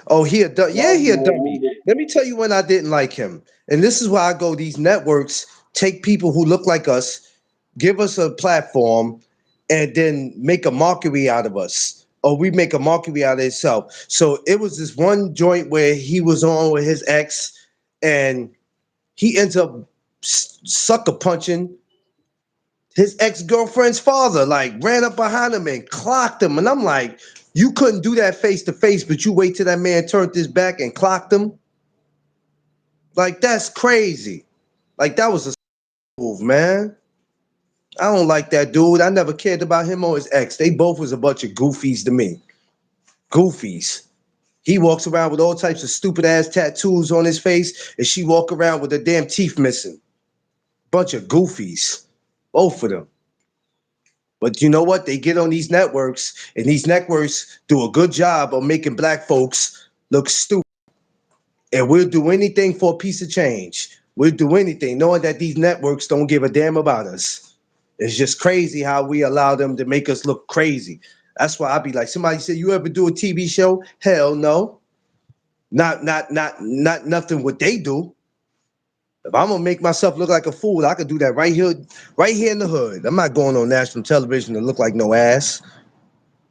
Oh, yeah, Y'all he be a on dummy. one. Let me tell you when I didn't like him. And this is why I go, these networks take people who look like us, give us a platform, and then make a mockery out of us. Or we make a mockery out of itself. So it was this one joint where he was on with his ex, and he ends up sucker punching his ex-girlfriend's father, like ran up behind him and clocked him. And I'm like, you couldn't do that face to face, but you wait till that man turned his back and clocked him. Like that's crazy. Like that was a move, man. I don't like that dude. I never cared about him or his ex. They both was a bunch of goofies to me. Goofies. He walks around with all types of stupid ass tattoos on his face, and she walk around with her damn teeth missing. Bunch of goofies. Both of them. But you know what? They get on these networks, and these networks do a good job of making black folks look stupid. And we'll do anything for a piece of change. We'll do anything, knowing that these networks don't give a damn about us. It's just crazy how we allow them to make us look crazy. That's why I be like, somebody said, "You ever do a TV show?" Hell no. Not nothing what they do. If I'm gonna make myself look like a fool, I could do that right here in the hood. I'm not going on national television to look like no ass.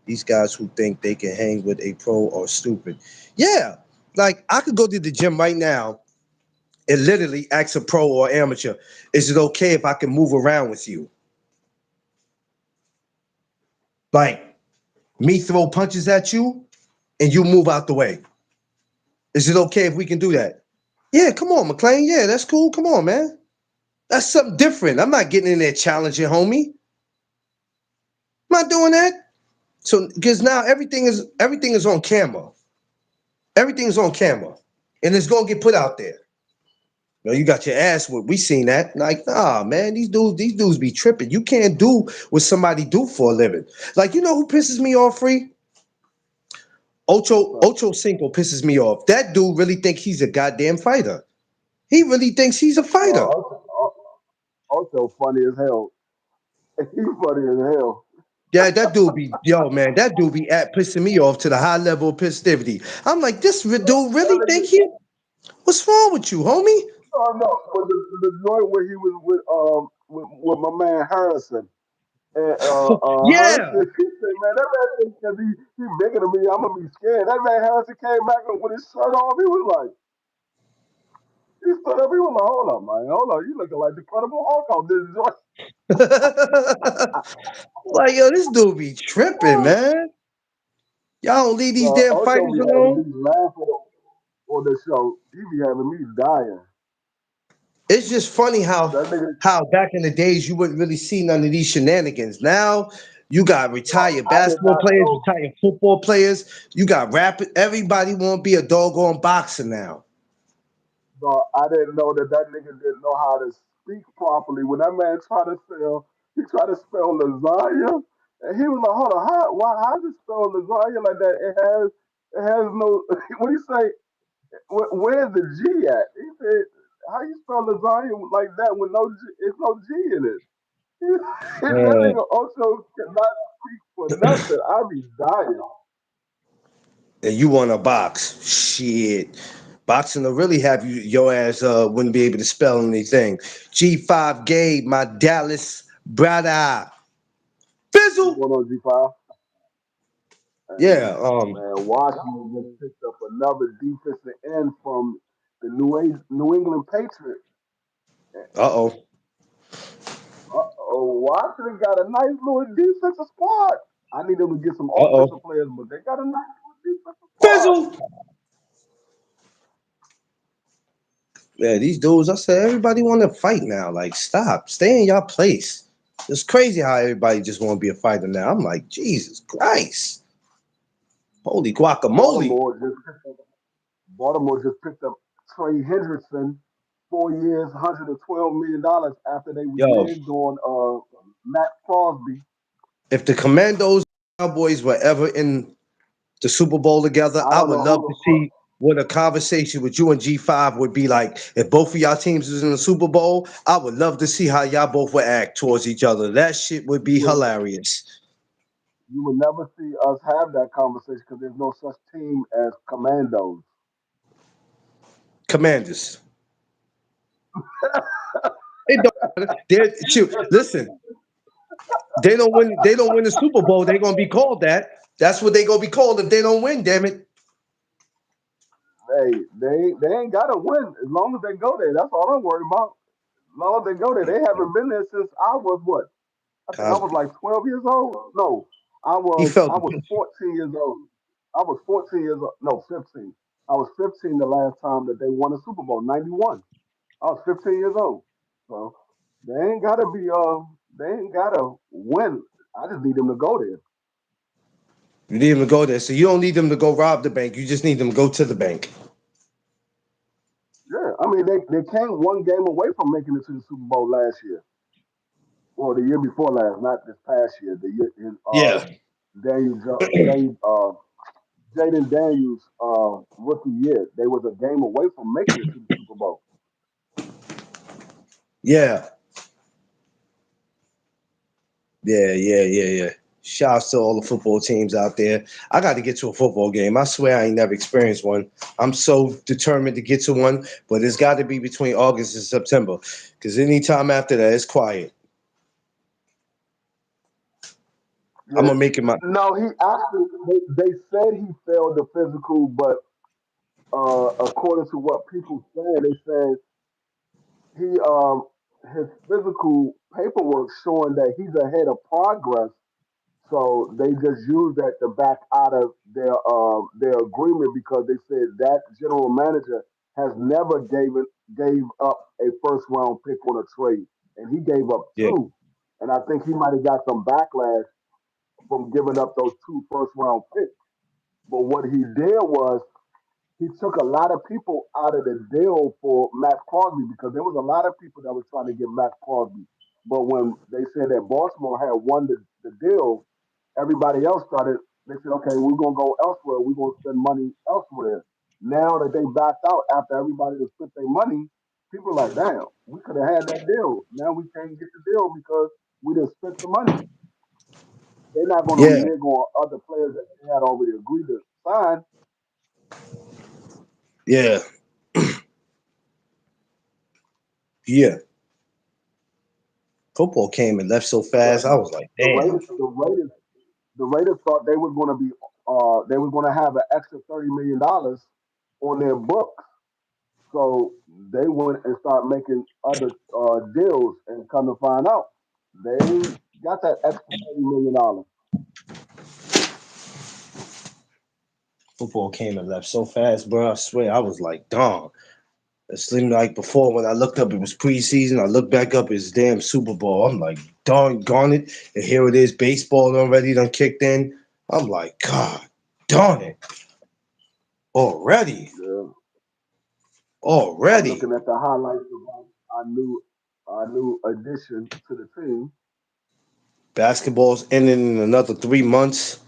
These guys who think they can hang with a pro are stupid. Yeah, like I could go to the gym right now and literally ask a pro or amateur, is it okay if I can move around with you? Like me throw punches at you and you move out the way. Is it okay if we can do that? Yeah, come on, McLean. Yeah, that's cool. Come on, man. That's something different. I'm not getting in there challenging, homie. I'm not doing that. So because now everything is on camera. Everything is on camera. And it's gonna get put out there. You know, you got your ass whipped. We seen that. Like, nah, man, these dudes be tripping. You can't do what somebody do for a living. Like, you know who pisses me off, Free? Ocho Cinco pisses me off. That dude really think he's a goddamn fighter. He really thinks he's a fighter. Okay. Ocho funny as hell. He's funny as hell. Yeah, that dude be yo man, that dude be at pissing me off to the high level of festivity. I'm like, this dude That really think nigga, he? What's wrong with you, homie? oh no, but the joint where he was with my man Harrison. And Yeah, Harrison, he said, man, that man think because he bigger than me, I'm gonna be scared. That man Harrison came back with his shirt off. He was like, he stood up. He was like, hold up, man, hold up. You looking like the Incredible Hulk on this joint. like yo, this dude be tripping, man. Y'all don't leave these damn Ocho fighters be having alone. me laughing on the show. He be having me dying. It's just funny how That nigga, back in the days you wouldn't really see none of these shenanigans. Now you got retired I did basketball not players, know. retired football players. You got rap. Everybody want to be a doggone boxer now. Dog, I didn't know that nigga didn't know how to speak properly. When that man tried to spell, he tried to spell lasagna, and he was like, "Hold on, how does it spell lasagna like that? It has no." What do you say? Where's the G at? He said, "How you spell lasagna like that with no G? It's no G in it." That Man. nigga also cannot speak for nothing. I be dying. And you want to box? Shit. Boxing will really have you your ass wouldn't be able to spell anything. G5 Gabe, my Dallas brother. What's Fizzle. going on, G5? Yeah. Man, Washington just picked up another defensive end from the New England Patriots. Uh-oh. Washington got a nice little defensive squad. I need them to get some offensive Uh-oh. players, but they got a nice little defensive squad. Fizzle. Yeah, these dudes, I said, everybody want to fight now. Like, stop. Stay in your place. It's crazy how everybody just want to be a fighter now. I'm like, Jesus Christ. Holy guacamole. Baltimore just picked up, Baltimore just picked up Trey Hendrickson, 4 years, $112 million after they Yo, reneged on Matt Crosby. if the Commandos Cowboys were ever in the Super Bowl together, I I don't would know who love the to fuck. see what a conversation with you and G5 would be like. If both of y'all teams was in the Super Bowl, I would love to see how y'all both would act towards each other. That shit would You be would hilarious. you would never see us have that conversation because there's no such team as Commandos. Commanders. It don't matter. Shoot, listen, they don't win the Super Bowl, they're gonna be called that. That's what they gonna be called if they don't win, damn it. Hey, they ain't gotta win as long as they go there. That's all I'm worried about. As long as they go there, they haven't been there since I was what? I think I was Cosby. like 12 years old. No, I He was felt I the was pinch. 14 years old. I was 14 years old. No, 15. I was 15 the last time that they won a Super Bowl, 91. I was 15 years old. So they ain't gotta win. I just need them to go there. You need him to go there. So you don't need them to go rob the bank. You just need them to go to the bank. Yeah, I mean they came one game away from making it to the Super Bowl last year. Well, the year before last, not this past year. The year in Yeah. Jaden Daniels rookie year, they was a game away from making it to the Super Bowl. Yeah. Yeah. Shouts to all the football teams out there. I got to get to a football game. I swear I ain't never experienced one. I'm so determined to get to one, but it's got to be between August and September because anytime after that, it's quiet. I'm Yeah. gonna make it my. No, he actually they said he failed the physical, but according to what people said, they said he his physical paperwork showing that he's ahead of progress. So they just used that to back out of their agreement because they said that general manager has never gave up a first round pick on a trade, and he gave up Yeah. two, and I think he might have got some backlash from giving up those two first round picks. But what he did was he took a lot of people out of the deal for Matt Crosby because there was a lot of people that was trying to get Matt Crosby. But when they said that Baltimore had won the deal, everybody else started. They said, "Okay, we're gonna go elsewhere. We're gonna spend money elsewhere." Now that they backed out after everybody has spent their money, People like, damn, we could have had that deal. Now we can't get the deal because we didn't spend the money. They're not going to Yeah, renege on other players that they had already agreed to sign. yeah, yeah. Football came and left so The fast. I was like, the damn. Raiders the Raiders the Raiders thought they were going to be they were going to have an extra $30 million on their books, so they went and started making other deals, and come to find out they ain't got that extra $30 million. Football came and left so fast, bro. I swear, I was like, dog. It seemed like before when I looked up, it was preseason. I looked back up, it's damn Super Bowl. I'm like, darn it. And here it is, baseball already done kicked in. I'm like, God, darn it. Already. Yeah. I'm Already. looking at the highlights of our new addition to the team. Basketball's ending in another 3 months.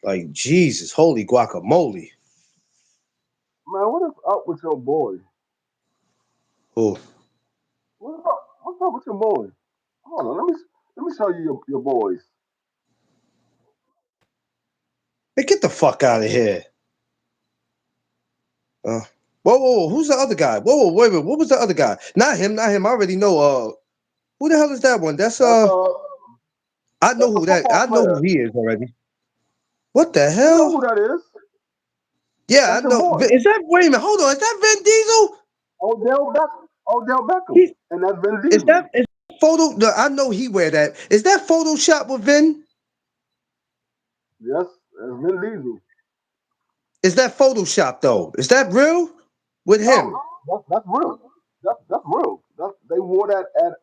Like, Jesus, holy guacamole. Man, what is up with your boy? Oh, What's up with your boy? Hold on, let me show you your boys. hey, get the fuck out of here. Uh, whoa, who's the other guy? Wait a minute. What was the other guy? Not him. I already know. Who the hell is that one? That's I know that's a who that. football I know player. who he is already. What the You know hell? who that is? Yeah, I That's your know. boy, Is that? Wait a minute. Hold on. Is that Vin Diesel? Odell Beckham. Odell Beckham, He, and that's Vin is Diesel. that is photo? No, I know he wear that. Is that Photoshop with Vin? Yes, that's Vin Diesel. Is that Photoshop though? Is that real with No, him? that's real. That's real. They wore that at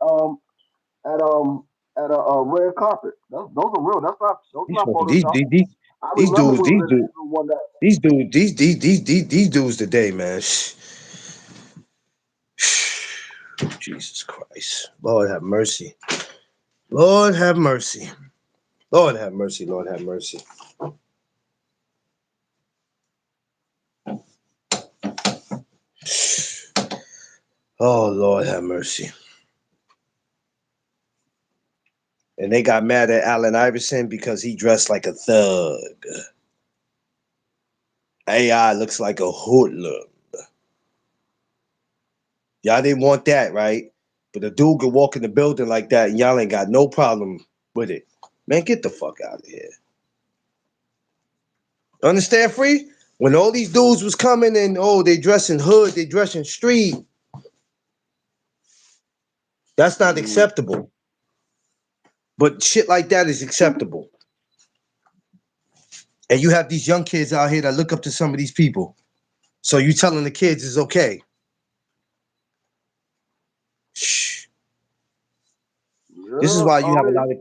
at a red carpet. Those are real. Those These not fucking these Photoshop. these these, I these remember dudes when these Vin dudes Diesel won that. these dudes these dudes today, man. Jesus Christ. Lord have mercy. Lord have mercy. Lord have mercy. Lord have mercy. Oh, Lord have mercy. And they got mad at Allen Iverson because he dressed like a thug. AI looks like a hoodlum. Y'all didn't want that, right? But a dude could walk in the building like that and y'all ain't got no problem with it. Man, get the fuck out of here. Understand, Free? When all these dudes was coming and, oh, they dressing hood, they dressing street, that's not Mm. acceptable. But shit like that is acceptable. And you have these young kids out here that look up to some of these people. So you telling the kids it's okay. Shh. This is Yeah, why you I have a mean, lot of,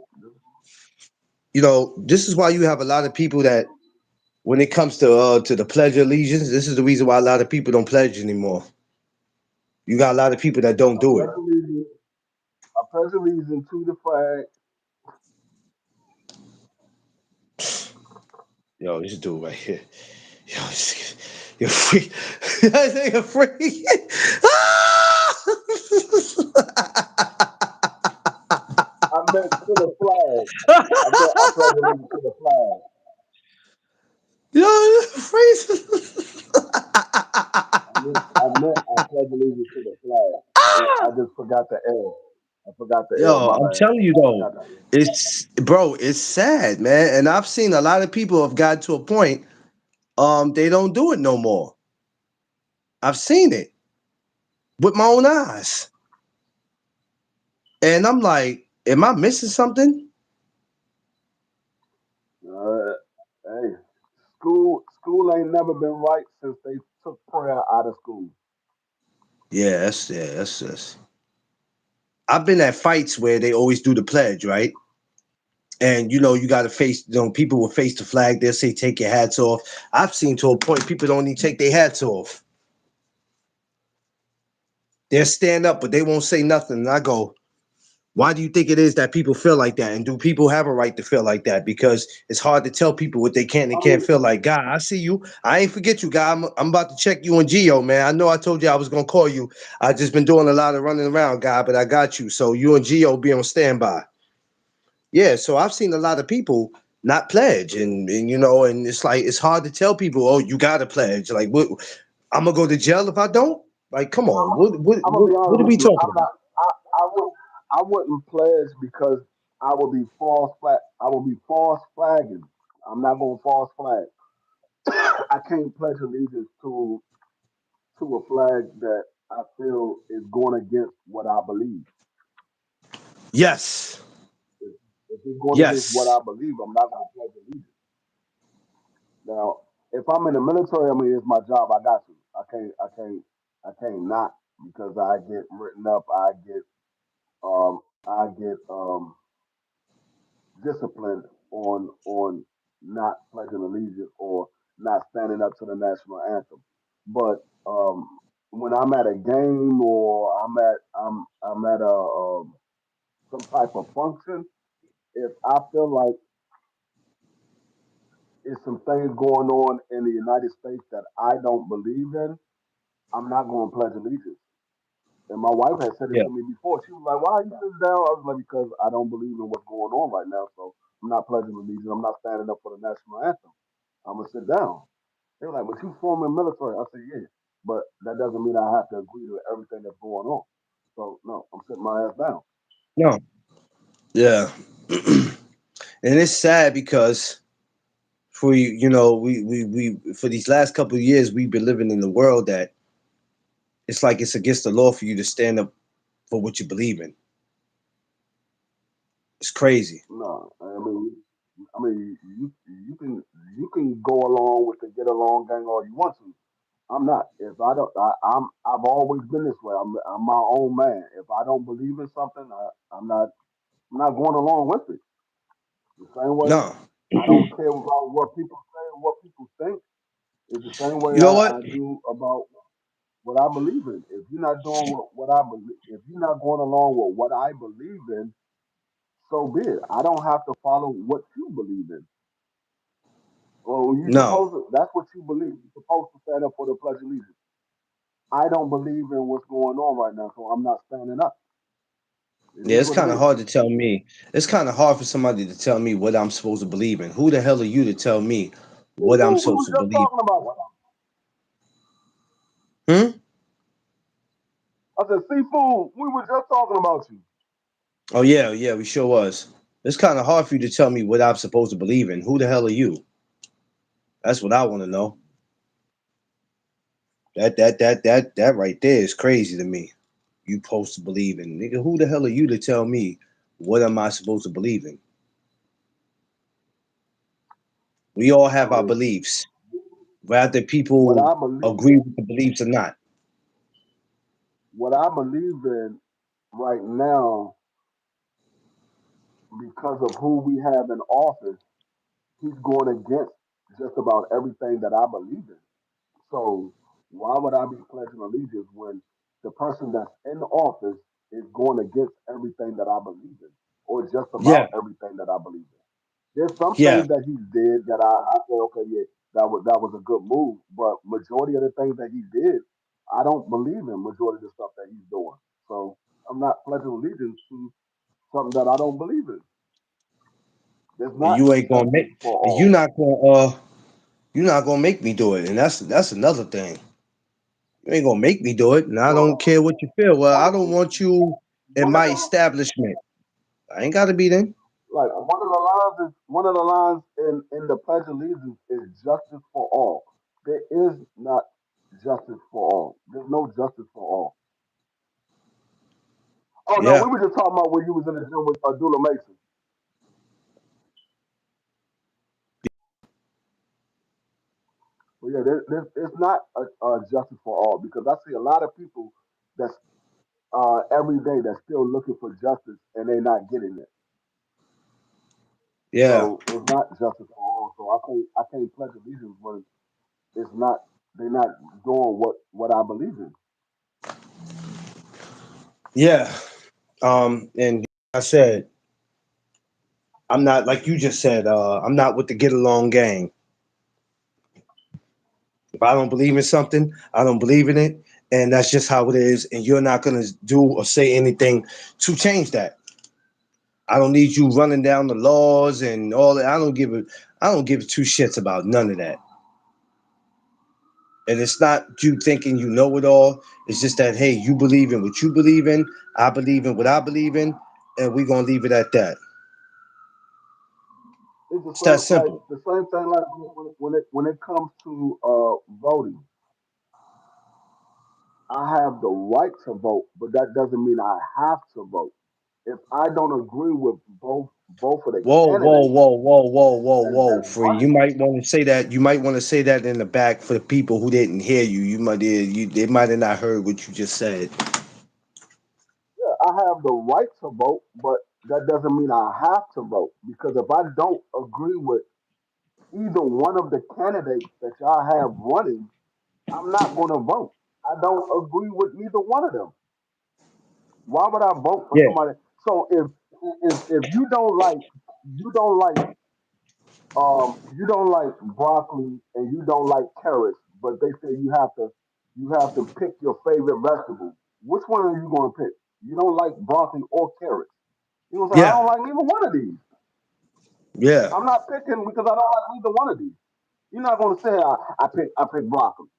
this is why you have a lot of people that when it comes to the Pledge of Allegiance, this is the reason why a lot of people don't pledge anymore. You got a lot of people that don't I do it. pledge allegiance. I pledge allegiance to the flag. Yo, this dude right here. Yo, you're free. I think you're free. I meant to the flag. I pledge allegiance to the flag. Yo, you're free. I pledge allegiance to the flag. I just forgot the L. I forgot the L. Yo, My I'm bad. telling you I though, forgot the L. it's sad, man. And I've seen a lot of people have gotten to a point, they don't do it no more. I've seen it with my own eyes. And I'm like, am I missing something? Hey, school ain't never been right since they took prayer out of school. That's I've been at fights where they always do the pledge, right? And you gotta face, people will face the flag, they'll say take your hats off. I've seen to a point people don't even take their hats off. They'll stand up, but they won't say nothing. And I go, Why do you think it is that people feel like that? And do people have a right to feel like that? Because it's hard to tell people what they can and I can't mean, feel like. God, I see you. I ain't forget you, God. I'm about to check you on Geo, man. I know I told you I was gonna call you. I just been doing a lot of running around, God, but I got you. So you and Geo be on standby. Yeah, so I've seen a lot of people not pledge, and you know, and it's like it's hard to tell people, oh, you gotta pledge. Like, what? I'm gonna go to jail if I don't. Like, come on, I'm gonna be what are honest we with you. talking I'm about? not. I would. I wouldn't pledge because I would be false flag. I would be false flagging. I'm not going to false flag. I can't pledge allegiance to a flag that I feel is going against what I believe. Yes, If, if it's going against what yes, I believe, I'm not going to pledge allegiance. Now, if I'm in the military, I mean, it's my job. I got to. I can't not because I get written up. I get disciplined on not pledging allegiance or not standing up to the national anthem. But when I'm at a game or I'm at a some type of function, if I feel like it's some things going on in the United States that I don't believe in, I'm not going to pledge allegiance. And my wife has said it yeah, to me before. She was like, "Why are you sitting down?" I was like, "Because I don't believe in what's going on right now. So I'm not pledging allegiance. I'm not standing up for the national anthem. I'm gonna sit down." They were like, "But you former military." I said, "Yeah, but that doesn't mean I have to agree to everything that's going on." So no, I'm sitting my ass down. no, yeah, and it's sad because for you know, we for these last couple of years we've been living in a world that it's like it's against the law for you to stand up for what you believe in. It's crazy. No, I mean, you can go along with the get along gang all you want to. I'm not. If I don't, I've always been this way. I'm my own man. If I don't believe in something, I'm not going along with it. The same way No, I don't care about what people say and what people think. It's the same way you know what? I do about what I believe in. If you're not doing what I believe, if you're not going along with what I believe in, so be it. I don't have to follow what you believe in. Well, you No, supposed to. That's what you believe. You're supposed to stand up for the Pledge of Allegiance. I don't believe in what's going on right now, so I'm not standing up. It yeah, is it's what it kind of is. hard to tell me. It's kind of hard for somebody to tell me what I'm supposed to believe in. Who the hell are you to tell me what I'm Seafood, we supposed was to just believe talking about. in? Hmm? I said, seafood, we were just talking about you. Oh yeah, yeah, we sure was. It's kind of hard for you to tell me what I'm supposed to believe in. Who the hell are you? That's what I want to know. That right there is crazy to me. You supposed to believe in, nigga. Who the hell are you to tell me what am I supposed to believe in? We all I have our mean, beliefs, whether what people I believe, agree with the beliefs or not. what I believe in right now, because of who we have in office, he's going against just about everything that I believe in. So why would I be pledging allegiance when the person that's in office is going against everything that I believe in, or just Yeah, about everything that I believe in? There's some yeah, things that he did that I say, okay, yeah, that was a good move. But majority of the things that he did, I don't believe in majority of the stuff that he's doing. So I'm not pledging allegiance to something that I don't believe in. It's and not you ain't gonna justice make, for and you all. not gonna, you're not gonna make me do it, and that's another thing. You ain't gonna make me do it, and I don't Well, care what you feel. Well, one I of don't want you in one of my the establishment. I ain't gotta be then. like one of the lines in the Pledge of Allegiance is justice for all. There is not justice for all. There's no justice for all. Oh no, we Yeah, were just talking about when you was in the gym with Abdullah Mason. But yeah, it's not a justice for all because I see a lot of people that's every day that's still looking for justice and they're not getting it. yeah, So it's not justice for all. So I can't pledge allegiance when it's not they're not doing what I believe in. yeah. And I said, I'm not like you just said. I'm not with the get along gang. If I don't believe in something, I don't believe in it, and that's just how it is. And you're not gonna do or say anything to change that. I don't need you running down the laws and all that. I don't give two shits about none of that. And it's not you thinking you know it all. It's just that hey, you believe in what you believe in. I believe in what I believe in, and we're gonna leave it at that. It's the It's that same like simple. the same thing like when it comes to voting. I have the right to vote, but that doesn't mean I have to vote. If I don't agree with both of the Whoa, whoa, candidates whoa, whoa, whoa, whoa, whoa, that's free. You running, might want to say that. You might want to say that in the back for the people who didn't hear you. They might have not heard what you just said. yeah, I have the right to vote, but that doesn't mean I have to vote because if I don't agree with either one of the candidates that y'all have running, I'm not going to vote. I don't agree with neither one of them. Why would I vote for Yeah, somebody? So if you don't like broccoli and you don't like carrots, but they say you have to pick your favorite vegetable. Which one are you going to pick? You don't like broccoli or carrots. You know what I'm saying? I yeah, don't like neither one of these. yeah, I'm not picking because I don't like neither one of these. You're not going to say I pick broccoli.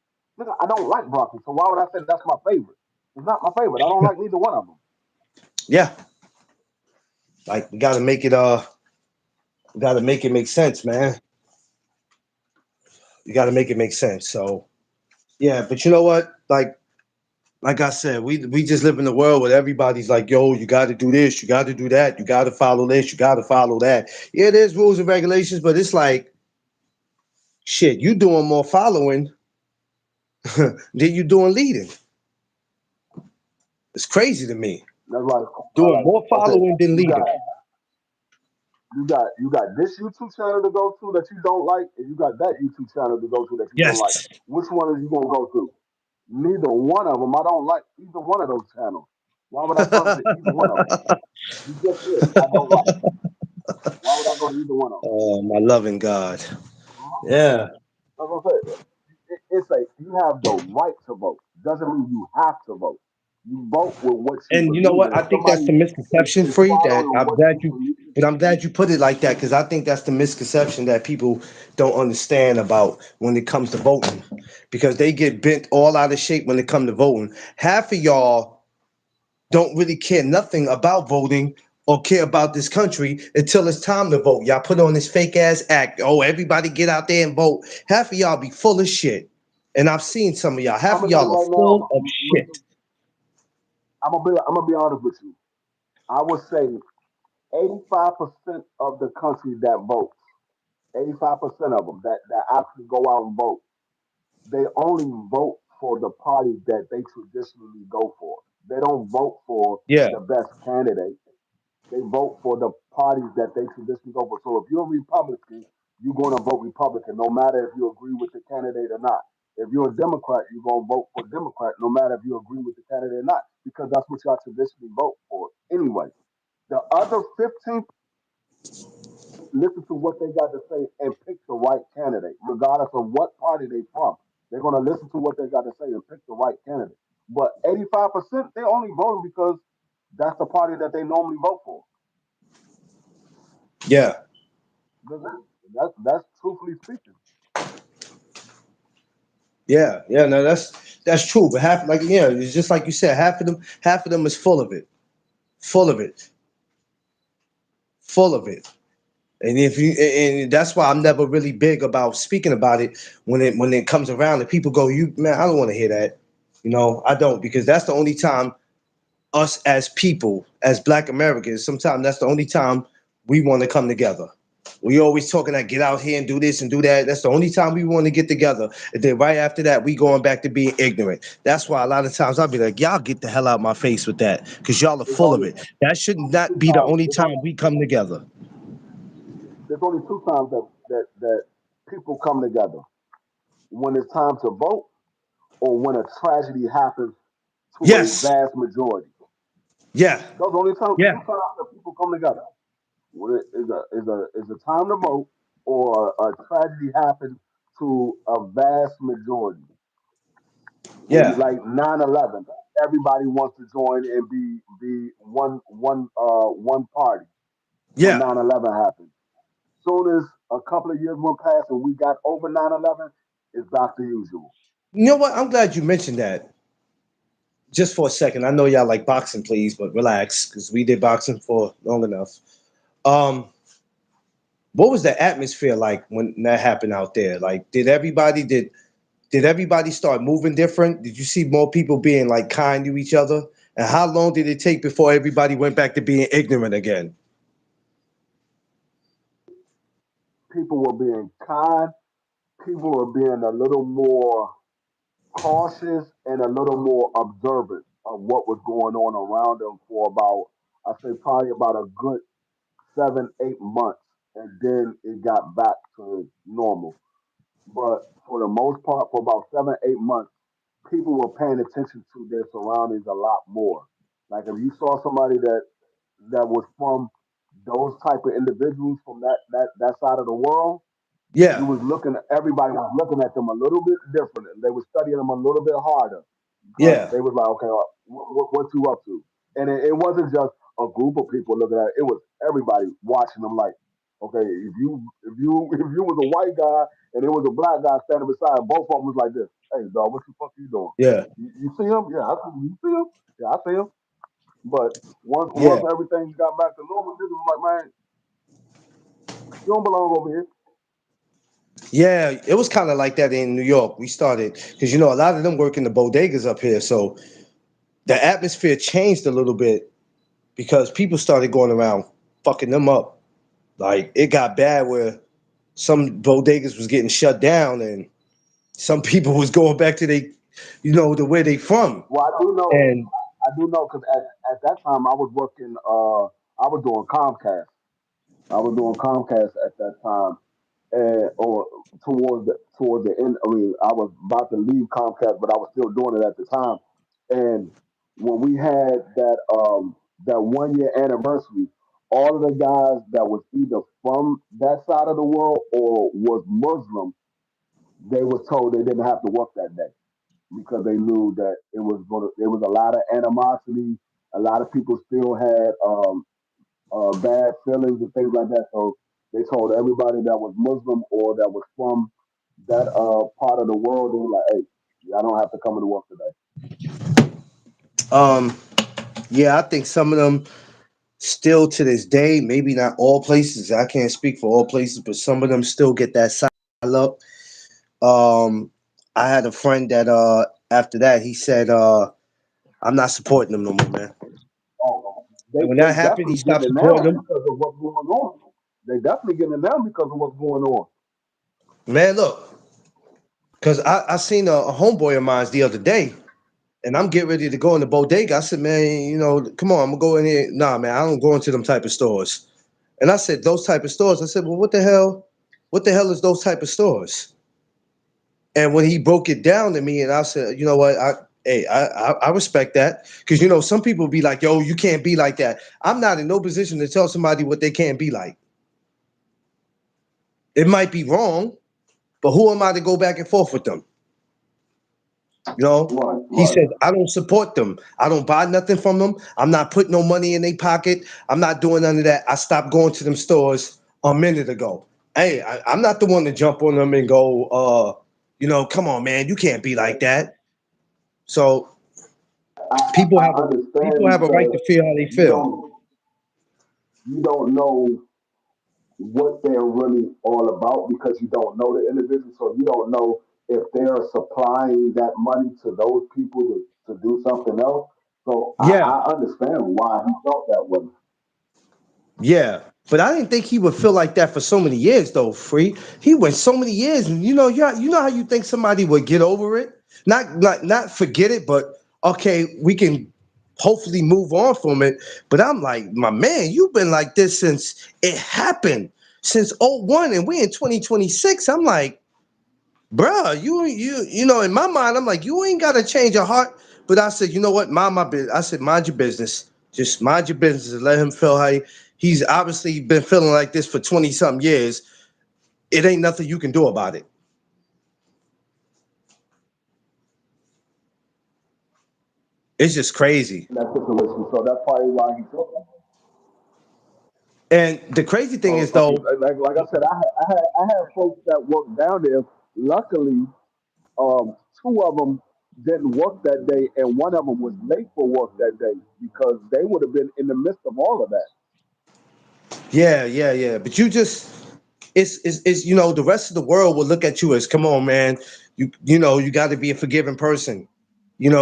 Nigga, I don't like broccoli, so why would I say that's my favorite? It's not my favorite. I don't like neither one of them. yeah. Like we gotta make it make sense, man. You gotta make it make sense. So yeah, but you know what? Like I said, we just live in a world where everybody's like, yo, you got to do this, you got to do that, you got to follow this, you got to follow that. Yeah, there's rules and regulations, but it's like shit. You doing more following than you doing leading. It's crazy to me. That's like, Doing more okay, following than you got leading. you got this YouTube channel to go to that you don't like, and you got that YouTube channel to go to that you don't like. Yes. Which one are you gonna go to? Neither one of them. I don't like either one of those channels. Why would I come to either one of them? You just said I don't like. Why would I go to either one of them? Oh, my loving God. Yeah. That's what I'm saying. It's like you have the right to vote. Doesn't mean you have to vote. You vote with what you And you know believe in. what? I If think that's somebody the misconception, is free. That following I'm what glad you you, believe, but I'm glad you put it like that because I think that's the misconception that people don't understand about when it comes to voting, because they get bent all out of shape when it comes to voting. Half of y'all don't really care nothing about voting or care about this country until it's time to vote. Y'all put on this fake ass act. Oh, everybody get out there and vote. Half of y'all be full of shit. And I've seen some of y'all. I'm Half of gonna tell you y'all are right now. full of shit. I'm gonna be honest with you. I would say 85% of the country that votes, 85% of them that actually go out and vote, they only vote for the party that they traditionally go for. They don't vote for Yeah. the best candidate. They vote for the parties that they traditionally go for. So if you're a Republican, you're going to vote Republican, no matter if you agree with the candidate or not. If you're a Democrat, you're going to vote for Democrat, no matter if you agree with the candidate or not, because that's what y'all traditionally vote for anyway. The other 15 listen to what they got to say and pick the right candidate, regardless of what party they from. They're going to listen to what they got to say and pick the right candidate. But 85%, they're only voting because that's the party that they normally vote for. Yeah. That's truthfully speaking. Yeah. Yeah. No, that's true. But half like yeah, it's just like you said, half of them is full of it. Full of it. Full of it. And if you and that's why I'm never really big about speaking about it when it comes around and people go, you man, I don't want to hear that. I don't because that's the only time us as people, as Black Americans, sometimes that's the only time we want to come together. We always talking that get out here and do this and do that. That's the only time we want to get together. And then right after that, we going back to being ignorant. That's why a lot of times I'll be like, y'all get the hell out my face with that because y'all are There's full of only, it. That should only not two be the times. only time we come together. There's only two times that people come together: when it's time to vote, or when a tragedy happens to a Yes. vast majority. Yeah. Those are the only time, Yeah. two times that people come together. When it is a time to vote or a tragedy happens to a vast majority. When Yeah. like 9/11, everybody wants to join and be one party when Yeah. 9/11 happened. Soon as a couple of years went past and we got over 9/11, it's back to usual. You know what? I'm glad you mentioned that. Just for a second. I know y'all like boxing, please, but relax, because we did boxing for long enough. Um, what was the atmosphere like when that happened out there? Like, did everybody start moving different? Did you see more people being like kind to each other? And how long did it take before everybody went back to being ignorant again? People were being kind. People were being a little more cautious and a little more observant of what was going on around them for about, I say, probably about a good 7, 8 months, and then it got back to normal. But for the most part, for about 7, 8 months, people were paying attention to their surroundings a lot more. Like if you saw somebody that was from those type of individuals from that side of the world, you Yeah, was looking. Everybody was looking at them a little bit different. And they were studying them a little bit harder because yeah, they was like, okay, what you up to? And it wasn't just a group of people looking at it. It was everybody watching them. Like, okay, if you was a white guy and it was a black guy standing beside him, both of them was like this. Hey, dog, what the fuck you doing? yeah, You see him? Yeah, I see him. You see him? Yeah, I see him. But once yeah, everything got back to normal, niggas was like, man, you don't belong over here. yeah. It was kind of like that in New York. We started because a lot of them work in the bodegas up here, so the atmosphere changed a little bit because people started going around fucking them up. Like it got bad where some bodegas was getting shut down and some people was going back to the where they from. Well, And I do know because at that time I was working. I was doing Comcast. I was doing Comcast at that time, and or towards the end. I mean, I was about to leave Comcast, but I was still doing it at the time. And when we had that 1 year anniversary, all of the guys that was either from that side of the world or was Muslim, they was told they didn't have to work that day because they knew that there was a lot of animosity. A lot of people still had bad feelings and things like that. So they told everybody that was Muslim or that was from that part of the world, they were like, "Hey, y'all don't have to come into work today." um, yeah, I think some of them still to this day, maybe not all places. I can't speak for all places, but some of them still get that side up. Um, I had a friend that after that he said, I'm not supporting them no more, man. They And when they that happened, he definitely stopped getting it supporting now them. because of what's going on. They definitely getting it now because of what's going on. Man, look, because I seen a homeboy of mine the other day, and I'm getting ready to go in the bodega. I said, man, come on, I'm gonna go in here. Nah, man, I don't go into them type of stores. And I said, those type of stores. I said, well, what the hell? What the hell is those type of stores? And when he broke it down to me, and I said, you know what, I respect that because some people be like, yo, you can't be like that. I'm not in no position to tell somebody what they can't be like. It might be wrong, but who am I to go back and forth with them? You know, Right, he right. said, I don't support them. I don't buy nothing from them. I'm not putting no money in their pocket. I'm not doing none of that. I stopped going to them stores a minute ago. Hey, I'm not the one to jump on them and go, come on, man, you can't be like that. So people I have a people understand have a right because to feel how they you feel. don't you don't know what they're really all about because you don't know the individual. So you don't know if they're supplying that money to those people to do something else. So Yeah, I understand why he felt that way. yeah. But I didn't think he would feel like that for so many years, though. Free. He went so many years, and you know how you think somebody would get over it, not forget it, but okay, we can hopefully move on from it. But I'm like, my man, you've been like this since it happened, since '01, and we in 2026. I'm like, bruh, in my mind, I'm like, you ain't gotta change your heart. But I said, you know what, mind my business. I said, mind your business. Just mind your business and let him feel how he's obviously been feeling like this for 20 something years. It ain't nothing you can do about it. It's just crazy. in that situation. So that's probably why he felt that. And the crazy thing is though, Like I said, I had folks that worked down there. Luckily, two of them didn't work that day, and one of them was late for work that day because they would have been in the midst of all of that. yeah. But you just it's the rest of the world will look at you as, come on, man, you got to be a forgiving person.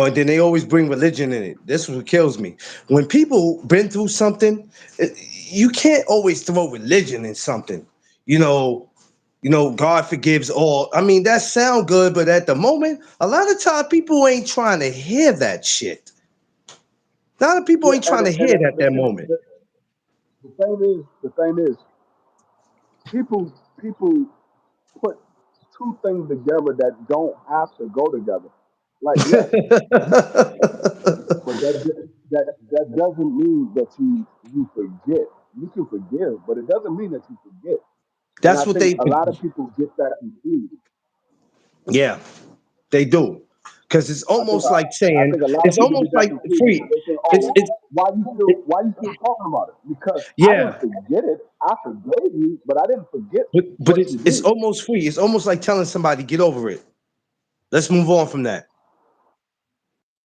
And then they always bring religion in it. This is what kills me. When people been through something, you can't always throw religion in something. You know, God forgives all. I mean, that sound good, but at the moment, a lot of time people ain't trying to hear that shit. A lot of people Yeah, ain't trying to hear that moment. the thing is, people put two things together that don't have to go together. Like, yes, but that doesn't mean that you forget. You can forgive, but it doesn't mean that you forget. And I That's what think they. a lot of people get that confused. Yeah, they do. Because it's I think almost like I saying, think a lot of it's people almost get that like confused free. because they think, It's "Oh, it's it, why you still talking about it?" Because I didn't yeah, forget it. I forgave you, but I didn't forget but what it's you it's did. almost free. It's almost like telling somebody, get over it. Let's move on from that.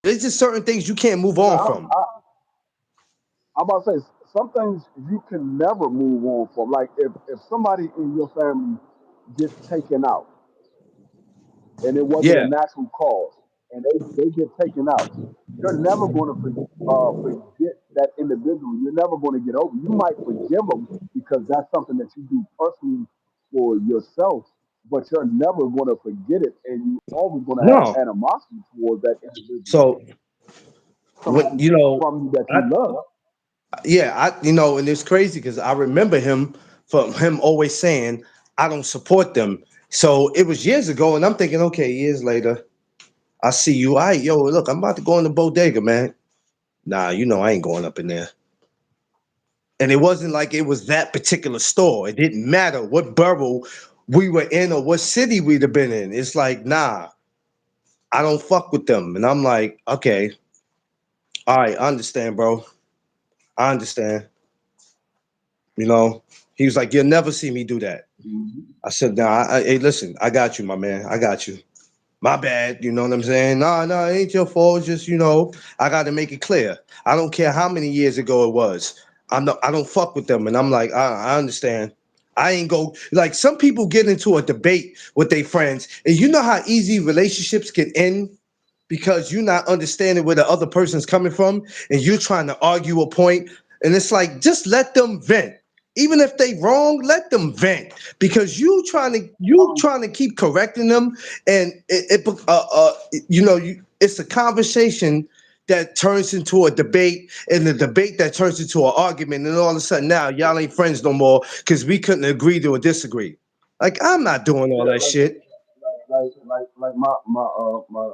There's just certain things you can't move No, on from. I'm about to say some things you can never move on from. Like if somebody in your family gets taken out and it wasn't a Yeah, natural cause, and they get taken out, you're never going to forget that individual. You're never going to get over. You might forgive them because that's something that you do personally for yourself, but you're never going to forget it, and you always going to have no. animosity towards that individual, So what somebody from you that I you love. yeah, and it's crazy because I remember him always saying, I don't support them. So it was years ago, and I'm thinking, okay, years later, I see you. Yo, look, I'm about to go in the bodega, man. Nah, I ain't going up in there. And it wasn't like it was that particular store. It didn't matter what borough we were in or what city we'd have been in. It's like, nah, I don't fuck with them. And I'm like, okay, all right, I understand, bro. I understand. You know, he was like, you'll never see me do that. Mhm. I said, nah, hey, listen, I got you, my man. I got you. My bad. You know what I'm saying? No, it ain't your fault. It's just, I got to make it clear. I don't care how many years ago it was. I don't fuck with them. And I'm like, I understand. I ain't go like some people get into a debate with their friends, and you know how easy relationships can end because you're not understanding where the other person's coming from, and you're trying to argue a point, and it's like just let them vent. Even if they wrong, let them vent because you trying to keep correcting them, and it's a conversation that turns into a debate, and the debate that turns into an argument, and all of a sudden now y'all ain't friends no more because we couldn't agree to disagree. Like I'm not doing all Yeah, that shit. like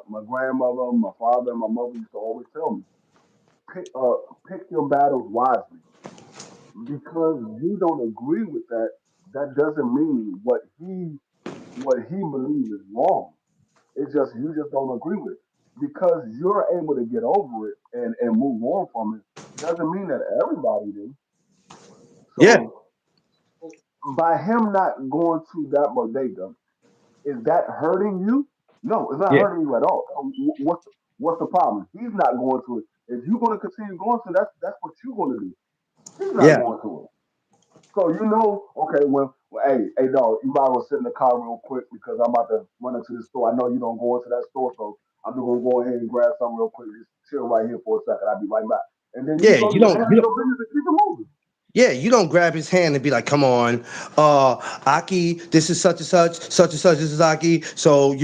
my grandmother, my father, and my mother used to always tell me, pick pick your battles wisely. Because you don't agree with that, that doesn't mean what he believes is wrong. It's just you just don't agree with it. Because you're able to get over it and move on from it doesn't mean that everybody do. Yeah, So by him not going to that bodega, is that hurting you? No, it's not yeah, hurting you at all. So what's the problem? He's not going to it. If you're going to continue going to, that's what you're going to do. He's not yeah, going to it. So okay, well, hey, dog, you might want to sit in the car real quick because I'm about to run into the store. I know you don't go into that store, so I'm just gonna go ahead and grab something real quick. Just chill right here for a second. I'll be right back. And then you yeah. go You to don't. handle your business and keep it moving. Yeah, you don't grab his hand and be like, "Come on, Aki, this is such and such. This is Aki." So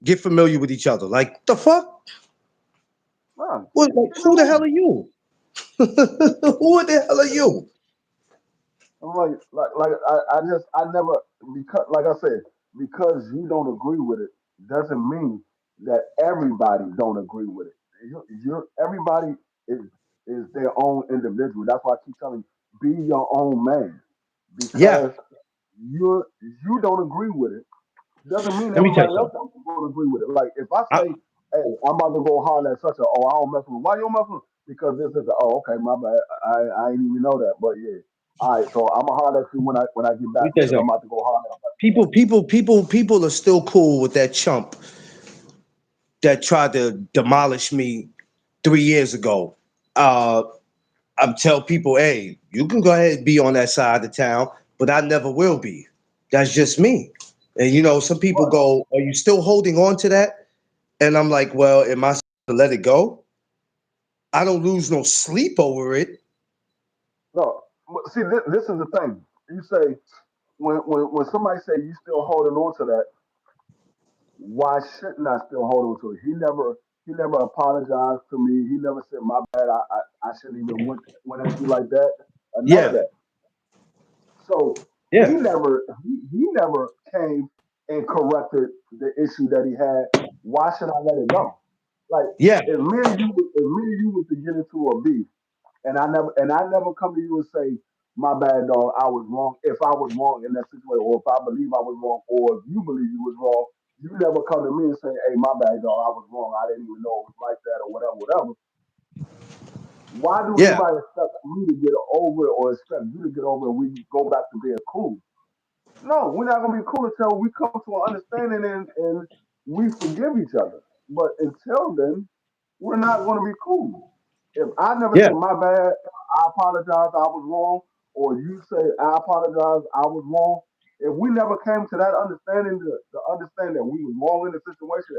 get familiar with each other. Like the fuck? Nah, What? Like, keep it who the hell moving. are you? Who the hell are you? I'm I never because like I said, because you don't agree with it doesn't mean that everybody don't agree with it. Everybody is is their own individual. That's why I keep telling you, be your own man. Yeah. Because you don't agree with it doesn't mean Let me tell you everybody else something. don't agree with it. Like if I I, say, "Hey, I'm about to go holler at such a," oh, I don't mess with him. Why you don't mess with him? Because this is, oh, okay, my bad. I ain't even know that, but yeah. All right, so I'm gonna holler at you when I get let me back tell you because I'm something. about to go holler at such and such. People are still cool with that chump that tried to demolish me 3 years ago. Uh, I'm tell people, hey, you can go ahead and be on that side of town, but I never will be. That's just me. And some people Right. go, are you still holding on to that? And I'm like, well, am I supposed to let it go? I don't lose no sleep over it. No, see, this is the thing. You say when somebody say you still holding on to that, why shouldn't I still hold on to it? He never apologized to me. He never said my bad. I shouldn't even went at you like that. None of Yeah, that. So yeah, he never came and corrected the issue that he had. Why should I let it go? Like yeah, if me and you was to get into a beef, and I never come to you and say, my bad, dog, I was wrong. If I was wrong in that situation, or if I believe I was wrong, or if you believe you was wrong, you never come to me and say, hey, my bad, dog, I was wrong. I didn't even know it was like that, or whatever, whatever. Why do yeah, anybody expect me to get over it or expect you to get over it and we go back to being cool? No, we're not gonna be cool until we come to an understanding and we forgive each other. But until then, we're not gonna be cool. If I never say yeah. my bad, I apologize, I was wrong, or you say I apologize, I was wrong. If we never came to that understanding, to understand that we was wrong in the situation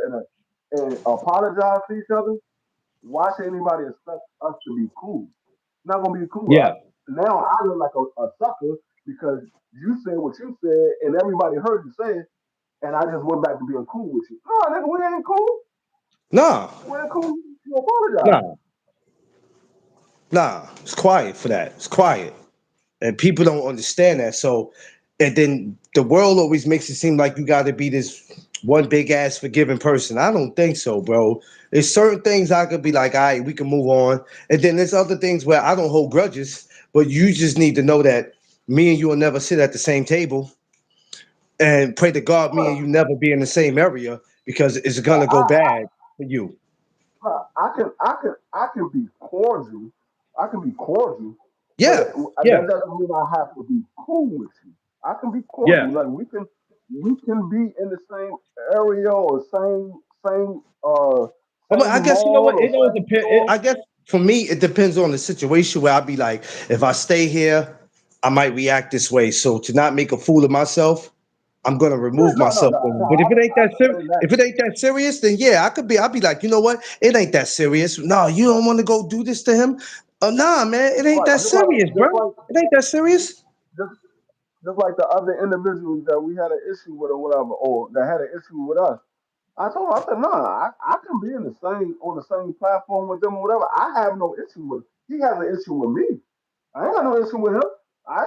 and apologize to each other, why should anybody expect us to be cool? Not gonna be cool. Yeah. Now I look like a sucker because you said what you said and everybody heard you say it, and I just went back to being cool with you. No, nigga, we ain't cool. Nah, We ain't cool. You apologize. nah, nah. It's quiet for that. It's quiet. And people don't understand that. So, and then the world always makes it seem like you got to be this one big ass forgiving person. I don't think so, bro. There's certain things I could be like, all right, we can move on. And then there's other things where I don't hold grudges, but you just need to know that me and you will never sit at the same table, and pray to God me and you never be in the same area because it's gonna go bad for you. I can be cordial. I can be cordial, but Yeah, yeah, that doesn't mean I have to be cool with you. I can be yeah. cordial. Like we can be in the same area or I same guess you know mall what? or It all same depends. store. I guess for me, it depends on the situation where I'll be like, if I stay here, I might react this way. So to not make a fool of myself, I'm gonna Yeah, remove no, no, myself. no, no. But I understand that. if it ain't that serious, then yeah, I could be. I'll be like, you know what? It ain't that serious. No, you don't want to go do this to him. Nah, man, it ain't Right, that just like serious, bro. just like It ain't that serious. just just like the other individuals that we had an issue with or whatever, or that had an issue with us. I told him, I said, nah, I can be in the same on the same platform with them or whatever. I have no issue with. He has an issue with me. I ain't got no issue with him. I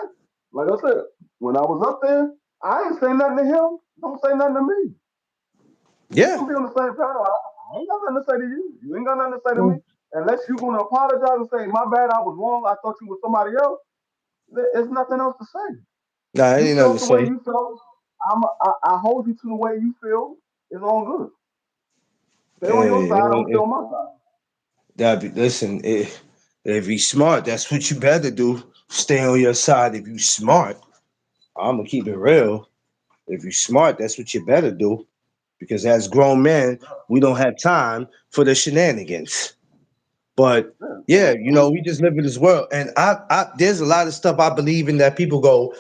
like I said, when I was up there, I ain't say nothing to him. Don't say nothing to me. We Yeah. can be on the same panel. I ain't got nothing to say to you. You ain't got nothing to say to me. Mm. Unless you're gonna apologize and say, my bad, I was wrong. I thought you was somebody else. There's nothing else to say. Nah, it You ain't nothing to felt the way say. you felt. I hold you to the way you feel. It's all good. Stay on your Hey, side. I'm stay on my side. listen, if you smart, that's what you better do. Stay on your side. If you smart, I'm gonna keep it real. If you smart, that's what you better do. Because as grown men, we don't have time for the shenanigans. But Yeah. yeah, we just live in this world, and I there's a lot of stuff I believe in that people go,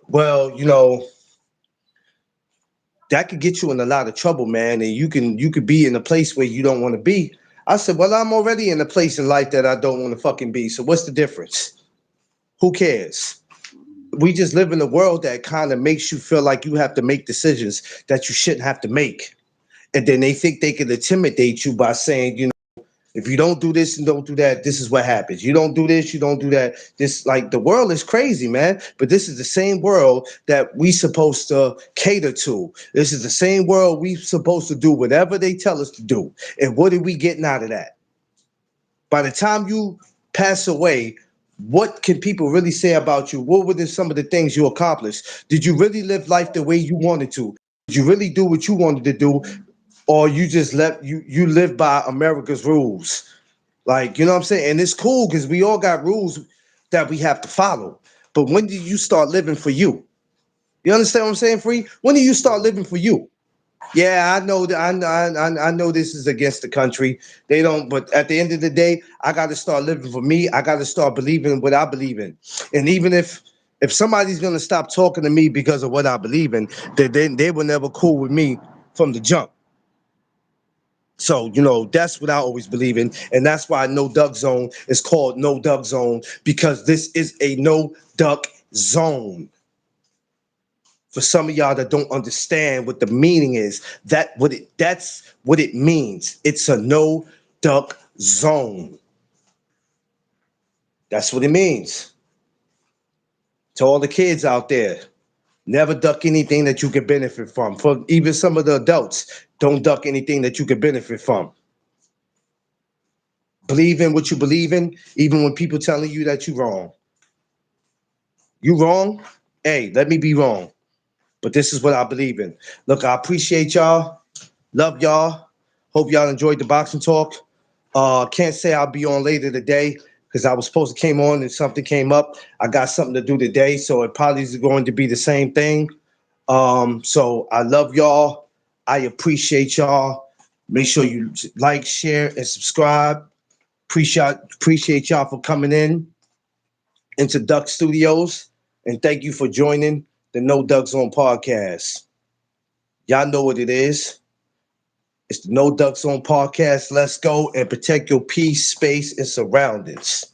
well, that could get you in a lot of trouble, man, and you could be in a place where you don't want to be. I said, well, I'm already in a place in life that I don't want to fucking be. So what's the difference? Who cares? We just live in a world that kind of makes you feel like you have to make decisions that you shouldn't have to make. And then they think they can intimidate you by saying, if you don't do this and don't do that, this is what happens. You don't do this, you don't do that. This, like, the world is crazy, man. But this is the same world that we supposed to cater to. This is the same world we supposed to do whatever they tell us to do. And what are we getting out of that? By the time you pass away, what can people really say about you? What were some of the things you accomplished? Did you really live life the way you wanted to? Did you really do what you wanted to do? Or you just you live by America's rules? Like, you know what I'm saying? And it's cool because we all got rules that we have to follow. But when did you start living for you? You understand what I'm saying, Free? When do you start living for you? Yeah, I know that. I know this is against the country. They don't. But at the end of the day, I got to start living for me. I got to start believing in what I believe in. And even if somebody's gonna stop talking to me because of what I believe in, they were never cool with me from the jump. So, that's what I always believe in. And that's why No Duck Zone is called No Duck Zone, because this is a no duck zone. For some of y'all that don't understand what the meaning is, that's what it means. It's a no duck zone. That's what it means. To all the kids out there, never duck anything that you can benefit from. For even some of the adults, don't duck anything that you can benefit from. Believe in what you believe in, even when people telling you that you're wrong. You wrong? Hey, let me be wrong. But this is what I believe in. Look, I appreciate y'all. Love y'all. Hope y'all enjoyed the boxing talk. Can't say I'll be on later today because I was supposed to came on and something came up. I got something to do today, so it probably is going to be the same thing. So I love y'all. I appreciate y'all. Make sure you like, share, and subscribe. Appreciate y'all for coming into Duck Studios, and thank you for joining the No Duck Zone podcast. Y'all know what it is. It's the No Duck Zone podcast. Let's go and protect your peace, space, and surroundings.